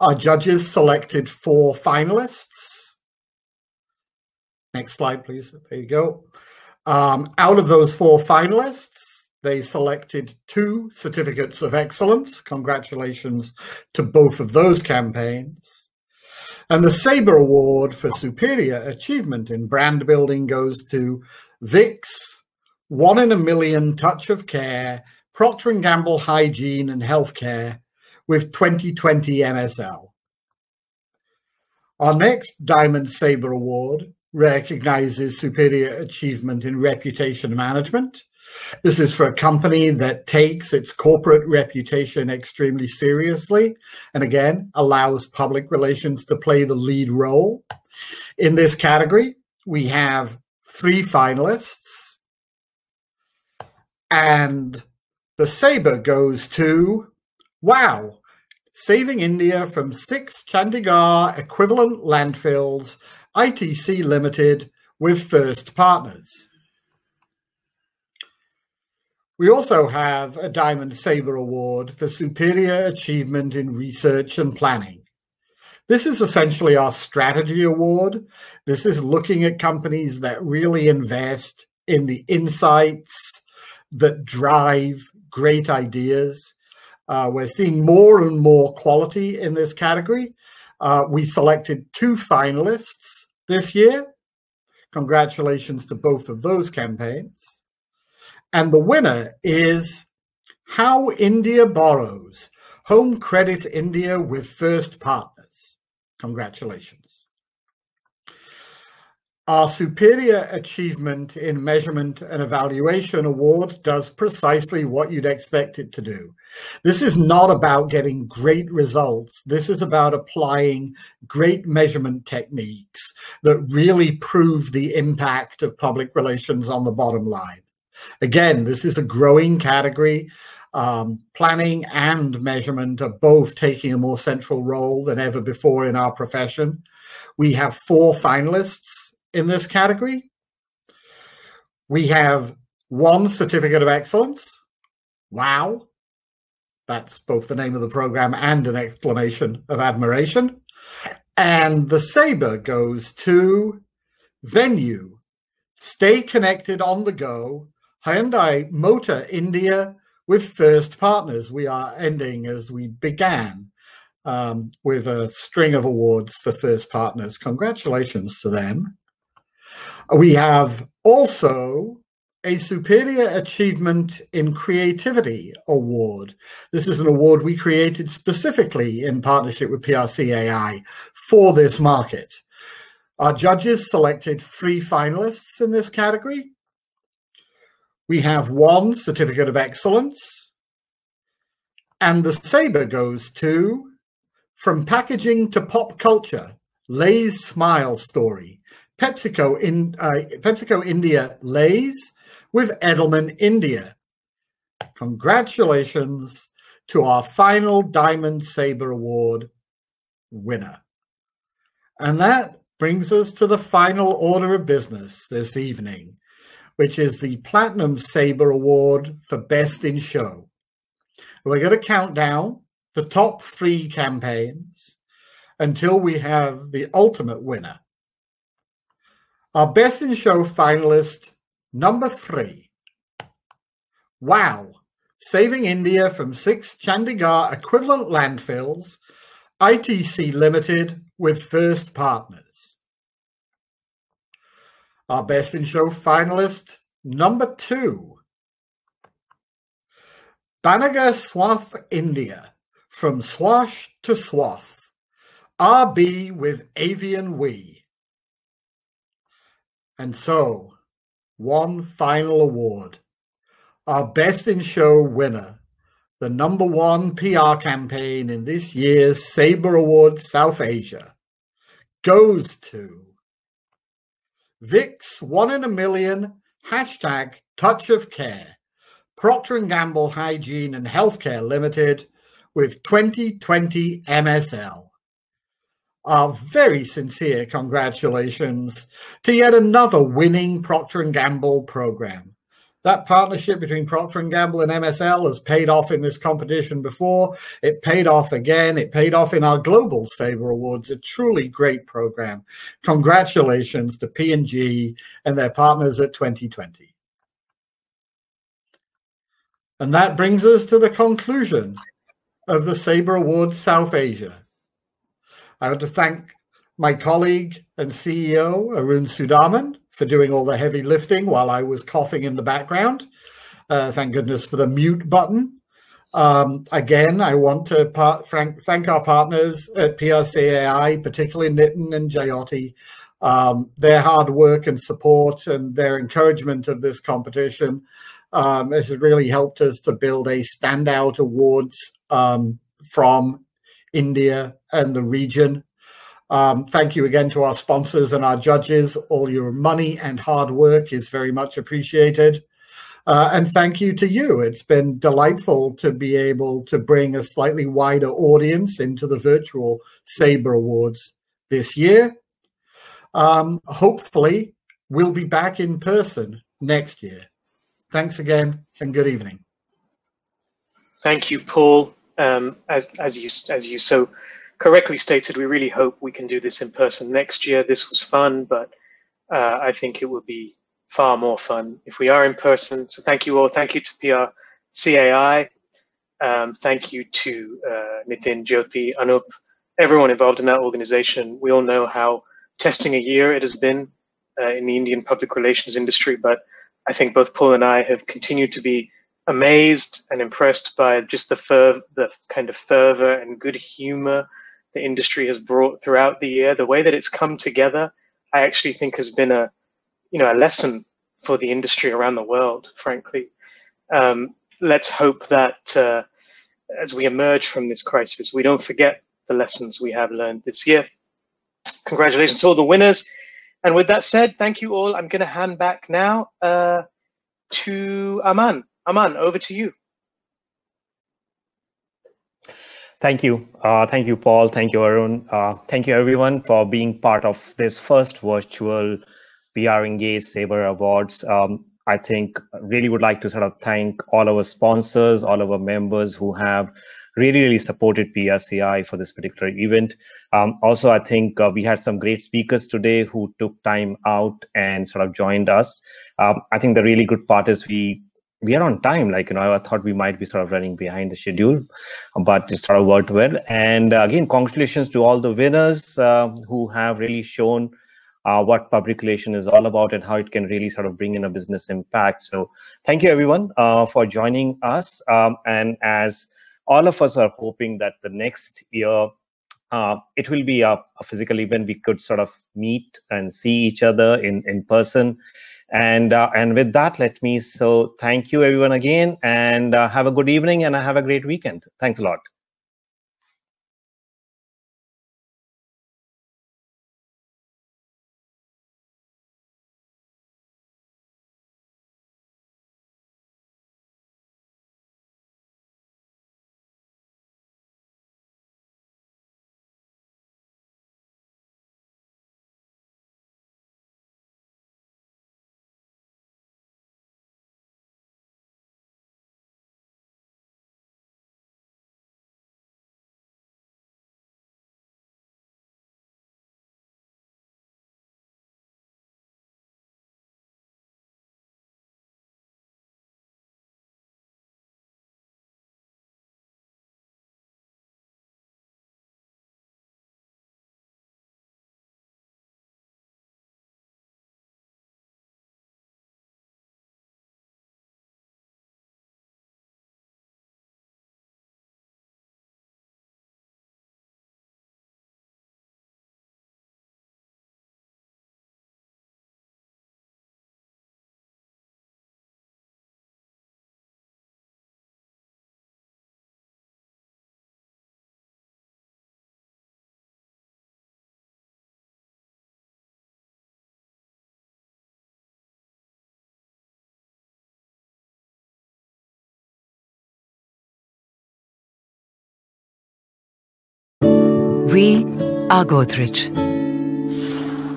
our judges selected 4 finalists. Next slide, please. There you go. Out of those 4 finalists, they selected 2 certificates of excellence. Congratulations to both of those campaigns. And the Sabre Award for superior achievement in brand building goes to Vicks, 1 in a Million Touch of Care, Procter & Gamble Hygiene and Healthcare with 2020 MSL. Our next Diamond Sabre Award recognizes superior achievement in reputation management. This is for a company that takes its corporate reputation extremely seriously and, again, allows public relations to play the lead role. In this category, we have 3 finalists, and the Sabre goes to, wow, saving India from 6 Chandigarh equivalent landfills, ITC Limited with First Partners. We also have a Diamond Sabre Award for superior achievement in research and planning. This is essentially our strategy award. This is looking at companies that really invest in the insights that drive great ideas. We're seeing more and more quality in this category. We selected 2 finalists this year. Congratulations to both of those campaigns. And the winner is How India Borrows, Home Credit India with First Partners. Congratulations. Our Superior Achievement in Measurement and Evaluation Award does precisely what you'd expect it to do. This is not about getting great results. This is about applying great measurement techniques that really prove the impact of public relations on the bottom line. Again, this is a growing category. Planning and measurement are both taking a more central role than ever before in our profession. We have 4 finalists in this category. We have 1 Certificate of Excellence. Wow. That's both the name of the program and an exclamation of admiration. And the Saber goes to Venue, Stay Connected on the Go, Hyundai Motor India with First Partners. We are ending as we began with a string of awards for First Partners. Congratulations to them. We have also a Superior Achievement in Creativity Award. This is an award we created specifically in partnership with PRC-AI for this market. Our judges selected 3 finalists in this category. We have 1 Certificate of Excellence, and the Saber goes to From Packaging to Pop Culture, Lay's Smile Story. PepsiCo India Lays with Edelman India. Congratulations to our final Diamond Saber Award winner. And that brings us to the final order of business this evening, which is the Platinum Saber Award for Best in Show. We're going to count down the top 3 campaigns until we have the ultimate winner. Our Best in Show finalist, number 3. Wow, saving India from 6 Chandigarh equivalent landfills, ITC Limited with First Partners. Our Best in Show finalist, number 2. Banagar Swath India, from swash to swath, RB with Avian We. And so, one final award. Our Best in Show winner, the number 1 PR campaign in this year's Sabre Award South Asia, goes to Vicks 1 in a Million, #Touch of Care, Procter & Gamble Hygiene and Healthcare Limited with 2020 MSL. Our very sincere congratulations to yet another winning Procter & Gamble program. That partnership between Procter & Gamble and MSL has paid off in this competition before. It paid off again. It paid off in our Global Sabre Awards, a truly great program. Congratulations to P&G and their partners at 2020. And that brings us to the conclusion of the Sabre Awards South Asia. I want to thank my colleague and CEO, Arun Sudarman, for doing all the heavy lifting while I was coughing in the background. Thank goodness for the mute button. Again, I want to thank our partners at PRC-AI, particularly Nitin and Jayoti. Their hard work and support and their encouragement of this competition has really helped us to build a standout awards from India and the region. Thank you again to our sponsors and our judges. All your money and hard work is very much appreciated. And thank you to you. It's been delightful to be able to bring a slightly wider audience into the virtual Sabre Awards this year. Hopefully, we'll be back in person next year. Thanks again, and good evening. Thank you, Paul. As you so correctly stated, we really hope we can do this in person next year. This was fun, but I think it will be far more fun if we are in person. So thank you all. Thank you to PRC-AI. Thank you to Nitin, Jyoti, Anup, everyone involved in that organization. We all know how testing a year it has been in the Indian public relations industry, but I think both Paul and I have continued to be amazed and impressed by just the kind of fervor and good humor the industry has brought throughout the year, the way that it's come together I actually think has been a lesson for the industry around the world, frankly. Let's hope that as we emerge from this crisis, we don't forget the lessons we have learned this year. Congratulations to all the winners. And with that said, thank you all. I'm going to hand back now to Aman. Aman, over to you. Thank you. Thank you, Paul. Thank you, Arun. Thank you, everyone, for being part of this first virtual PR Engage Saber Awards. I think really would like to sort of thank all our sponsors, all our members who have really supported PRCI for this particular event. Also, I think we had some great speakers today who took time out and sort of joined us. I think the really good part is we are on time. Like, I thought we might be sort of running behind the schedule, but it sort of worked well. And again, congratulations to all the winners who have really shown what public relation is all about and how it can really sort of bring in a business impact. So thank you, everyone, for joining us. And as all of us are hoping that the next year, it will be a physical event, we could sort of meet and see each other in person. And with that, so thank you, everyone, again, and have a good evening and have a great weekend. Thanks a lot. We are Godrej.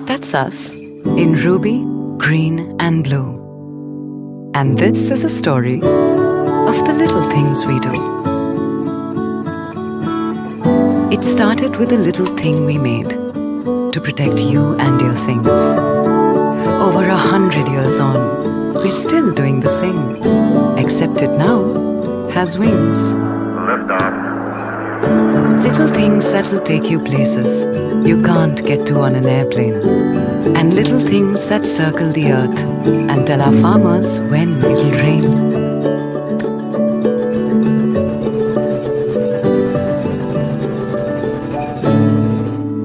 That's us in ruby, green, and blue. And this is a story of the little things we do. It started with a little thing we made to protect you and your things. Over 100 years on, we're still doing the same, except it now has wings. Lift off. Little things that'll take you places you can't get to on an airplane. And little things that circle the earth and tell our farmers when it'll rain.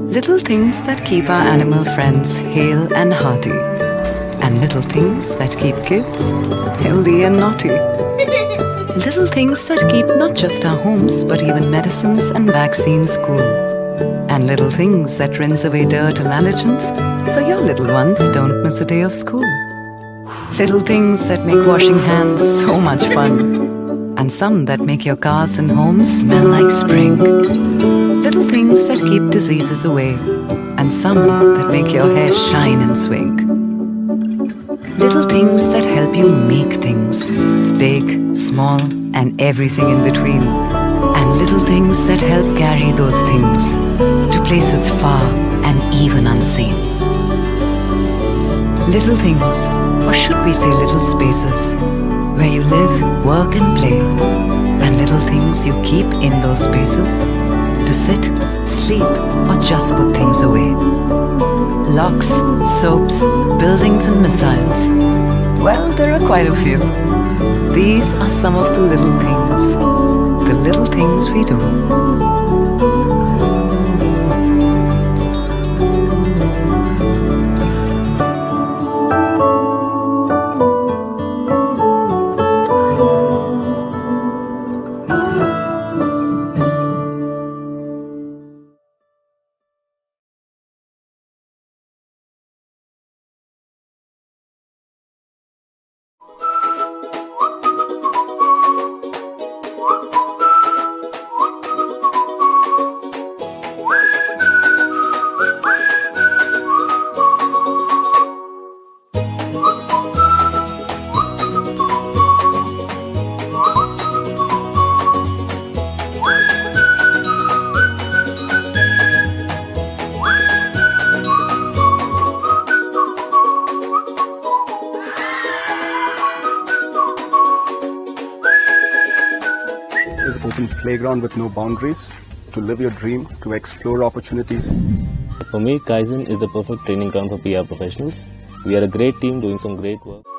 Little things that keep our animal friends hale and hearty. And little things that keep kids healthy and naughty. Little things that keep not just our homes, but even medicines and vaccines cool. And little things that rinse away dirt and allergens, so your little ones don't miss a day of school. Little things that make washing hands so much fun. And some that make your cars and homes smell like spring. Little things that keep diseases away. And some that make your hair shine and swing. Little things that help you make things, big, small, and everything in between. And little things that help carry those things to places far and even unseen. Little things, or should we say little spaces, where you live, work, and play. And little things you keep in those spaces to sit, sleep, or just put things away. Locks, soaps, buildings, and missiles. Well, there are quite a few. These are some of the little things we do. playground with no boundaries, to live your dream, to explore opportunities. For me, Kaizen is the perfect training ground for PR professionals. We are a great team doing some great work.